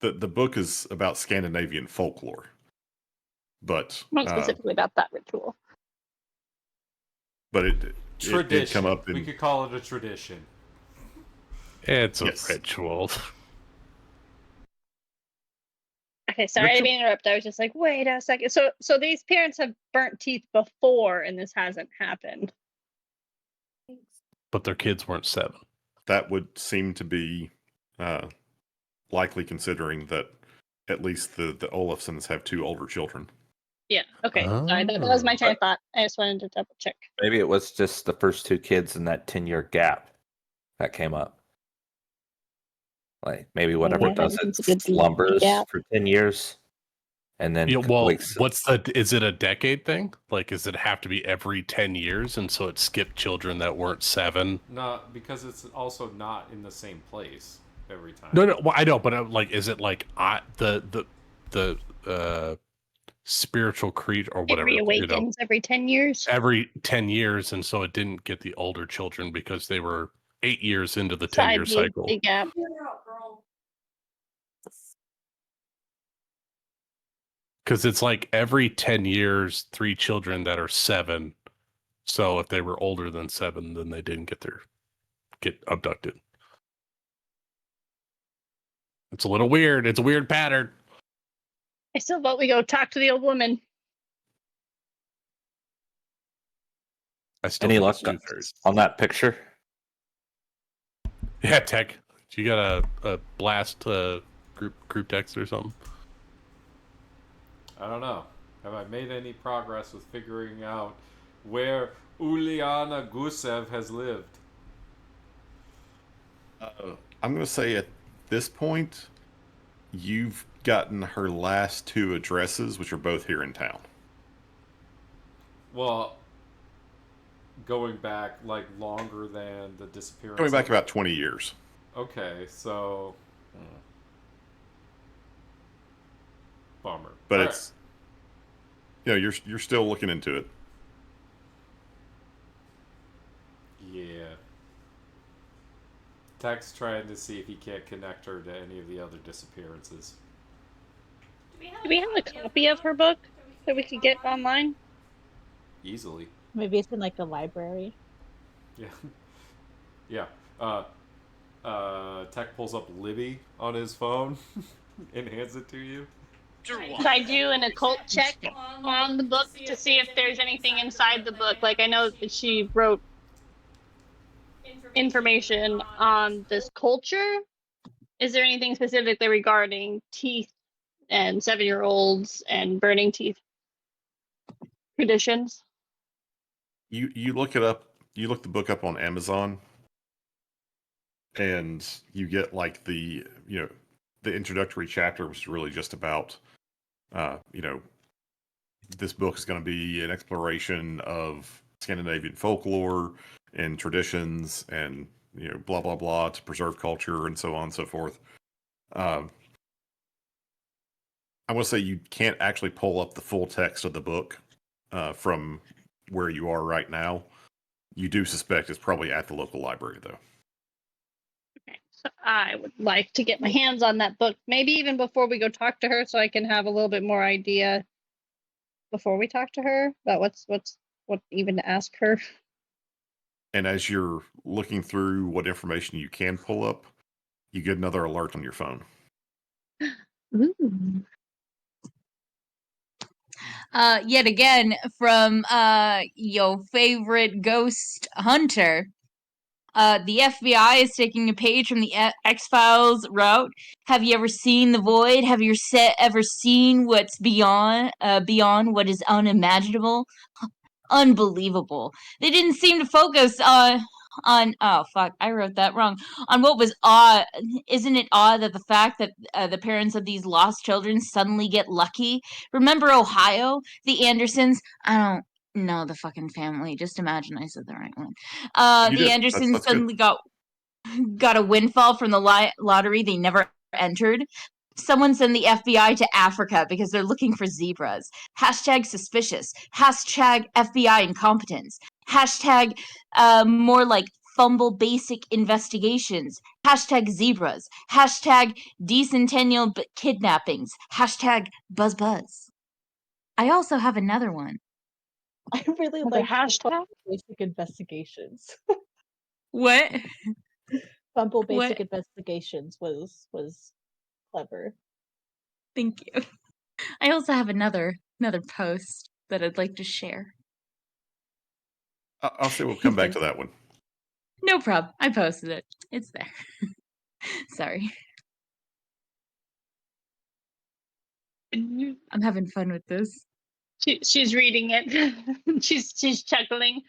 the book is about Scandinavian folklore, but Not specifically about that ritual. it did come up in. We could call it a tradition. It's a Yes. ritual. Okay, sorry to interrupt. I was just like, wait a second. So these parents have burnt teeth before, and this hasn't happened. But their kids weren't 7. That would seem to be likely, considering that at least the Olafsons have 2 older children. Yeah. Okay. Sorry, that was my train of thought. I just wanted to double check. Maybe it was just the first 2 kids in that 10-year gap that came up. Like maybe whatever Yeah, does it's a it good slumbers gap. for 10 years. And then wakes up. Is it a decade thing? Like, does it have to be every 10 years? And so it skipped children that weren't 7? No, because it's also not in the same place every time. No, well, I know, but like, is it like the spiritual creature or It whatever? reawakens every 10 years. Every 10 years, and so it didn't get the older children because they were 8 years into the 10-year cycle. Big gap. Because it's like every 10 years, 3 children that are 7. So if they were older than 7, then they didn't get abducted. It's a little weird. It's a weird pattern. I still vote we go talk to the old woman. I still Any think luck it's two-thirds. on that picture? Yeah, Tech. You got a blast group text or something? I don't know. Have I made any progress with figuring out where Uliana Gusev has lived? I'm going to say at this point, you've gotten her last 2 addresses, which are both here in town. Well, going back like longer than the disappearance. Going back about 20 years. Okay, so bummer. But All it's you're still looking into it. Yeah. Tech's trying to see if he can't connect her to any of the other disappearances. Do we have a copy of her book that we could get online? Easily. Maybe it's in like the library. Yeah. Yeah. Tech pulls up Libby on his phone and hands it to you. Should I do an occult check on the book to see if there's anything inside the book? Like, I know that she wrote information on this culture. Is there anything specifically regarding teeth and 7-year-olds and burning teeth traditions? You look it up. You look the book up on Amazon, and you get like the introductory chapter, which is really just about this book is going to be an exploration of Scandinavian folklore and traditions, and blah blah blah, to preserve culture and so on and so forth. I want to say you can't actually pull up the full text of the book from where you are right now. You do suspect it's probably at the local library, though. Okay, so I would like to get my hands on that book, maybe even before we go talk to her, so I can have a little bit more idea before we talk to her about what even to ask her. And as you're looking through what information you can pull up, you get another alert on your phone. Ooh. Yet again from your favorite ghost hunter. The FBI is taking a page from the X-Files route. Have you ever seen the void? Have you ever seen what's beyond what is unimaginable? Unbelievable. They didn't seem to focus on oh fuck, I wrote that wrong. On what was odd. Isn't it odd that the fact that the parents of these lost children suddenly get lucky? Remember Ohio? The Andersons? I don't know the fucking family. Just imagine I said the right one. You The did. Andersons That's good. suddenly got a windfall from the lottery they never entered. Someone send the FBI to Africa because they're looking for zebras. Hashtag suspicious. Hashtag FBI incompetence. Hashtag more like fumble basic investigations. Hashtag zebras. Hashtag decentennial kidnappings. Hashtag buzz buzz. I also have another one. I really Another like hashtag? basic investigations. What? Fumble What? basic investigations was clever. Thank you. I also have another post that I'd like to share. I'll say we'll come back to that one. No problem. I posted it. It's there. Sorry. I'm having fun with this. She's reading it. she's chuckling.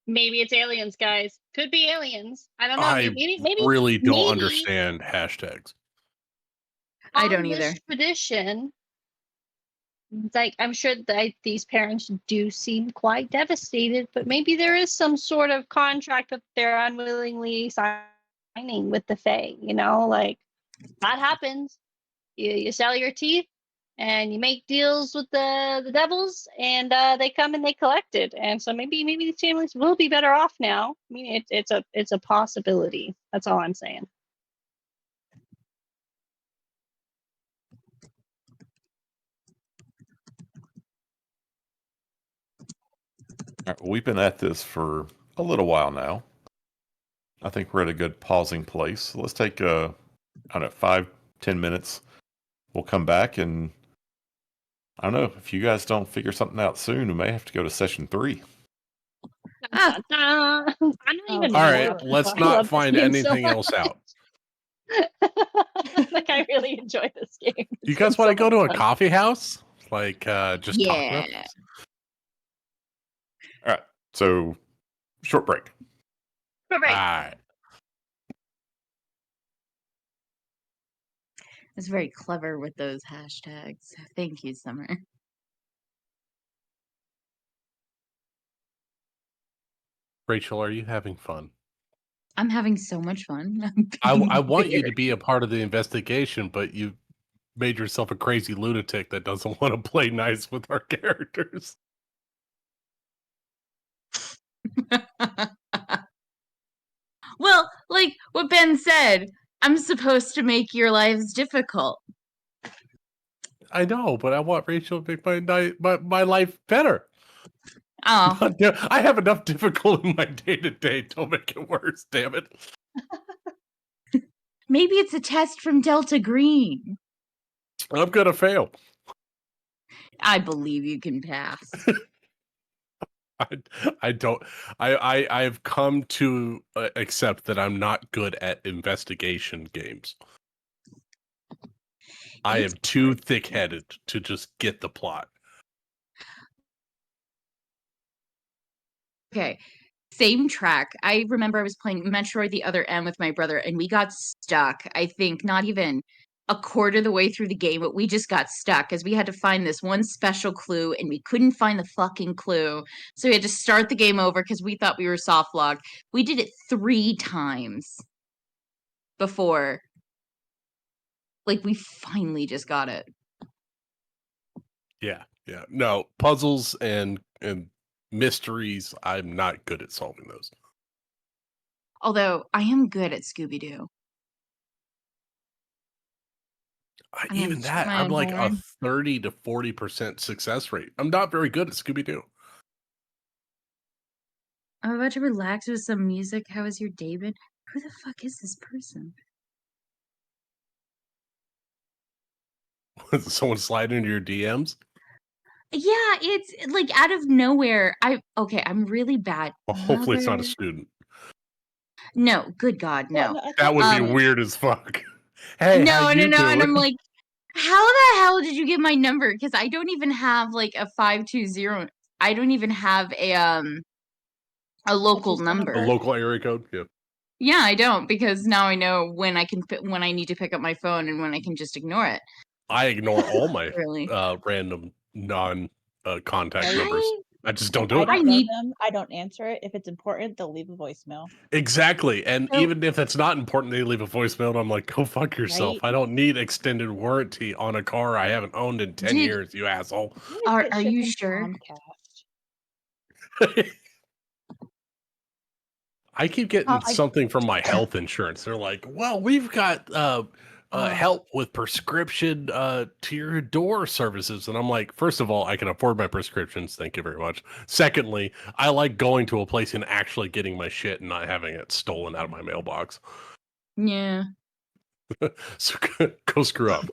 Maybe it's aliens, guys. Could be aliens. I don't know. I Maybe really don't maybe understand hashtags. I don't on this either. tradition, it's like I'm sure that these parents do seem quite devastated, but maybe there is some sort of contract that they're unwillingly signing with the Fae. You know, like that happens. You sell your teeth and you make deals with the devils, and they come and they collect it. And so maybe these families will be better off now. I mean, it's a possibility. That's all I'm saying. All right, we've been at this for a little while now. I think we're at a good pausing place. So let's take I don't know, 5-10 minutes. We'll come back, and I don't know, if you guys don't figure something out soon, we may have to go to session 3. Ah. I'm not even All All right, right, let's I not love this find game so anything else out. like I really enjoy this game. You It's guys been want to so go to a much fun. coffee house? Like, just talk about Yeah. this? All right, so short break. But All right. right. It's very clever with those hashtags. Thank you, Summer. Rachel, are you having fun? I'm having so much fun. I want you to be a part of the investigation, but you made yourself a crazy lunatic that doesn't want to play nice with our characters. Well, like what Ben said, I'm supposed to make your lives difficult. I know, but I want Rachel to make my life better. Oh, I have enough difficulty in my day-to-day. Don't make it worse, damn it. maybe it's a test from Delta Green. I'm gonna fail. I believe you can pass. I don't. I've come to accept that I'm not good at investigation games. I It's am too thick-headed to just get the plot. okay. Same track. I remember I was playing Metroid the Other End with my brother, and we got stuck. I think not even a quarter of the way through the game, but we just got stuck as we had to find this one special clue, and we couldn't find the fucking clue. So we had to start the game over because we thought we were soft locked. We did it 3 times before, like, we finally just got it. Yeah. No, puzzles and mysteries, I'm not good at solving those. Although I am good at Scooby Doo. I'm gonna Even toot that, my I'm own like a horn. 30 to 40% success rate. I'm not very good at Scooby-Doo. I'm about to relax with some music. How has your day been? Who the fuck is this person? Someone slide into your DMs? Yeah, it's like out of nowhere. I'm really bad. Well, hopefully it's not a Mother. student. No, good God, Well, no. I That thought would be Um, weird as fuck. Hey, how you no, and I'm doing? like, how the hell did you get my number? Because I don't even have like a 520. I don't even have a local just a A number. local area code? Yeah. Yeah, I don't, because now I know when when I need to pick up my phone and when I can just ignore it. I ignore all my Really. random non contact Right. numbers. I just don't do I it. don't I know need them. I don't answer it. If it's important, they'll leave a voicemail. Exactly. And So- even if it's not important, they leave a voicemail and I'm like, go fuck yourself. Right. I don't need extended warranty on a car I haven't owned in 10 Did- years, you asshole. You guys get Are shit you from sure? Comcast. I keep getting I- something from my health insurance. They're like, well, we've got help with prescription to your door services. And I'm like, first of all, I can afford my prescriptions. Thank you very much. Secondly, I like going to a place and actually getting my shit and not having it stolen out of my mailbox. Yeah. So go screw up.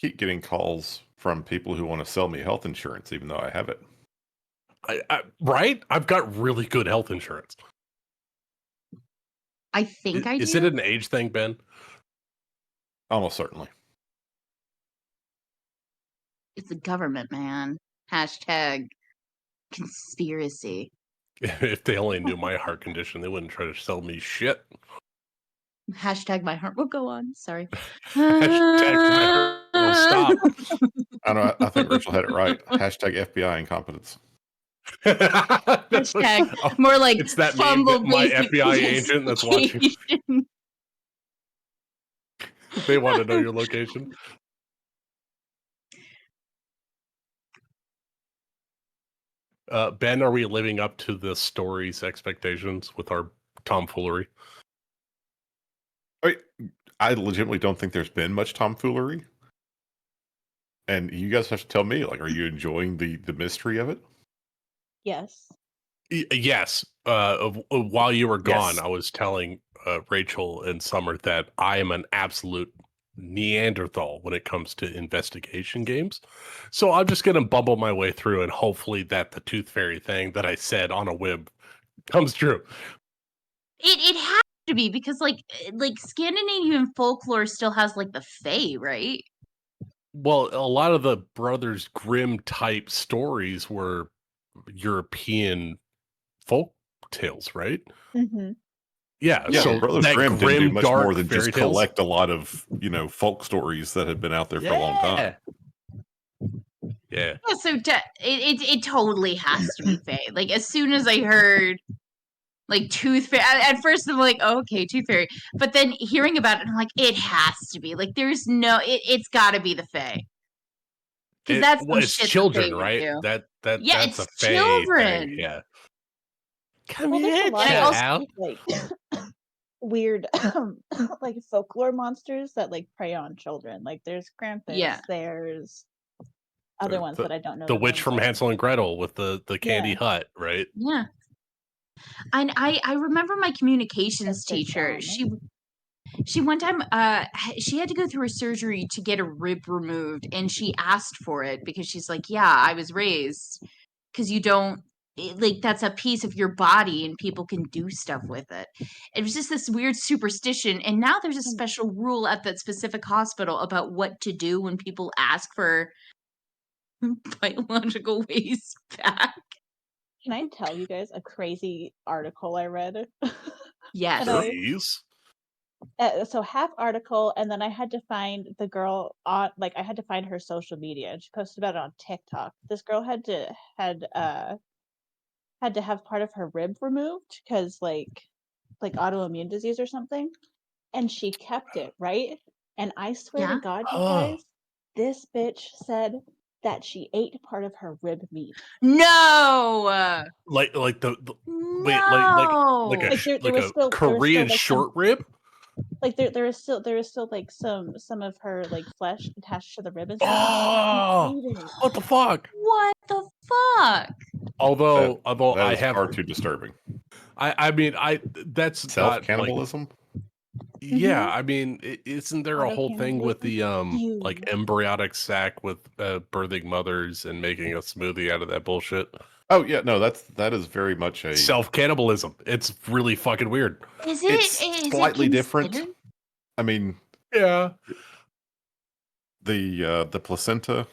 Keep getting calls from people who want to sell me health insurance, even though I have it. Right? I've got really good health insurance. I think I do. Is it an age thing, Ben? Almost certainly. It's the government, man. Hashtag conspiracy. If they only knew my heart condition, they wouldn't try to sell me shit. Hashtag my heart will go on. Sorry. Hashtag my heart will stop. I don't know. I think Rachel had it right. Hashtag FBI incompetence. Hashtag Oh, more like it's that meme, fumble my basic FBI agent that's watching. investigation. They want to know your location. Ben, are we living up to the story's expectations with our tomfoolery? I legitimately don't think there's been much tomfoolery. And you guys have to tell me, like, are you enjoying the mystery of it? Yes. Yes. While you were gone, Yes. I was telling Rachel and Summer that I am an absolute Neanderthal when it comes to investigation games. So I'm just going to bumble my way through and hopefully that the Tooth Fairy thing that I said on a whim comes true. It has to be, because like Scandinavian folklore still has like the Fae, right? Well, a lot of the Brothers Grimm type stories were European folk tales, right? Mm-hmm. Yeah, Yeah, so Brothers that Grimm didn't do much dark more than fairy just tales. collect a lot of, folk stories that had been out there for a long time. Yeah. Yeah, so it totally has to be Fae. Like, as soon as I heard like Tooth Fairy, at first I'm like, oh, okay, Tooth Fairy, but then hearing about it, I'm like, it has to be. Like, there's no, it's got to be the Fae, because that's some It's shit children, the Fae would right? do. That's it's a Fae children. thing. Yeah. Come Well, there's here, a lot And I also- child. like weird like folklore monsters that like prey on children. Like there's Krampus, Yeah. there's other ones that I don't know. The witch names from of. Hansel and Gretel with the candy Yeah. hut, right? Yeah. And I remember my communications Princess teacher. Dawn. She one time she had to go through a surgery to get a rib removed, and she asked for it because she's like, yeah, I was raised because you don't like, that's a piece of your body and people can do stuff with it. It was just this weird superstition, and now there's a special rule at that specific hospital about what to do when people ask for biological waste back. Can I tell you guys a crazy article I read? Yes. And Please. so half article, and then I had to find the girl on, like I had to find her social media, and she posted about it on TikTok. This girl had to have part of her rib removed because like autoimmune disease or something, and she kept it, right? And I swear Yeah. to God, you Oh. guys, this bitch said that she ate part of her rib meat. No. Like the No. wait, like a Like, there was still Korean like short rib. like there is still like some of her like flesh attached to the rib and stuff. Oh, And she ate it. what the fuck? What the fuck? Although That I is have far too disturbing. I mean, that's Self not like, cannibalism. yeah. I mean, isn't there a whole thing with the Autocannibalism? like embryonic sac with birthing mothers and making a smoothie out of that bullshit? Oh yeah, no, that is very much a. Self cannibalism. It's really fucking weird. It's slightly different. I mean, Yeah. the placenta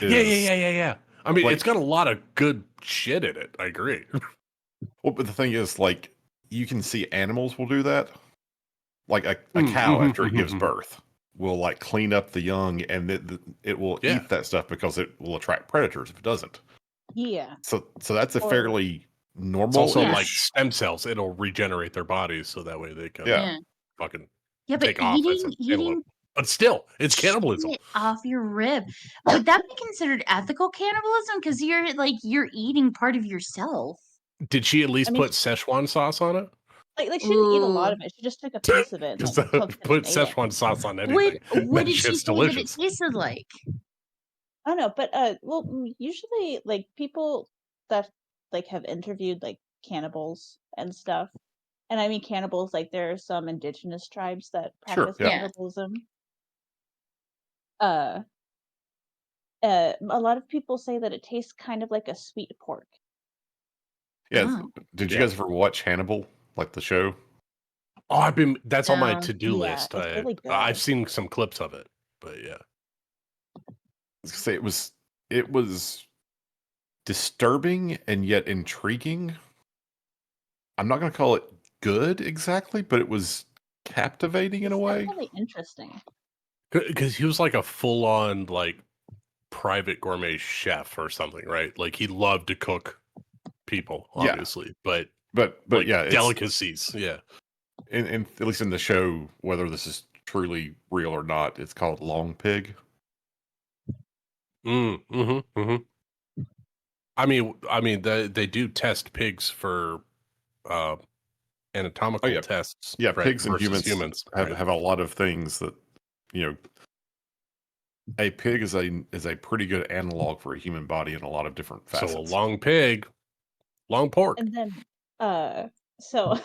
Yeah. is Yeah. I mean, like, it's got a lot of good shit in it. I agree. well, but the thing is, like, you can see animals will do that. Like a Mm, cow mhm, after it gives mhm. birth will like clean up the young, and it will Yeah. eat that stuff because it will attract predators if it doesn't. Yeah. So that's a Or- fairly It's normal. also Yeah. like stem cells. It'll regenerate their bodies so that way they can Yeah. fucking Yeah, but take off as an eating antelope. But still, it's cannibalism. shit off your rib. Would that be considered ethical cannibalism? Because you're eating part of yourself. Did she at least I mean, put Szechuan sauce on it? Like she didn't eat a lot Ooh. of it. She just took a piece of it and Just like cooked it put and ate it. Szechuan sauce on What anything. what That did she shit's say that delicious. it tasted like? I don't know, but well, usually like people that like have interviewed like cannibals and stuff, and I mean cannibals, like there are some indigenous tribes that Sure, practice yeah. cannibalism. Uh, a lot of people say that it tastes kind of like a sweet pork. Yeah. Oh. Did you Yeah. guys ever watch Hannibal, like the show? Oh, that's on my No. to-do Yeah, list. it's really good. I've seen some clips of it, but yeah. I was gonna say it was disturbing and yet intriguing. I'm not going to call it good exactly, but it was captivating in a It's way. definitely interesting. Because he was like a full-on like private gourmet chef or something, right? Like he loved to cook people, Yeah. obviously, but But like yeah, it's delicacies. Yeah. in at least in the show, whether this is truly real or not, it's called Long Pig. Mm-hmm. I mean, they do test pigs for anatomical Oh, yeah. tests, Yeah, right, pigs and versus humans right? have a lot of things that, you know, a pig is a pretty good analog for a human body in a lot of different facets. So a long pig, long pork. And then, so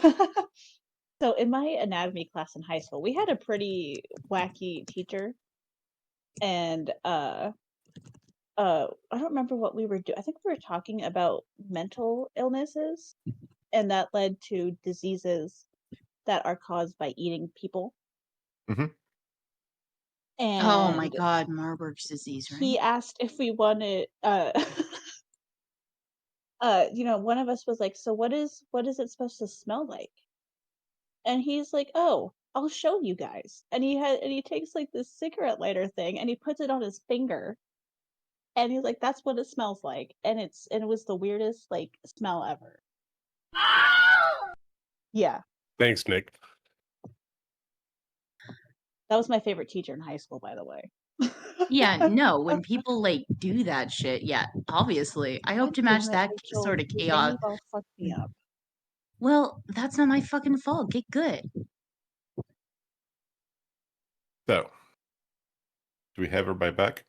so in my anatomy class in high school, we had a pretty wacky teacher, and I don't remember what we were doing. I think we were talking about mental illnesses, and that led to diseases that are caused by eating people. Mhm. And Oh my god, Marburg's disease, he right? asked if we wanted one of us was like, so what is it supposed to smell like? And he's like, oh, I'll show you guys. And he takes like this cigarette lighter thing and he puts it on his finger. And he's like, that's what it smells like. And it was the weirdest like smell ever. Yeah. Thanks, Nick. That was my favorite teacher in high school, by the way. Yeah, no, when people like do that shit, yeah, obviously. I hope God to match damn it, that Rachel, sort of you chaos. made all fucked me up. Well, that's not my fucking fault. Get good. So, do we have everybody back?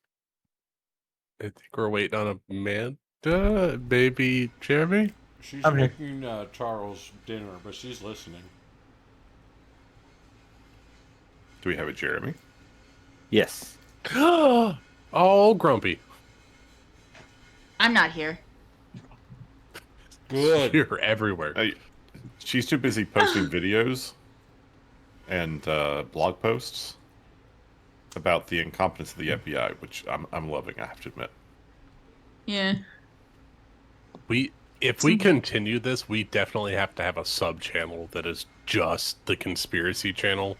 I think we're waiting on Amanda, baby Jeremy. She's I'm here. making Charles dinner, but she's listening. Do we have a Jeremy? Yes. Oh, grumpy. I'm not here. Good. You're everywhere. She's too busy posting videos and blog posts about the incompetence of the FBI, which I'm loving, I have to admit. Yeah. If we continue this, we definitely have to have a sub channel that is just the conspiracy channel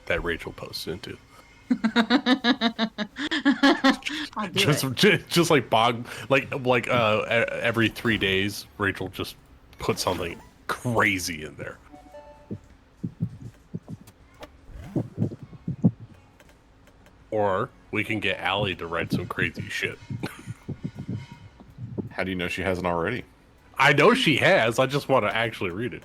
that Rachel posts into. I'll do it. Just like every 3 days, Rachel just puts something crazy in there. Or we can get Allie to write some crazy shit. How do you know she hasn't already? I know she has. I just want to actually read it.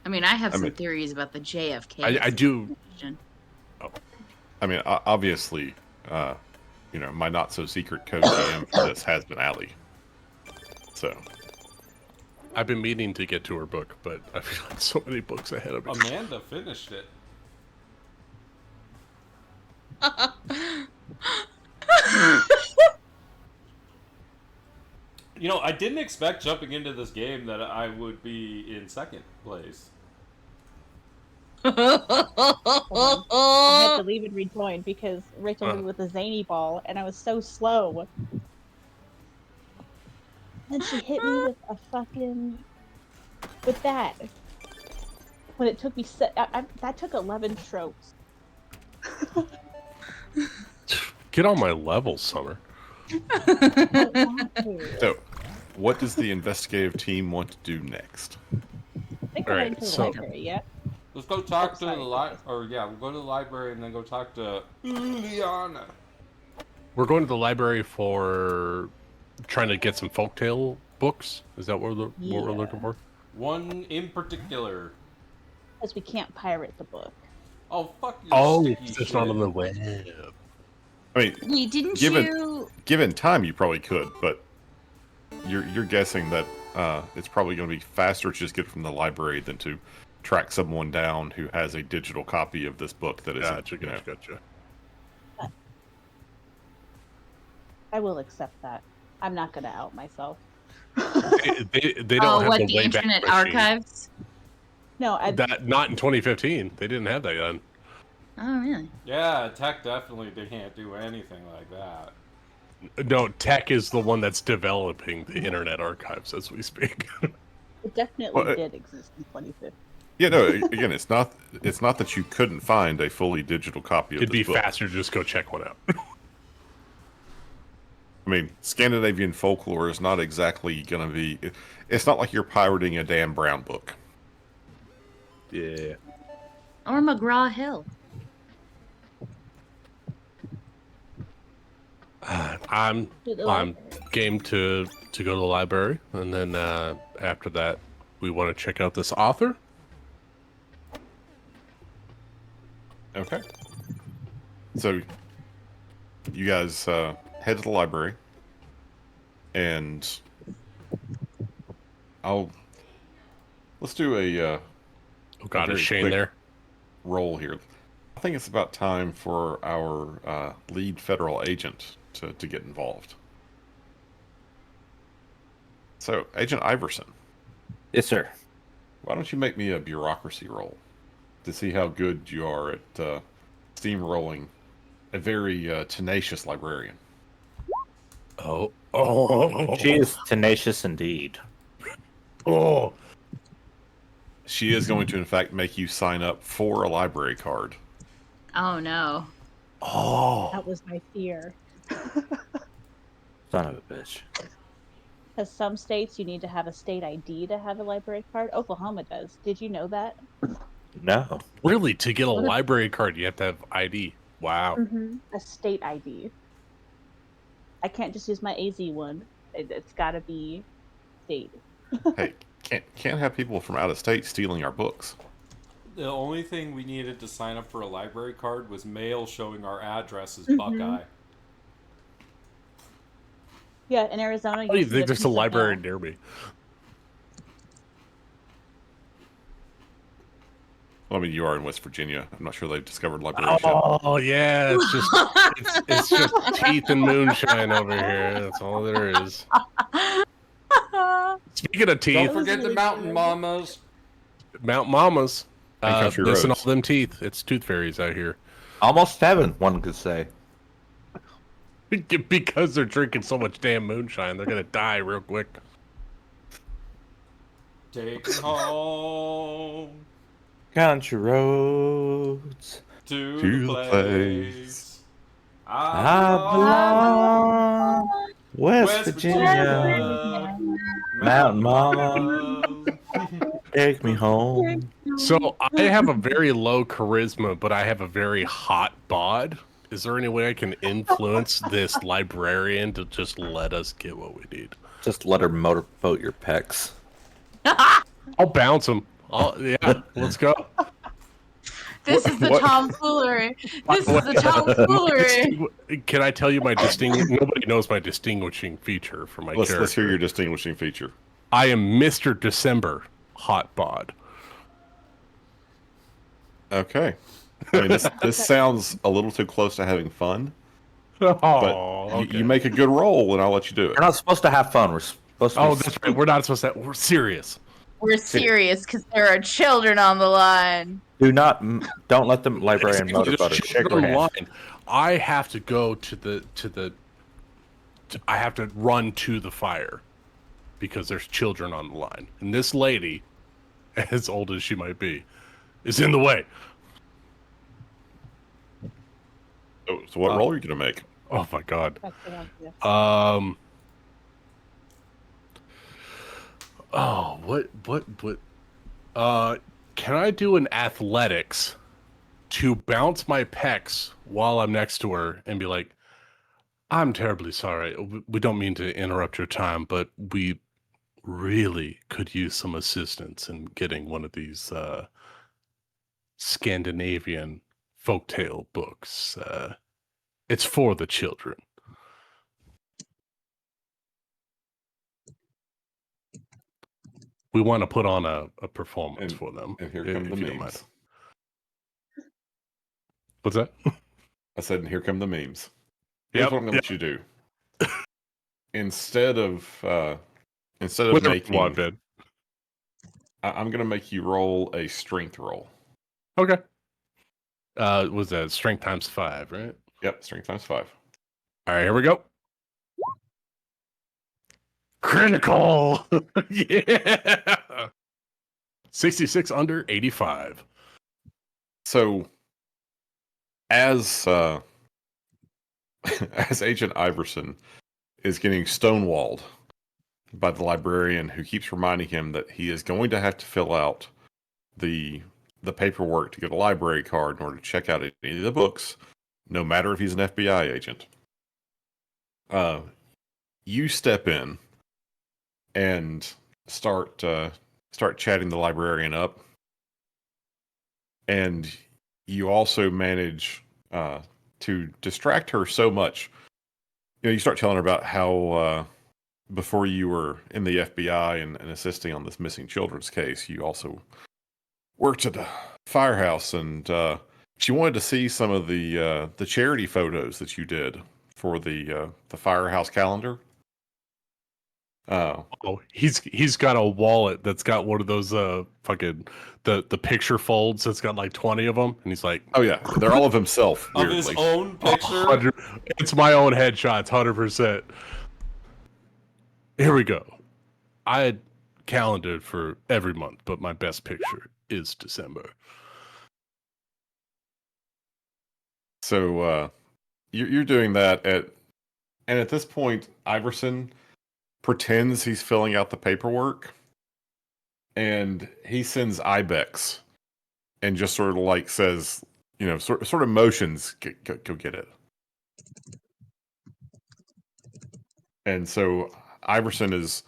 I mean, I have some mean- theories about the JFK. I do. situation. I mean, obviously, my not so secret co-GM for this has been Allie. So I've been meaning to get to her book, but I feel like so many books ahead of me. Amanda finished it. I didn't expect jumping into this game that I would be in second place. I had to leave and rejoin because Rachel hit me with a zany ball, and I was so slow. Then she hit me with a fucking with that. When it took me that took 11 strokes. Get on my level, Summer. So, what does the investigative team want to do next? I think All we're right, heading to the so- library, yeah? Let's go talk to sorry. the we'll go to the library and then go talk to Juliana. We're going to the library for trying to get some folktale books. Is that what what we're looking for? One in particular. Because we can't pirate the book. Oh, fuck your sticky it's shit. not on the web. I mean, Wait, didn't Given- you? given time, you probably could, but you're guessing that it's probably going to be faster to just get it from the library than to track someone down who has a digital copy of this book that is Gotcha. I will accept that. I'm not going to out myself. They don't have what the the Wayback Internet Machine. Archives? No, That not in 2015. They didn't have that then. Oh, really? Yeah, tech definitely can't do anything like that. No, tech is the one that's developing the Internet Archives as we speak. it definitely Well, did exist in 2015. Yeah, no. Again, it's not that you couldn't find a fully digital copy of It'd this be book. faster to just go check one out. I mean, Scandinavian folklore is not exactly going to be. It's not like you're pirating a Dan Brown book. Yeah. Or McGraw Hill? I'm To the I'm library. game to go to the library, and then after that, we want to check out this author. Okay. So, you guys head to the library, and let's do a Oh God, very is Shane quick there? roll here. I think it's about time for our lead federal agent to get involved. So, Agent Iverson, Yes, sir. why don't you make me a bureaucracy roll to see how good you are at steamrolling a very tenacious librarian? Oh. She is tenacious indeed. Oh. She is going to, in fact, make you sign up for a library card. Oh, no. Oh. That was my fear. Son of a bitch. Because some states you need to have a state ID to have a library card. Oklahoma does. Did you know that? No. Really? To get a What if- library card, you have to have ID. Wow. A state ID. I can't just use my AZ one. It's got to be state. Hey, can't have people from out of state stealing our books. The only thing we needed to sign up for a library card was mail showing our address as Mhm. Buckeye. Yeah, in Arizona. How do you get think there's piece a of library mail. near me? Well, I mean, you are in West Virginia. I'm not sure they've discovered libraries yet. Oh yeah, it's just teeth and moonshine over here. That's all there is. Speaking of teeth, Don't forget the mountain mamas. Mount Mamas. And country Listen, roads. all them teeth. It's tooth fairies out here. Almost heaven, one could say. Because they're drinking so much damn moonshine, they're gonna die real quick. Take me home Country roads. to To the the place. I belong. West Virginia. Mountain Mama. Take me home. So I have a very low charisma, but I have a very hot bod. Is there any way I can influence this librarian to just let us get what we need? Just let her motorboat your pecs. I'll bounce him. Yeah, let's go. This is the What- tomfoolery. This is the tomfoolery. Can I tell you my nobody knows my distinguishing feature for my character. Let's hear your distinguishing feature. I am Mr. December Hot Bod. Okay. I mean, this sounds a little too close to having fun, Oh, but okay. you make a good roll, and I'll let you do it. We're not supposed to have fun. We're supposed to. Oh, that's right. We're not supposed to. We're serious. We're serious because there are children on the line. Don't let the librarian There's motorboat shake children her hand. online. I have to go I have to run to the fire because there's children on the line, and this lady, as old as she might be, is in the way. So what roll are you going to make? Oh my god. That's what I'll do. Oh, what? Can I do an athletics to bounce my pecs while I'm next to her and be like, I'm terribly sorry. We don't mean to interrupt your time, but we really could use some assistance in getting one of these Scandinavian folktale books. It's for the children. We want to put on a performance for them. And here if come the you don't mind. memes. What's that? I said, and here come the memes. Here's what I'm going to let you do. Instead of Whatever making, you want, Ben. I'm going to make you roll a strength roll. Okay. Was that strength times 5, right? Yep, strength times 5. All right, here we go. Critical. Yeah. 66 under 85. So, as as Agent Iverson is getting stonewalled by the librarian, who keeps reminding him that he is going to have to fill out the paperwork to get a library card in order to check out any of the books, no matter if he's an FBI agent. You step in and start chatting the librarian up, and you also manage to distract her so much. You start telling her about how before you were in the FBI and assisting on this missing children's case, you also worked at a firehouse, and she wanted to see some of the charity photos that you did for the firehouse calendar. Oh, he's got a wallet that's got one of those fucking the picture folds that's got like 20 of them, and he's like, oh yeah, they're all of himself. Of Weirdly. his own picture. 100 it's my own headshots, 100%. Here we go. I had calendared for every month, but my best picture is December. So you're doing that and at this point, Iverson pretends he's filling out the paperwork, and he sends Ibex and just sort of like says, sort of motions, go get it. And so Iverson is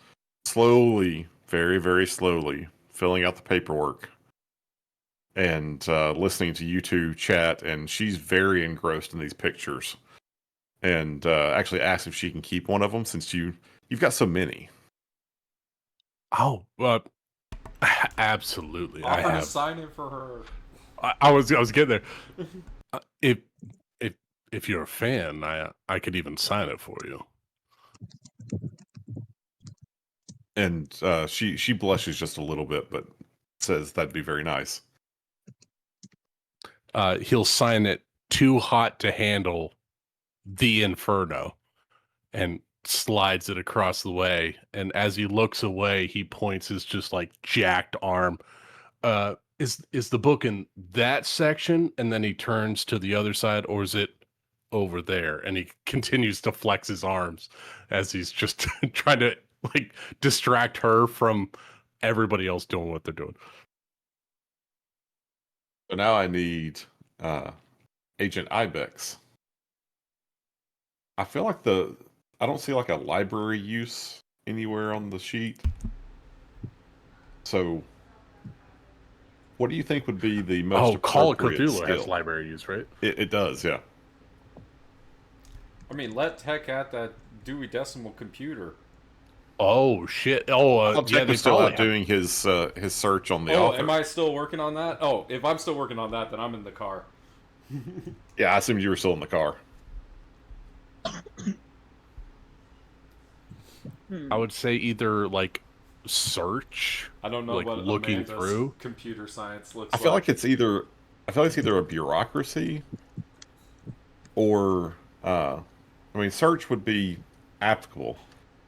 slowly, very, very slowly filling out the paperwork and listening to you two chat, and she's very engrossed in these pictures, and actually asks if she can keep one of them since you've got so many. Oh, absolutely. I Offer to have. sign in for her. I was getting there. If you're a fan, I could even sign it for you. And she blushes just a little bit, but says that'd be very nice. He'll sign it too hot to handle the Inferno and slides it across the way. And as he looks away, he points his just like jacked arm. Is the book in that section? And then he turns to the other side, or is it over there? And he continues to flex his arms as he's just trying to like distract her from everybody else doing what they're doing. So now I need Agent Ibex. I feel like I don't see like a library use anywhere on the sheet. So what do you think would be the most Call of appropriate Cthulhu has skill? library use, right? It does, yeah. I mean, let Tech at that Dewey Decimal computer. Oh shit! Oh, Well, yeah, Tech they was still probably out have. doing his search on the Oh, author. am I still working on that? Oh, if I'm still working on that, then I'm in the car. Yeah, I assumed you were still in the car. I would say either like search. I don't know Like, what looking Amanda's through? computer science looks I feel like it's either a bureaucracy or I mean search would be applicable,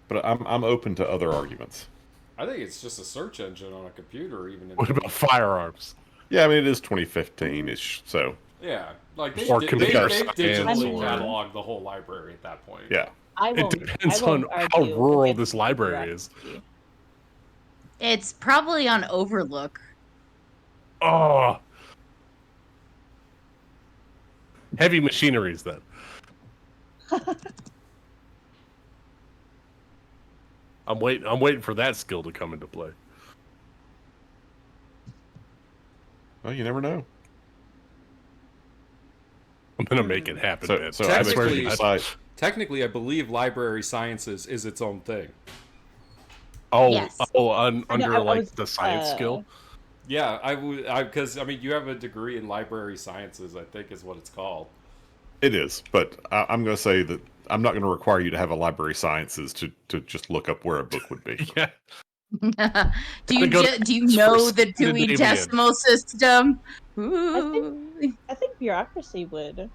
but I'm open to other arguments. I think it's just a search engine on a computer, even in What about firearms? Yeah, I mean it is 2015-ish, so yeah, like Or they computer digitally science or- catalog the whole library at that point. yeah. I It won't. depends I won't on how argue rural against this library is. bureaucracy. It's probably on Overlook. Oh, heavy machineries then. I'm waiting for that skill to come into play. Well, you never know. I'm gonna make it happen, So, man. so I I swear bet to you God. decide. Technically, I believe library sciences is its own thing. Oh, Yes. under I like was, the science skill. Yeah, I would, because I mean, you have a degree in library sciences, I think is what it's called. It is, but I'm going to say that I'm not going to require you to have a library sciences to just look up where a book would be. Yeah. do you go to do you know the Dewey Scandinavian. Decimal System? I Ooh. think bureaucracy would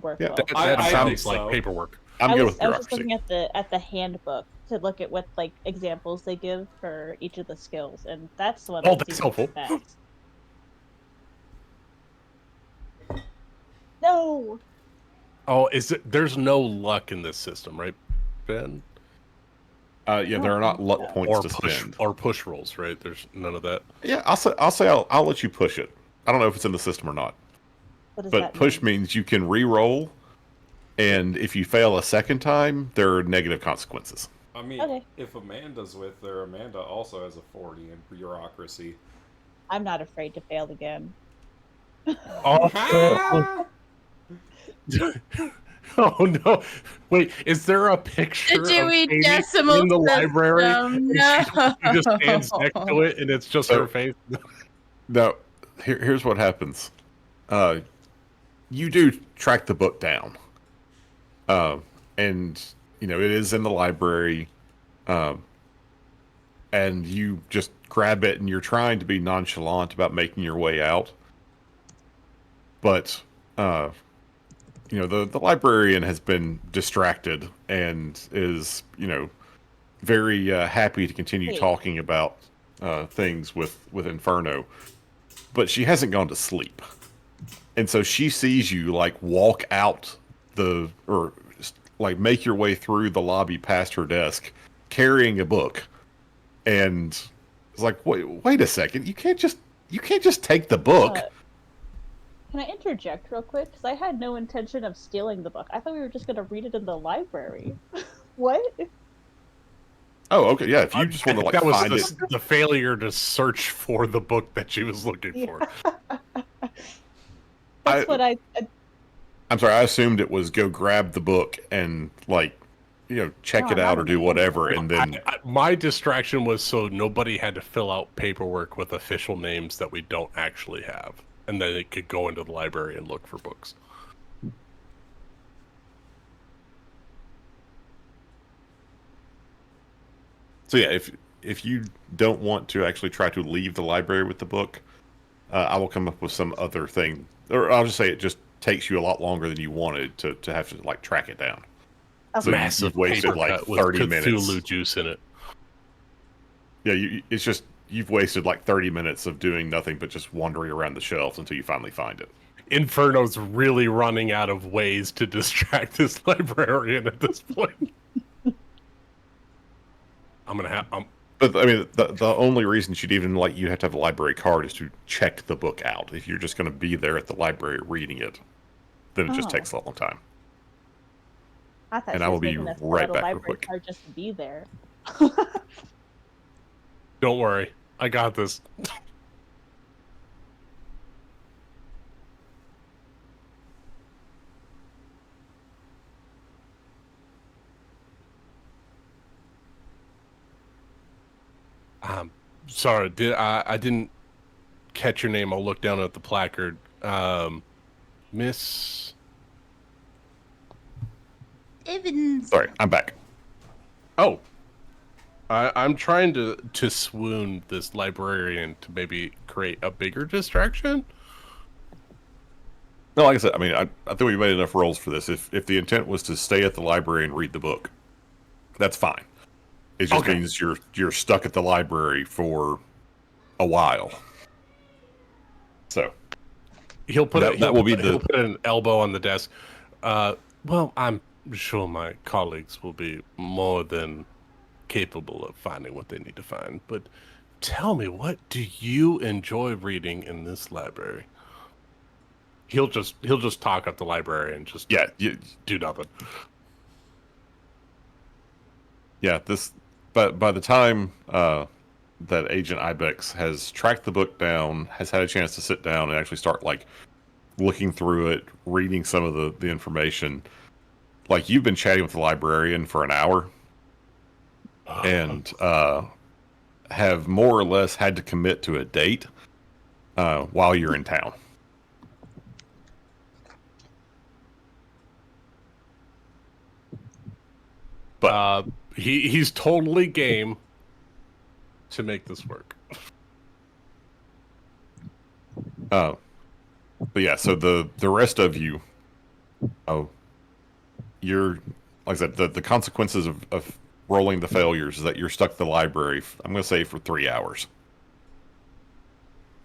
work Yeah, well. I That think sounds so. like paperwork. I'm I good was with I was just bureaucracy. looking at the handbook to look at what like examples they give for each of the skills, and that's the one Oh, that that's seems helpful. best. No, Oh, there's no luck in this system, right, Ben? Yeah, there are not luck so. points Or to push spend. push rolls, right? There's none of that. Yeah, I'll let you push it. I don't know if it's in the system or not, what does but that push mean? means you can re-roll, and if you fail a second time, there are negative consequences. I mean, Okay. if Amanda's with there, Amanda also has a 40 in bureaucracy. I'm not afraid to fail again. Oh, oh no! Wait, is there a picture The Dewey of Katie Decimal in the library? System, And she just no. stands next to it, and it's just So- her face. Now, here's what happens. You do track the book down, and you know it is in the library, and you just grab it, and you're trying to be nonchalant about making your way out, but you know the librarian has been distracted and is very happy to continue Hey. talking about things with Inferno, but she hasn't gone to sleep. And so she sees you like walk out or like make your way through the lobby past her desk carrying a book. And it's like, wait a second. You can't just take the book. Can I interject real quick? Because I had no intention of stealing the book. I thought we were just going to read it in the library. What? Oh, okay. Yeah. If you just want to like that was find it. the failure to search for the book that she was looking for. That's what I I'm sorry. I assumed it was go grab the book and like, check No, it out or do not whatever. And then My distraction was so nobody had to fill out paperwork with official names that we don't actually have, and then it could go into the library and look for books. So yeah, if you don't want to actually try to leave the library with the book, I will come up with some other thing, or I'll just say it just takes you a lot longer than you wanted to have to like track it down. Okay. So Massive you've wasted paper like cut with 30 Cthulhu minutes. juice in it. Yeah, it's just you've wasted like 30 minutes of doing nothing but just wandering around the shelves until you finally find it. Inferno's really running out of ways to distract this librarian at this point. But I mean, the only reason she'd even like you have to have a library card is to check the book out. If you're just going to be there at the library reading it, then it just Oh. takes a long time. I thought And she I will was be making us fill right out a back real library quick. card just to be there. Don't worry, I got this. Sorry, I didn't catch your name. I'll look down at the placard. Miss. Evans. Sorry, I'm back. Oh, I'm trying to swoon this librarian to maybe create a bigger distraction. No, like I said, I mean, I think we made enough rolls for this. If the intent was to stay at the library and read the book, that's fine. It just Okay. means you're stuck at the library for a while. So He'll put That he'll put an elbow on the desk. Well, I'm sure my colleagues will be more than capable of finding what they need to find. But tell me, what do you enjoy reading in this library? He'll just talk at the library and just do nothing. Yeah, but by the time that Agent Ibex has tracked the book down, has had a chance to sit down and actually start like looking through it, reading some of the information, like you've been chatting with the librarian for an hour and have more or less had to commit to a date while you're in town. But he's totally game to make this work. but yeah, so the rest of you, you're like I said, the consequences of rolling the failures is that you're stuck at the library. I'm going to say for 3 hours.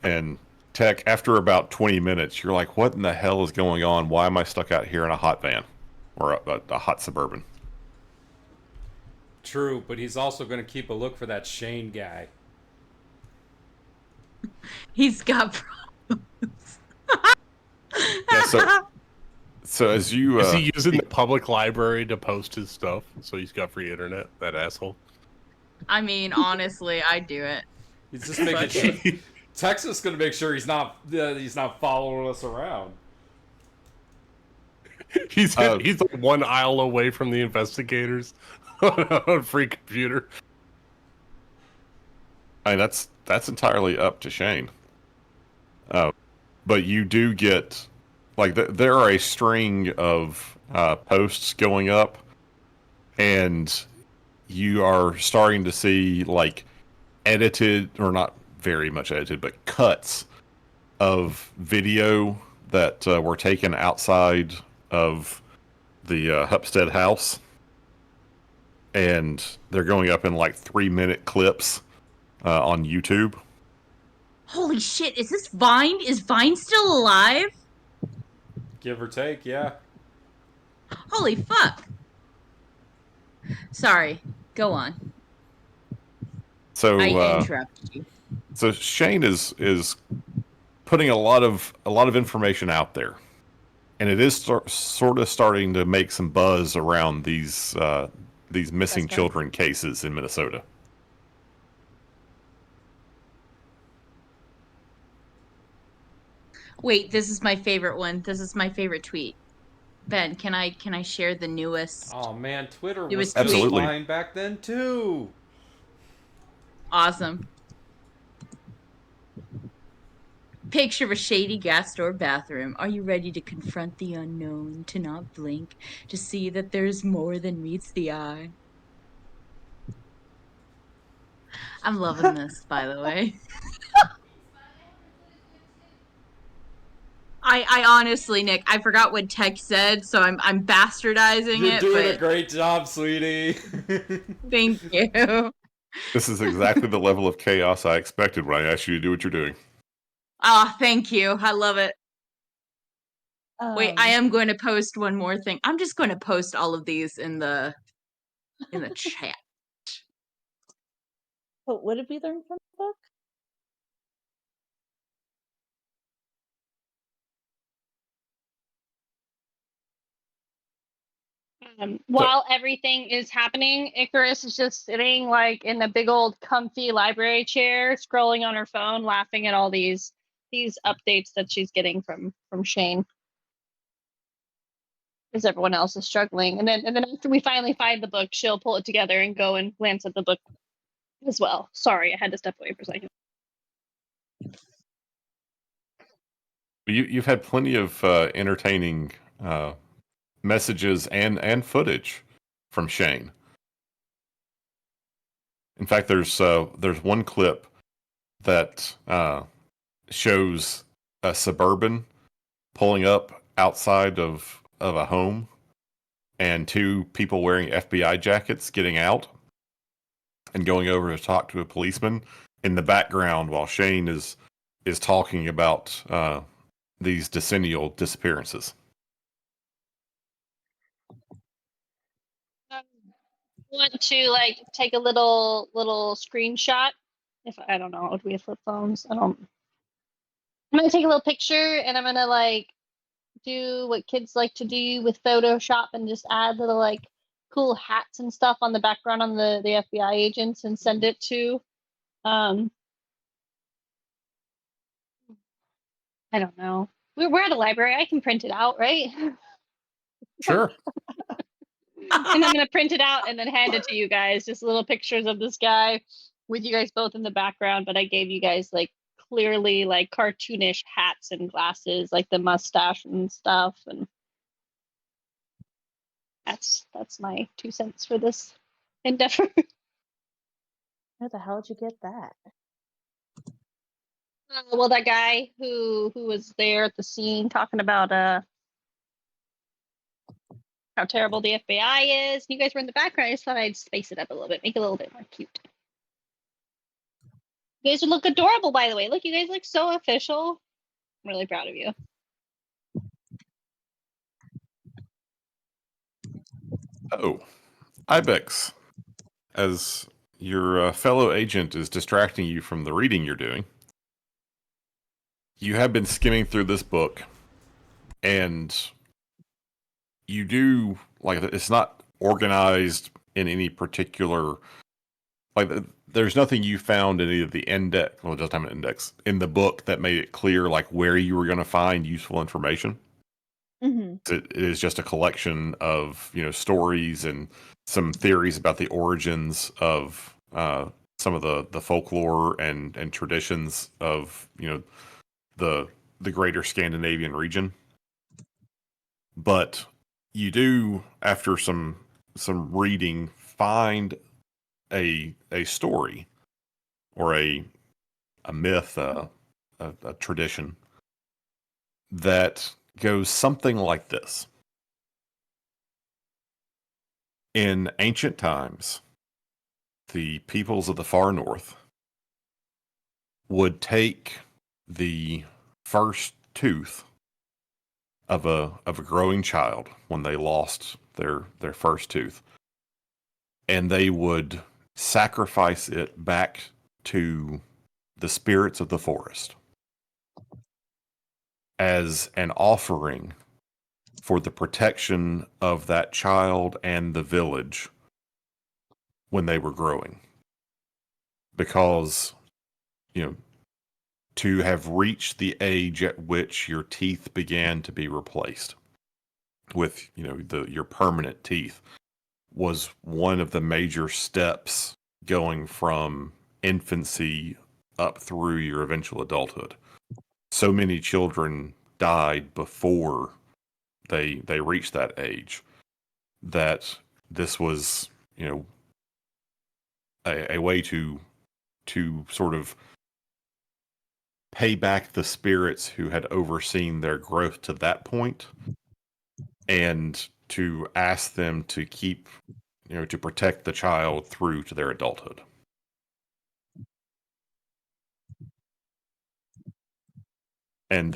And Tech, after about 20 minutes, you're like, what in the hell is going on? Why am I stuck out here in a hot van or a hot Suburban? True, but he's also going to keep a look for that Shane guy. He's got problems. Yeah, so as you is he using the public library to post his stuff so he's got free internet? That asshole. I mean, honestly, I'd do it. He's just making sure. Texas is going to make sure he's not following us around. He's like 1 aisle away from the investigators on a free computer. I mean, that's entirely up to Shane. But you do get like there are a string of posts going up, and you are starting to see like edited, or not very much edited, but cuts of video that were taken outside of the Hupstead house, and they're going up in like 3-minute clips on YouTube. Holy shit, is this Vine? Is Vine still alive? Give or take, yeah. Holy fuck. Sorry, go on. So I interrupted you. So Shane is putting a lot of information out there, and it is sort of starting to make some buzz around these missing children cases in Minnesota. Wait, this is my favorite one. This is my favorite tweet. Ben, can I share the newest? Oh man, Twitter It was was just Absolutely. fine back then too. Awesome. Picture of a shady gas store bathroom. Are you ready to confront the unknown, to not blink, to see that there's more than meets the eye? I'm loving this, by the way. I honestly, Nick, I forgot what Tech said, so I'm bastardizing You're it. doing but a great job, sweetie. Thank you. This is exactly the level of chaos I expected when I asked you to do what you're doing. Oh, thank you. I love it. Wait, I am going to post one more thing. I'm just going to post all of these in the chat. But what did we learn from the book? While everything is happening, Icarus is just sitting like in the big old comfy library chair, scrolling on her phone, laughing at all these updates that she's getting from Shane. Because everyone else is struggling. And then after we finally find the book, she'll pull it together and go and glance at the book as well. Sorry, I had to step away for a second. You've had plenty of entertaining messages and footage from Shane. In fact, there's one clip that shows a Suburban pulling up outside of a home, and two people wearing FBI jackets getting out and going over to talk to a policeman in the background while Shane is talking about these decennial disappearances. Want to like take a little screenshot? If I don't know, do we have flip phones? I don't. I'm gonna take a little picture and I'm gonna like do what kids like to do with Photoshop and just add little like cool hats and stuff on the background on the FBI agents and send it to I don't know. We're at a library. I can print it out, right? Sure. And I'm gonna print it out and then hand it to you guys. Just little pictures of this guy with you guys both in the background. But I gave you guys like clearly like cartoonish hats and glasses, like the mustache and stuff. And that's my 2 cents for this endeavor. Where the hell did you get that? Well, that guy who was there at the scene talking about how terrible the FBI is. You guys were in the background. I just thought I'd spice it up a little bit, make it a little bit more cute. You guys look adorable, by the way. Look, you guys look so official. I'm really proud of you. Oh, Ibex, as your fellow agent is distracting you from the reading you're doing, you have been skimming through this book, and you do, like, it's not organized in any particular, like, there's nothing you found in any of the index, well, it doesn't have an index, in the book that made it clear, like, where you were going to find useful information. Mm-hmm. It is just a collection of, stories and some theories about the origins of some of the folklore and traditions of, the greater Scandinavian region. But you do, after some reading, find a story or a myth, a tradition that goes something like this. In ancient times, the peoples of the far north would take the first tooth of a growing child when they lost their first tooth, and they would sacrifice it back to the spirits of the forest as an offering for the protection of that child and the village when they were growing. Because, to have reached the age at which your teeth began to be replaced with, your permanent teeth was one of the major steps going from infancy up through your eventual adulthood. So many children died before they reached that age that this was, a way to sort of pay back the spirits who had overseen their growth to that point, and to ask them to keep, to protect the child through to their adulthood. And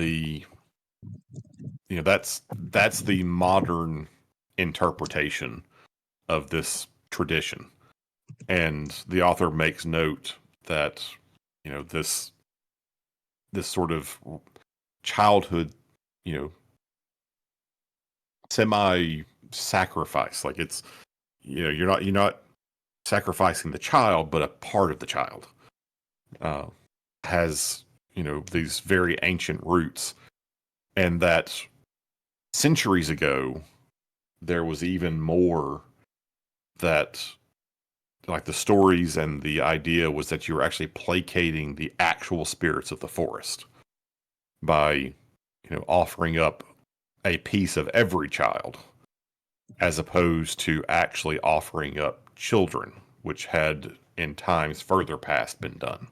that's the modern interpretation of this tradition. And the author makes note that, this sort of childhood, semi-sacrifice, like it's, you're not sacrificing the child, but a part of the child has, these very ancient roots, and that centuries ago there was even more that like the stories and the idea was that you were actually placating the actual spirits of the forest by, offering up a piece of every child, as opposed to actually offering up children, which had in times further past been done.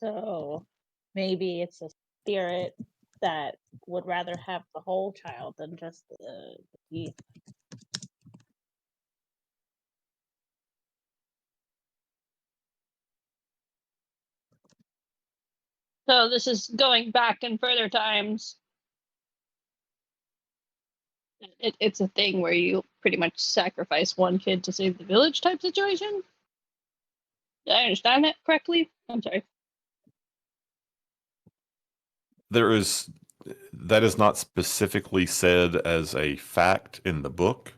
So maybe it's a spirit that would rather have the whole child than just the teeth. So this is going back in further times. It's a thing where you pretty much sacrifice one kid to save the village type situation. Did I understand that correctly? I'm sorry. That is not specifically said as a fact in the book,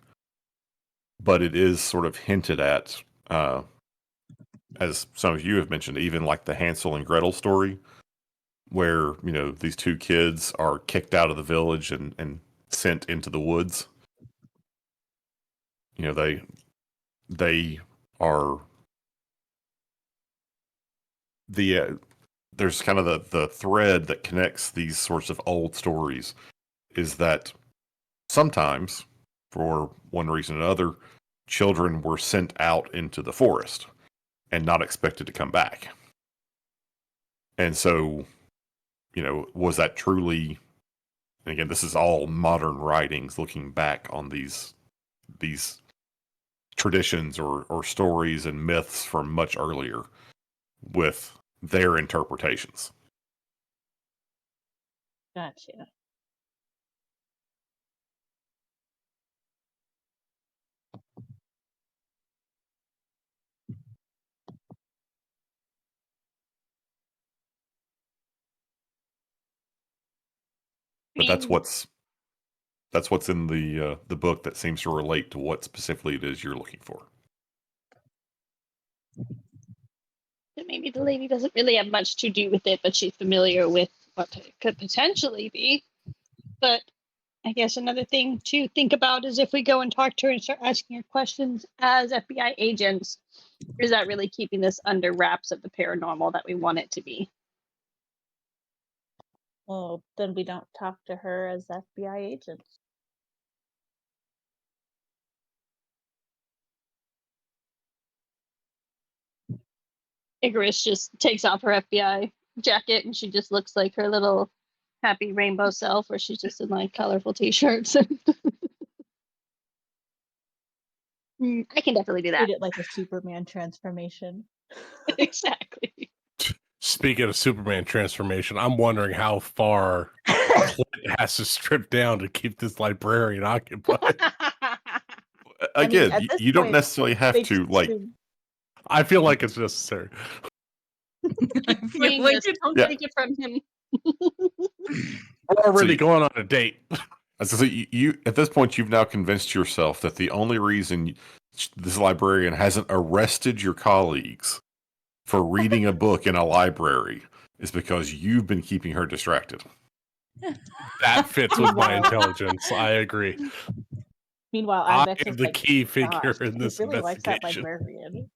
but it is sort of hinted at, as some of you have mentioned, even like the Hansel and Gretel story, where, these two kids are kicked out of the village and sent into the woods. They are there's kind of the thread that connects these sorts of old stories is that sometimes, for one reason or another, children were sent out into the forest and not expected to come back. And so, was that truly, and again, this is all modern writings looking back on these traditions or stories and myths from much earlier with their interpretations. Gotcha. But that's mean- what's in the book that seems to relate to what specifically it is you're looking for. Maybe the lady doesn't really have much to do with it, but she's familiar with what it could potentially be. But I guess another thing to think about is if we go and talk to her and start asking her questions as FBI agents, is that really keeping this under wraps of the paranormal that we want it to be? Well, then we don't talk to her as FBI agents. Icarus just takes off her FBI jacket and she just looks like her little happy rainbow self, where she's just in like colorful t-shirts. I can definitely do that. Treat it like a Superman transformation. Exactly. Speaking of Superman transformation, I'm wondering how far Clint has to strip down to keep this librarian occupied. Again, at this you don't point, necessarily have They to just like. do- I feel like it's necessary. Saying Wait, this, don't Yeah. take it from him. We're already See- going on a date. So you at this point you've now convinced yourself that the only reason this librarian hasn't arrested your colleagues for reading a book in a library is because you've been keeping her distracted. That fits with my intelligence. I agree. Meanwhile, I Ibex am is the like, key "Gosh, figure in he this really likes that investigation. librarian."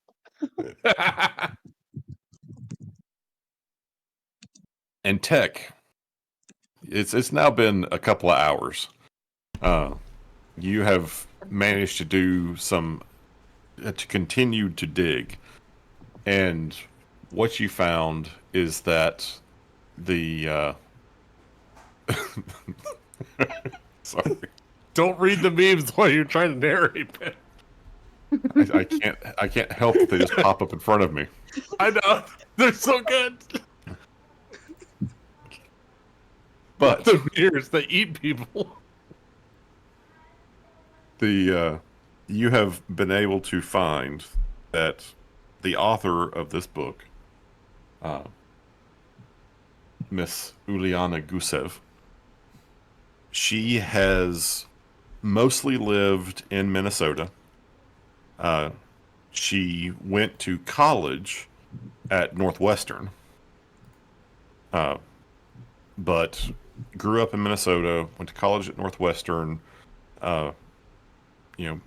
And Tech, it's now been a couple of hours. You have managed to do some to continue to dig, and what you found is that the sorry, Don't read the memes while you're trying to narrate, Ben. I can't help that they just pop up in front of me. I know. They're so good. But The mirrors that eat people. you have been able to find that the author of this book, Miss Uliana Gusev, she has mostly lived in Minnesota. She went to college at Northwestern, but grew up in Minnesota, went to college at Northwestern,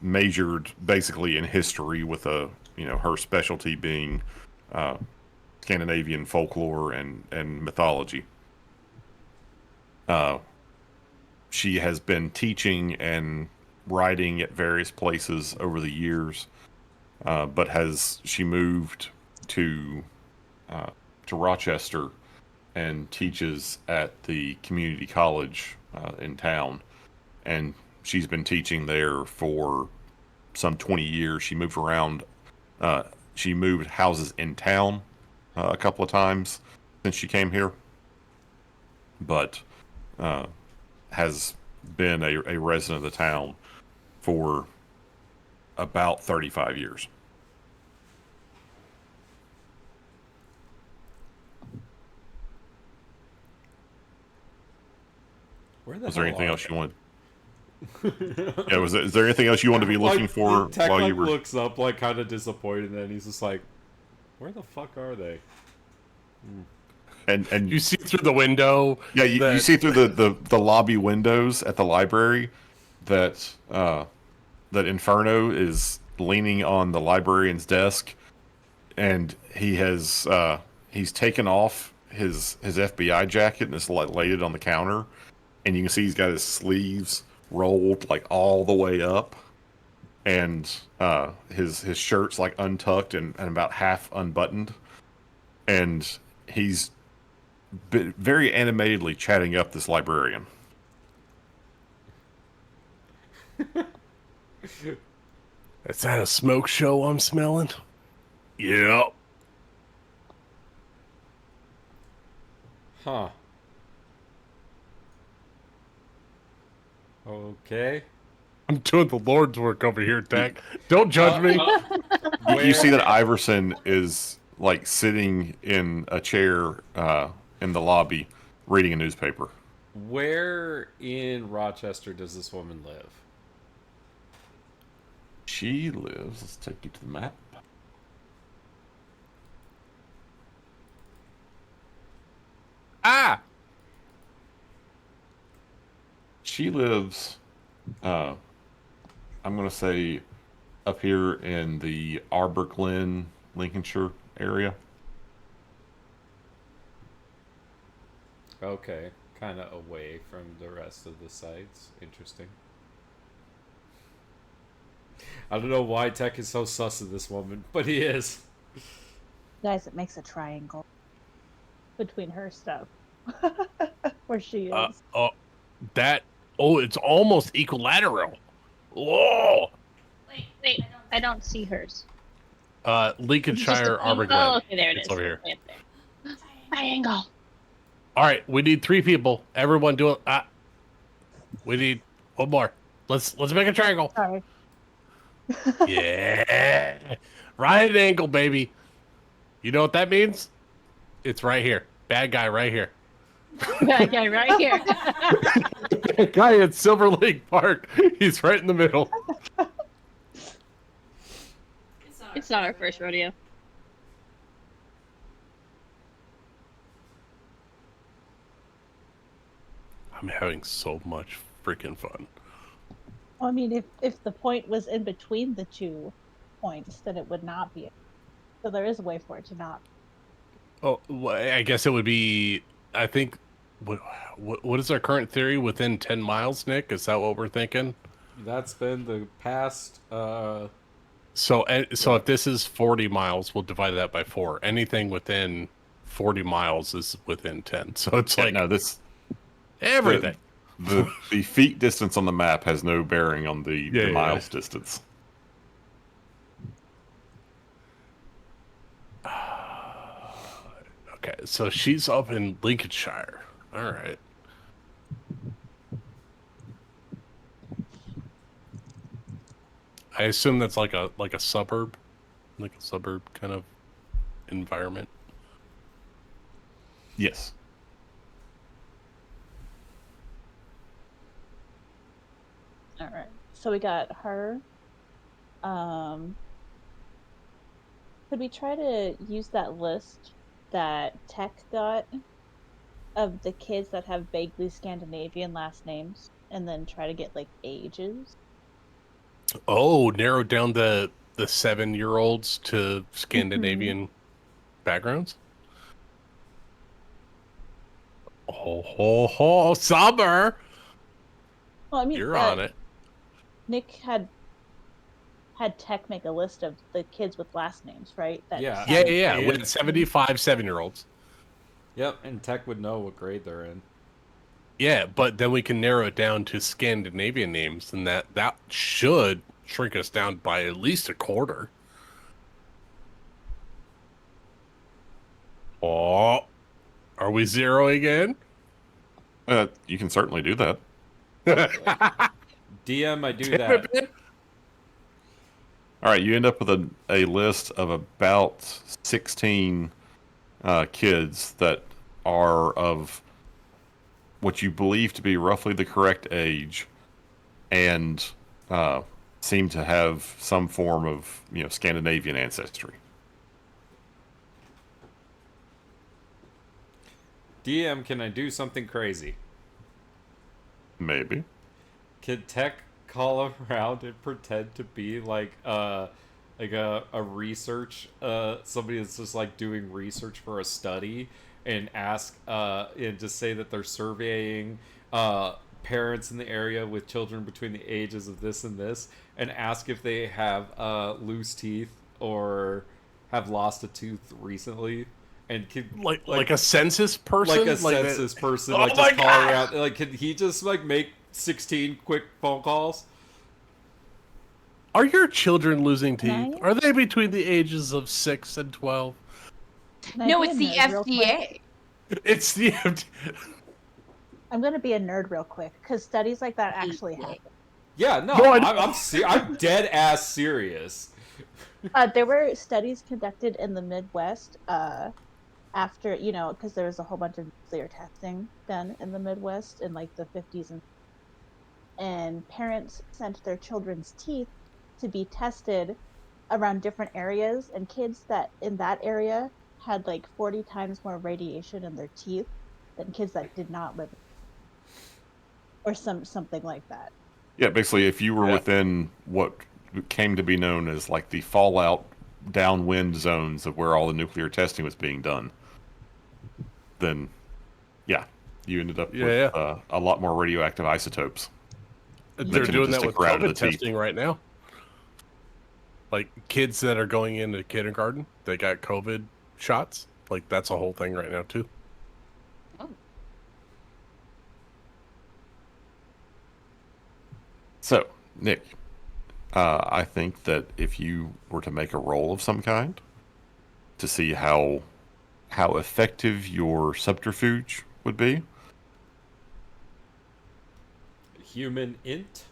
majored basically in history with her specialty being Scandinavian folklore and mythology. She has been teaching and writing at various places over the years, but she moved to to Rochester and teaches at the community college in town, and she's been teaching there for some 20 years. She moved around. She moved houses in town a couple of times since she came here, but has been a resident of the town for about 35 years. Where the Was there hell anything are else they? you wanted? Yeah, is there anything else you wanted to be looking for Tech while you were? looks up like kind of disappointed, and then he's just like, "Where the fuck are they?" And You see through the window. yeah, you that- see through the lobby windows at the library that that Inferno is leaning on the librarian's desk, and he's taken off his FBI jacket and is laid it on the counter, and you can see he's got his sleeves rolled like all the way up, and his shirt's like untucked and about half unbuttoned, and he's very animatedly chatting up this librarian. Is that a smoke show I'm smelling? Yep. Huh. Okay. I'm doing the Lord's work over here, Tech. Don't judge me. You see that Iverson is like sitting in a chair in the lobby reading a newspaper. Where in Rochester does this woman live? She lives. Let's take you to the map. Ah! She lives, I'm going to say, up here in the Arbor Glen, Lincolnshire area. Okay, kind of away from the rest of the sites. Interesting. I don't know why Tech is so sus of this woman, but he is. Guys, it makes a triangle between her stuff. Where she is. It's almost equilateral. Whoa! Wait, I don't see hers. Lincolnshire Arbor Oh, Glen. okay, there it It's is. over here. Right there. Triangle. All right, we need 3 people. Everyone do it. We need one more. Let's make a triangle. Sorry. Yeah. Right angle, baby. You know what that means? It's right here. Bad guy right here. That guy right here. Bad guy at Silver Lake Park. He's right in the middle. It's not our first rodeo. I'm having so much freaking fun. Well, I mean, if the point was in between the 2 points, then it would not be. So there is a way for it to not. Oh, well, I guess it would be. I think. What is our current theory? Within 10 miles, Nick? Is that what we're thinking? That's been the past. So if this is 40 miles, we'll divide that by 4. Anything within 40 miles is within 10. So it's like no, this everything. the feet distance on the map has no bearing on the miles distance. Okay, so she's up in Lincolnshire. All right. I assume that's like a suburb, kind of environment. Yes. All right. So we got her. Could we try to use that list that Tech got of the kids that have vaguely Scandinavian last names and then try to get like ages? Oh, narrow down the 7-year-olds to Scandinavian backgrounds. Oh, ho, ho, Summer, Well, I mean, you're on it. Nick had Tech make a list of the kids with last names, right? That Yeah. Yeah, sound- yeah, yeah. We And- had 75 7-year-olds. Yep, and Tech would know what grade they're in. Yeah, but then we can narrow it down to Scandinavian names, and that should shrink us down by at least a quarter. Oh, are we zeroing in? You can certainly do that. DM, I do that. All right, you end up with a list of about 16 kids that are of what you believe to be roughly the correct age, and seem to have some form of Scandinavian ancestry. DM, can I do something crazy? Maybe. Can Tech call around and pretend to be like a research somebody that's just like doing research for a study, and ask and just say that they're surveying parents in the area with children between the ages of this and this, and ask if they have loose teeth or have lost a tooth recently, and can like a census person, like a that- census person, Oh like my just call God! around. Like, can he just like make 16 quick phone calls? Are your children losing teeth? Can I? Are they between the ages of 6 and 12? Can I No, be a it's the nerd real quick? FDA. It's the I'm gonna be a nerd real quick because studies like that actually happen. Yeah, no, No, I know. I'm dead ass serious. There were studies conducted in the Midwest after, because there was a whole bunch of nuclear testing done in the Midwest in like the 50s, and parents sent their children's teeth to be tested around different areas, and kids that in that area had like 40 times more radiation in their teeth than kids that did not live or something like that. Yeah, basically, if you were Yeah. within what came to be known as like the fallout downwind zones of where all the nuclear testing was being done, then yeah, you ended up Yeah, with a lot more radioactive isotopes. They're can doing just that with stick around to COVID the teeth. testing right now. Like kids that are going into kindergarten, they got COVID shots. Like that's a whole thing right now too. So, Nick, I think that if you were to make a roll of some kind to see how effective your subterfuge would be, Human int.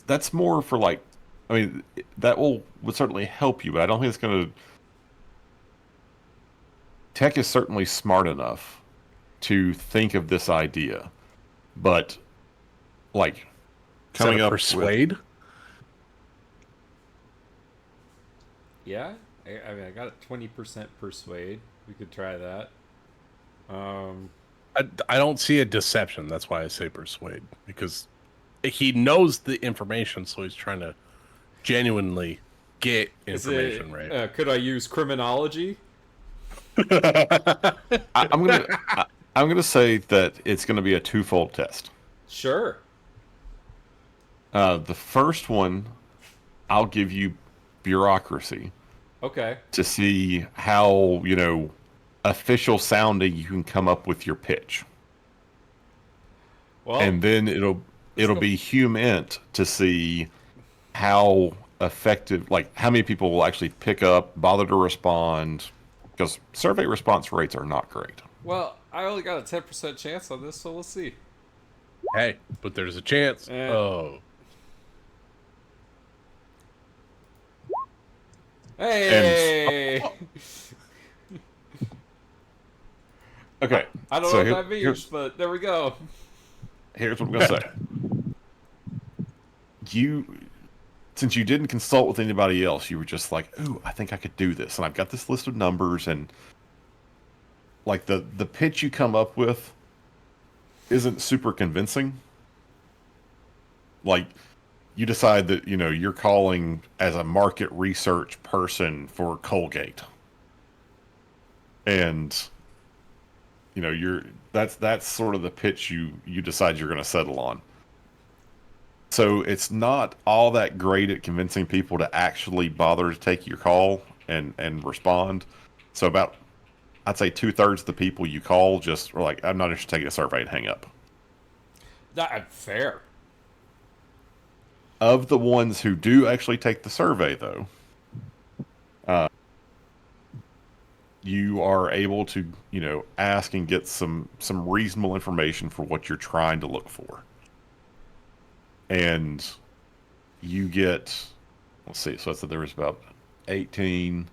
that's more for like, I mean, that would certainly help you, but I don't think it's going to. Tech is certainly smart enough to think of this idea, but like coming up with persuade. Yeah, I mean, I got a 20% persuade. We could try that. I don't see a deception. That's why I say persuade, because he knows the information, so he's trying to genuinely get information right. Could I use criminology? I'm gonna say that it's gonna be a twofold test. Sure. The first one, I'll give you bureaucracy Okay. to see how official sounding you can come up with your pitch, Well, and then it'll be HumInt to see how effective, like how many people will actually pick up, bother to respond, because survey response rates are not great. well, I only got a 10% chance on this, so we'll see. Hey, but there's a chance. Oh, Hey! Okay, I don't so know what that means, but there we go. here's what I'm gonna say. since you didn't consult with anybody else, you were just like, "Ooh, I think I could do this," and I've got this list of numbers, and like the pitch you come up with isn't super convincing. Like, you decide that you're calling as a market research person for Colgate, and that's sort of the pitch you decide you're going to settle on. So it's not all that great at convincing people to actually bother to take your call and respond. So about, I'd say 2/3 of the people you call just are like, I'm not interested in taking a survey, and hang up. That fair. Of the ones who do actually take the survey, though, you are able to, ask and get some reasonable information for what you're trying to look for. And you get, let's see, so I said there was about 18.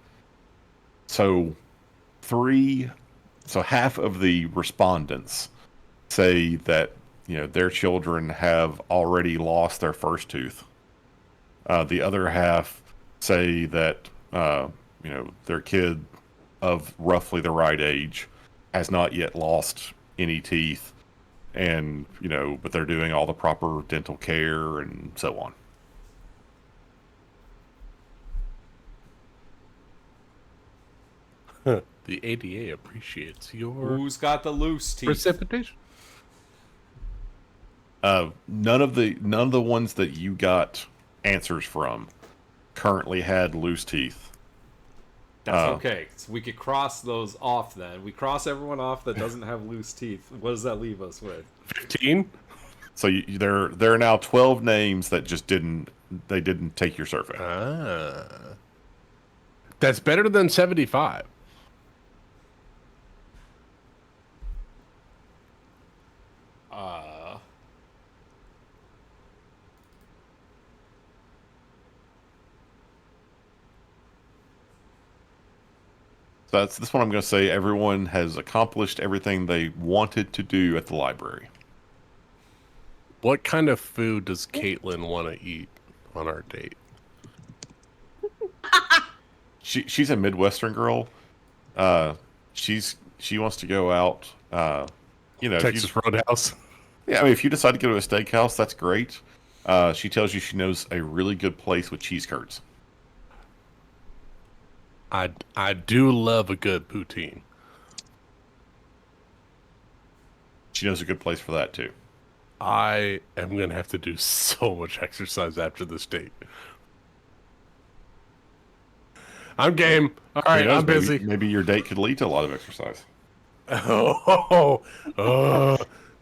So half of the respondents say that, their children have already lost their first tooth. The other half say that, their kid of roughly the right age has not yet lost any teeth, and but they're doing all the proper dental care and so on. The ADA appreciates your Who's got the loose teeth? precipitation. None of the ones that you got answers from currently had loose teeth. That's okay. So we could cross those off then. We cross everyone off that doesn't have loose teeth. What does that leave us with? 15? So there are now 12 names that just didn't take your survey. That's better than 75. So that's this one. I'm going to say everyone has accomplished everything they wanted to do at the library. What kind of food does Caitlin want to eat on our date? She's a Midwestern girl. She wants to go out. Texas Roadhouse. Yeah, I mean, if you decide to go to a steakhouse, that's great. She tells you she knows a really good place with cheese curds. I do love a good poutine. She knows a good place for that too. I am going to have to do so much exercise after this date. I'm game. All right, Who knows, I'm busy. Maybe your date could lead to a lot of exercise.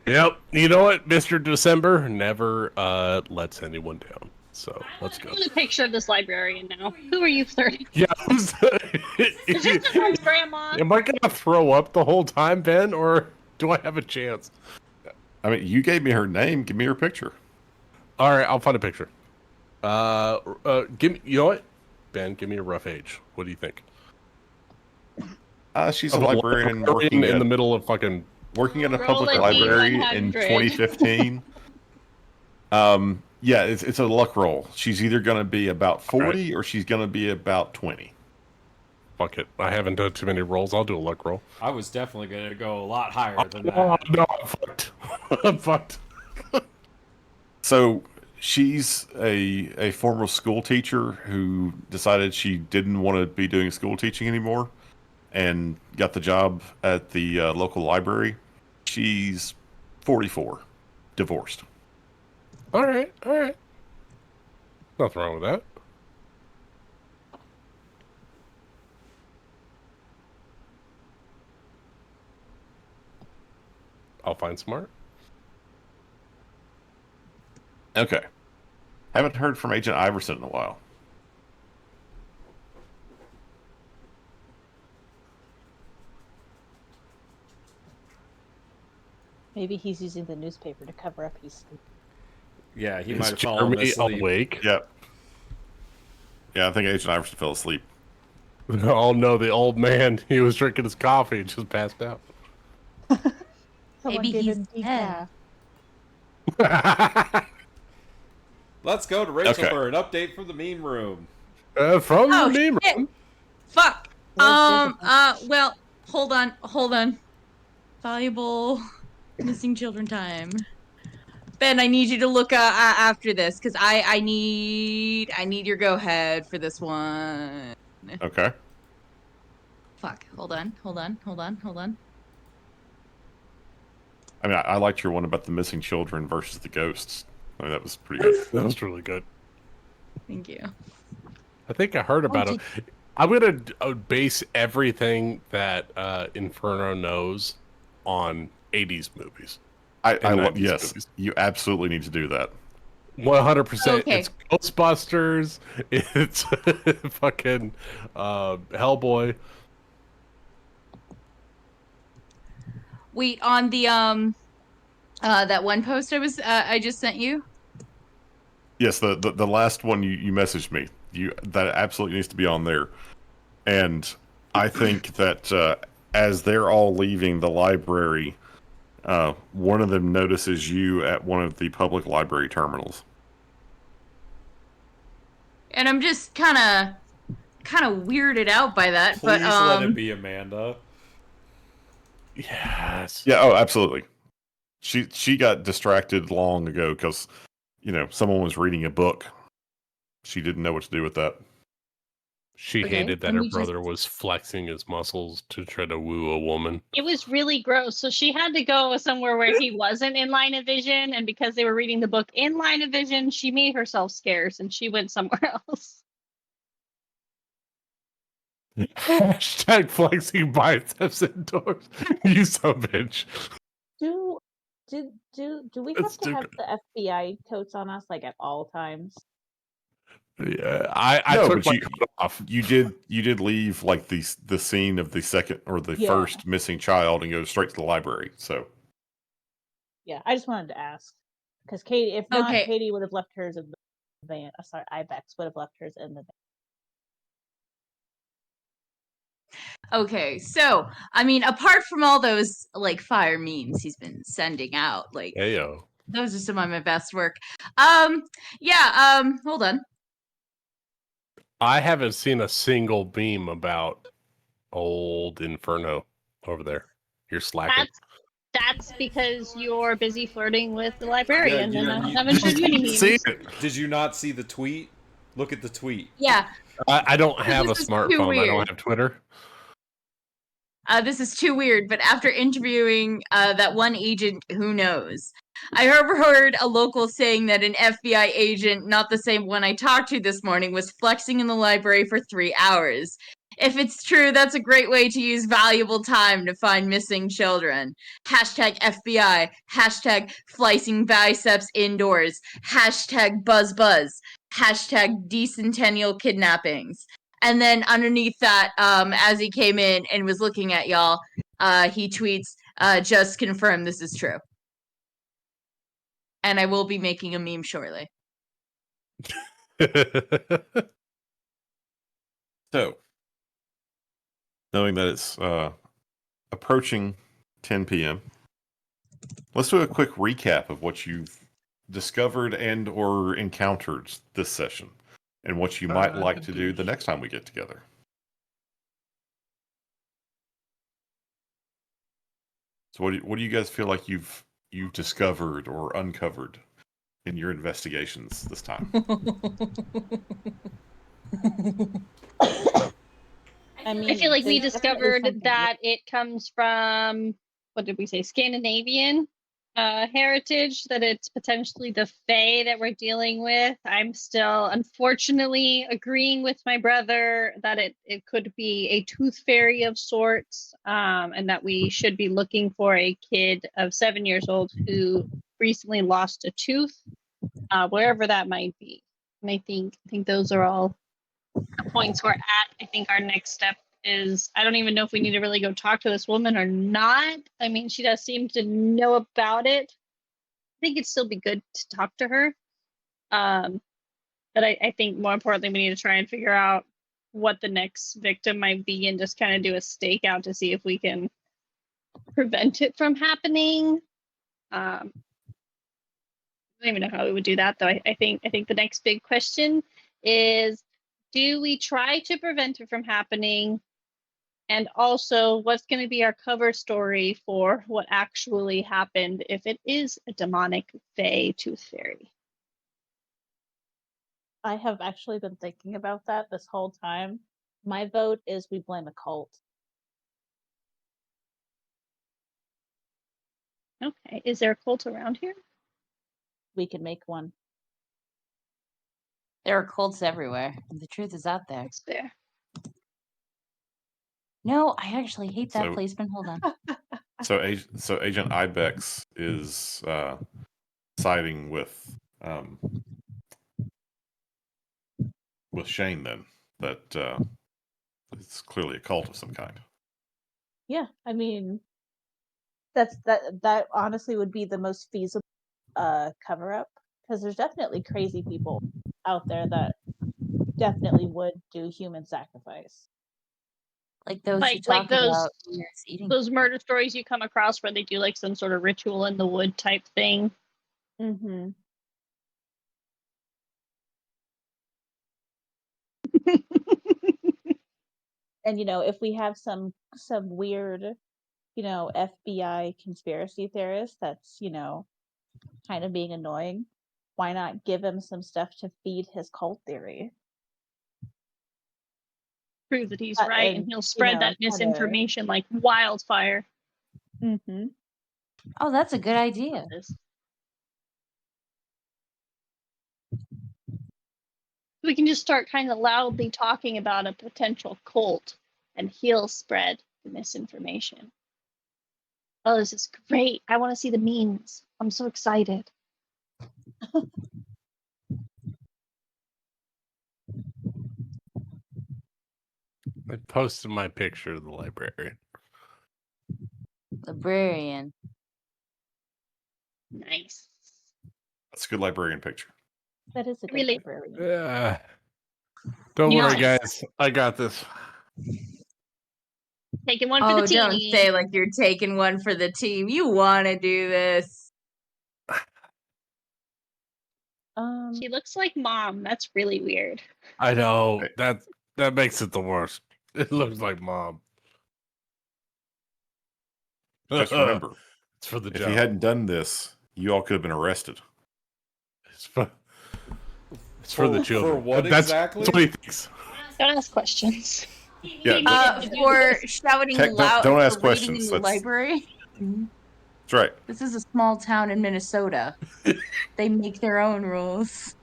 Yep. You know what, Mr. December never lets anyone down. So let's go. I want a picture of this librarian now. Who are you flirting? Yeah. Is this someone's grandma? Am I gonna throw up the whole time, Ben, or do I have a chance? I mean, you gave me her name. Give me her picture. All right, I'll find a picture. Give me. You know what, Ben? Give me a rough age. What do you think? She's a librarian working in the middle of fucking working at a Roll public a library D100. in 2015. Yeah, it's a luck roll. She's either going to be about 40 or she's going to be about 20. Fuck it. I haven't done too many rolls. I'll do a luck roll. I was definitely going to go a lot higher than that. Oh, no, I'm fucked. I'm fucked. So she's a former school teacher who decided she didn't want to be doing school teaching anymore and got the job at the local library. She's 44, divorced. All right. Nothing wrong with that. I'll find smart. Okay. Haven't heard from Agent Iverson in a while. Maybe he's using the newspaper to cover up his sleep. Yeah, he Is might have fallen Jeremy asleep. awake? Yep. Yeah, I think Agent Iverson fell asleep. Oh no, the old man. He was drinking his coffee and just passed out. Someone Maybe gave he's him dead. decaf. Let's go to Rachel Okay. for an update from the meme room. From Oh, the meme shit. room. Fuck. Where's Well, hold on. Valuable missing children time. Ben, I need you to look after this because I need your go ahead for this one. Okay. Fuck. Hold on. I mean, I liked your one about the missing children versus the ghosts. I mean, that was pretty good. That was really good. Thank you. I think I heard about it. I'm gonna base everything that Inferno knows on 80s movies. I And love. 90s Yes, movies. you absolutely need to do that. 100%. Okay. It's Ghostbusters. It's fucking Hellboy. Wait, on the that one post I just sent you. Yes, the last one you messaged me. That absolutely needs to be on there. And I think that as they're all leaving the library, one of them notices you at one of the public library terminals. And I'm just kind of weirded out by that, Please but let it be Amanda. Yes. Yeah. Oh, absolutely. She got distracted long ago because someone was reading a book. She didn't know what to do with that. She Okay, hated that let her me brother was flexing his muscles to try to woo a woman. It was really gross. So she had to go somewhere where he wasn't in line of vision, and because they were reading the book in line of vision, she made herself scarce and she went somewhere else. Hashtag flexing biceps indoors. You son of a bitch. Do we have That's to have stupid. the FBI coats on us like at all times? Yeah, I No, took but my coat off. you did leave like the scene of the second or the Yeah. first missing child and go straight to the library. So Yeah, I just wanted to ask because Katie, if not, Okay. Katie would have left hers in the van. Sorry, Ibex would have left hers in the van. Okay, so I mean, apart from all those like fire memes he's been sending out, like Heyo. those are some of my best work. Hold on. I haven't seen a single beam about old Inferno over there. You're slacking. That's because you're busy flirting with the librarian, Yeah, and I you- haven't shown you any memes. Did you not see the tweet? Look at the tweet. Yeah, I don't have a this is too smartphone. I weird. don't have Twitter. This is too weird, but after interviewing that one agent, who knows? I overheard a local saying that an FBI agent, not the same one I talked to this morning, was flexing in the library for 3 hours. If it's true, that's a great way to use valuable time to find missing children. Hashtag FBI. Hashtag flicing biceps indoors. Hashtag buzz. Hashtag decentennial kidnappings. And then underneath that, as he came in and was looking at y'all, he tweets, just confirm this is true. And I will be making a meme shortly. So, knowing that it's approaching 10 p.m., let's do a quick recap of what you've discovered and or encountered this session, and what you might like to do the next time we get together. So, what do you guys feel like you've discovered or uncovered in your investigations this time? I mean, I feel like we there's definitely discovered something that it comes from, what did we say, Scandinavian heritage, that it's potentially the Fae that we're dealing with. I'm still, unfortunately, agreeing with my brother that it could be a tooth fairy of sorts, and that we should be looking for a kid of 7 years old who recently lost a tooth, wherever that might be. And I think those are all the points we're at. I think our next step is, I don't even know if we need to really go talk to this woman or not. I mean, she does seem to know about it. I think it'd still be good to talk to her. But I think more importantly, we need to try and figure out what the next victim might be and just kind of do a stakeout to see if we can prevent it from happening. don't even know how we would do that though. I think the next big question is, do we try to prevent it from happening? And also, what's going to be our cover story for what actually happened if it is a demonic Fae Tooth Fairy? I have actually been thinking about that this whole time. My vote is we blame a cult. Okay, is there a cult around here? We can make one. There are cults everywhere. The truth is out there. It's there. No, I actually hate that So- placement. Hold on. So Agent Ibex is siding with Shane then, that it's clearly a cult of some kind. Yeah, I mean, that honestly would be the most feasible cover up, because there's definitely crazy people out there that definitely would do human sacrifice. Like those who Like talk those about years eating. those murder stories you come across where they do like some sort of ritual in the wood type thing. Mm-hmm. And if we have some weird, FBI conspiracy theorist that's, kind of being annoying, why not give him some stuff to feed his cult theory? Prove that he's right, and and, he'll spread that kinda- misinformation like wildfire. Mhm. Oh, that's a good idea. We can just start kind of loudly talking about a potential cult, and he'll spread the misinformation. Oh, this is great. I want to see the memes. I'm so excited. I posted my picture of the librarian. Librarian. Nice. That's a good librarian picture. That is a good Really- librarian. Yeah. Don't You know, worry, guys. I got this. Taking one for Oh, the team. don't say like you're taking one for the team. You want to do this. She looks like mom. That's really weird. I know Right. that makes it the worst. It looks like mom. Just remember, it's for the if job. he hadn't done this, you all could have been arrested. It's for the children. For what That's exactly? what he thinks. Don't ask questions. Yeah, For shouting loud, don't ask for reading questions. in the That's- library. That's right. This is a small town in Minnesota. They make their own rules.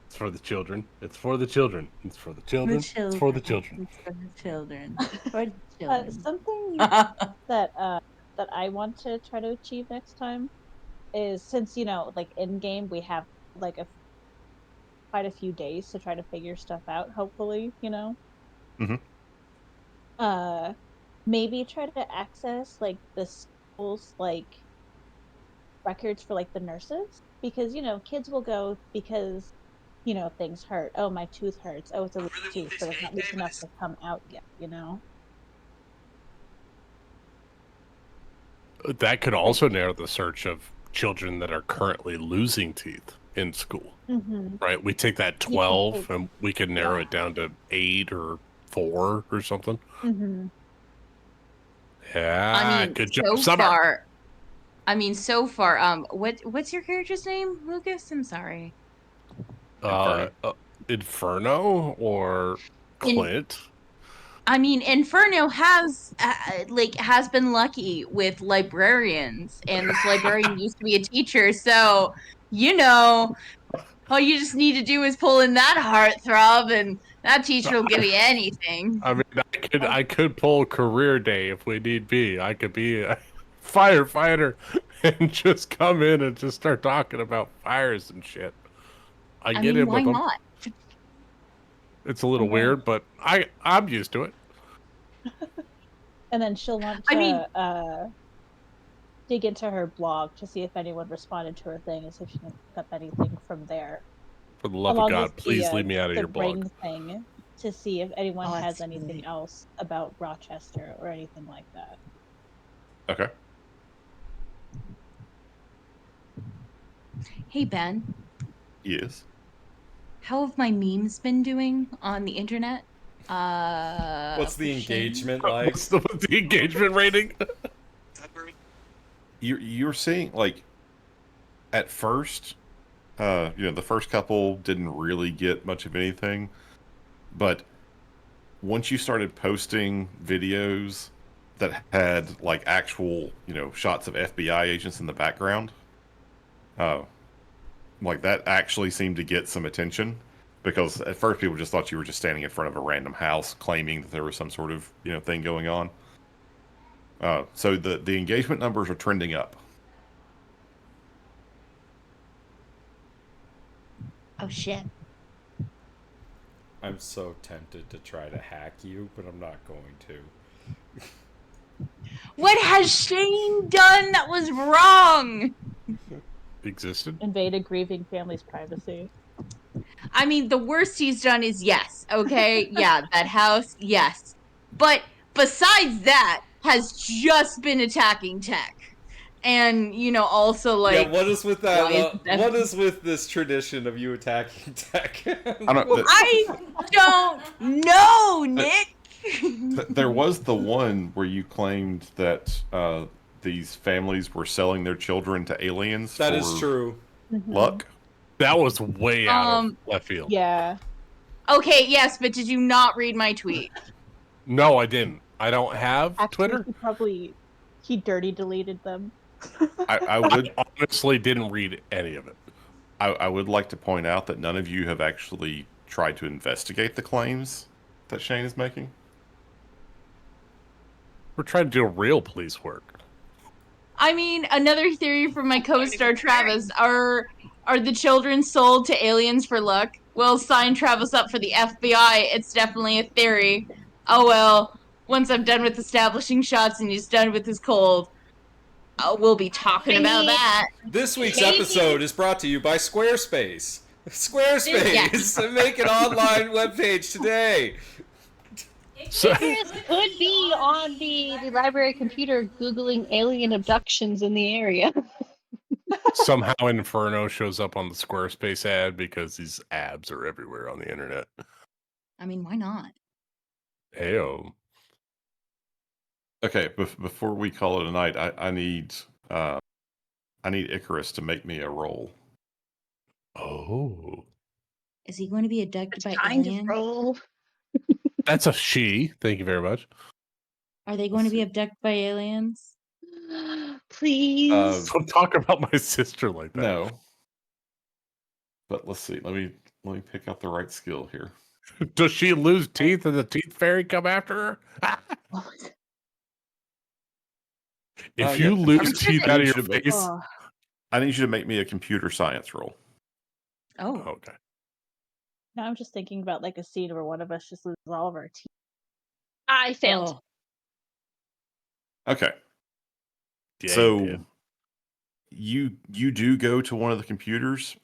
It's for the children. It's for the children. It's for the children. It's for the children. It's for the children. For the children. Something that I want to try to achieve next time is, since like in game we have like quite a few days to try to figure stuff out. Hopefully, Mhm. maybe try to access like the school's like records for like the nurses, because kids will go because things hurt. Oh, my tooth hurts. Oh, it's a loose tooth, but it's not loose enough to come out yet. That could also narrow the search of children that are currently losing teeth in school. Mm-hmm. Right? We take that You can 12 take- and we could narrow it down to 8 or 4 or something. Mm-hmm. Yeah, I mean, good job, so Summer. far. What's your character's name, Lucas? I'm sorry. Inferno or Clint? I mean, Inferno has has been lucky with librarians, and this librarian used to be a teacher, so all you just need to do is pull in that heartthrob, and that teacher will give you anything. I mean, I could pull career day if we need be. I could be a firefighter and just come in and just start talking about fires and shit. I get mean, in why with them. not? It's a little weird, but I'm used to it. And then she'll want to dig into her blog to see if anyone responded to her thing, and see if she can pick up anything from there. For the love Along of God, with please leave me out of the your blog. ring thing, to see if anyone Oh, has that's anything great. else about Rochester or anything like that. Okay. Hey, Ben. Yes. How have my memes been doing on the internet? What's the for Shane? engagement like? What's the engagement rating? You're seeing, like, at first, the first couple didn't really get much of anything, but once you started posting videos that had like actual, shots of FBI agents in the background, uh, like that actually seemed to get some attention because at first people just thought you were just standing in front of a random house claiming that there was some sort of, thing going on. So the engagement numbers are trending up. Oh shit. I'm so tempted to try to hack you, but I'm not going to. What has Shane done that was wrong? Existed. Invade a grieving family's privacy. I mean, the worst he's done is yes. Okay, yeah, that house, yes. But besides that, has just been attacking tech, and also Yeah, like, what is with why is that? What is with this tradition of you attacking tech? I don't know. I don't know, Nick. There was the one where you claimed that these families were selling their children to aliens That for is true. luck. That was way out of left field. Yeah. Okay, yes, but did you not read my tweet? No, I didn't. I don't have Actually, Twitter. he dirty deleted them. I would Honestly, didn't read any of it. I would like to point out that none of you have actually tried to investigate the claims that Shane is making. We're trying to do real police work. I mean, another theory from my co-star Travis: are the children sold to aliens for luck? Well, sign Travis up for the FBI. It's definitely a theory. Oh well. Once I'm done with establishing shots and he's done with his cold, we'll be talking about Maybe- that. This week's Maybe- episode is brought to you by Squarespace. Squarespace! Make an online webpage today! So, Chris could be on the library computer Googling alien abductions in the area. somehow Inferno shows up on the Squarespace ad because these abs are everywhere on the internet. I mean, why not? Heyo. Okay, before we call it a night, I need Icarus to make me a roll. Oh. Is he going to be abducted by Kind of aliens? roll. That's a she. Thank you very much. Are they going to be abducted by aliens? Please. Don't talk about my sister like that. No. But let's see. Let me pick out the right skill here. Does she lose teeth and the teeth fairy come after her? If you Yeah. lose teeth out of your should make- face. Oh, I need you to make me a computer science roll. Oh. Okay. now I'm just thinking about like a scene where one of us just loses all of our teeth. I failed. Okay. Yeah, so you did. you do go to one of the computers.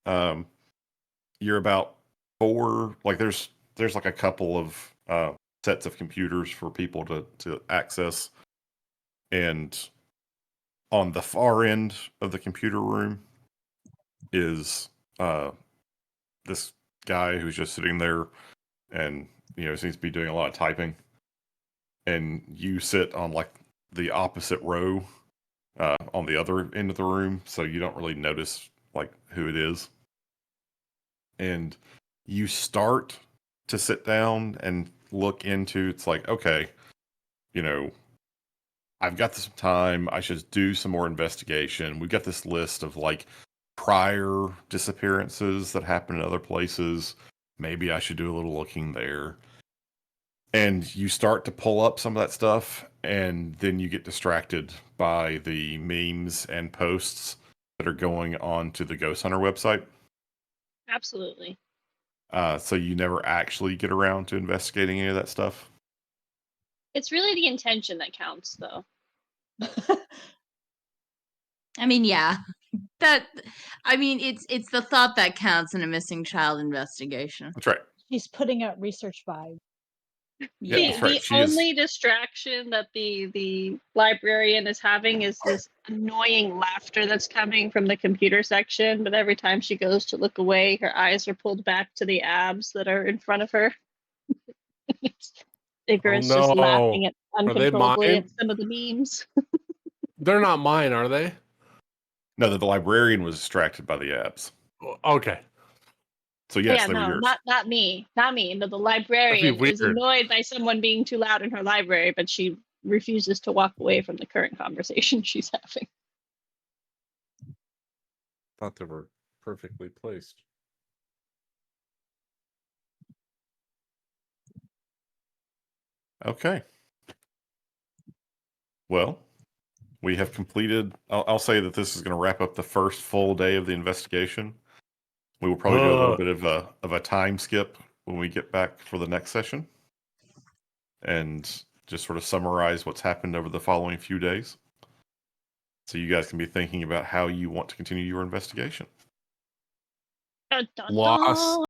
You're about 4, like there's like a couple of sets of computers for people to access, and on the far end of the computer room is this guy who's just sitting there and seems to be doing a lot of typing, and you sit on like the opposite row on the other end of the room, so you don't really notice like who it is. And you start to sit down and look into, it's like, okay, I've got some time. I should do some more investigation. We've got this list of like prior disappearances that happened in other places. Maybe I should do a little looking there. And you start to pull up some of that stuff, and then you get distracted by the memes and posts that are going on to the Ghost Hunter website. Absolutely. So you never actually get around to investigating any of that stuff. It's really the intention that counts, though. I mean, yeah. It's the thought that counts in a missing child investigation. That's right. She's putting out research vibes. Yeah, Yeah. that's right. The She is. only distraction that the librarian is having is this annoying laughter that's coming from the computer section. But every time she goes to look away, her eyes are pulled back to the abs that are in front of her. Icarus just laughing at Are they uncontrollably mine? at some of the memes. They're not mine, are they? No, the librarian was distracted by the abs. Okay. So yes, Yeah, they were no, yours. not me. But the That'd be librarian is weird. annoyed by someone being too loud in her library, but she refuses to walk away from the current conversation she's having. Thought they were perfectly placed. Okay. Well, we have completed. I'll say that this is going to wrap up the first full day of the investigation. We will probably do a little bit of a time skip when we get back for the next session, and just sort of summarize what's happened over the following few days, so you guys can be thinking about how you want to continue your investigation. Dun, dun, Loss. dun.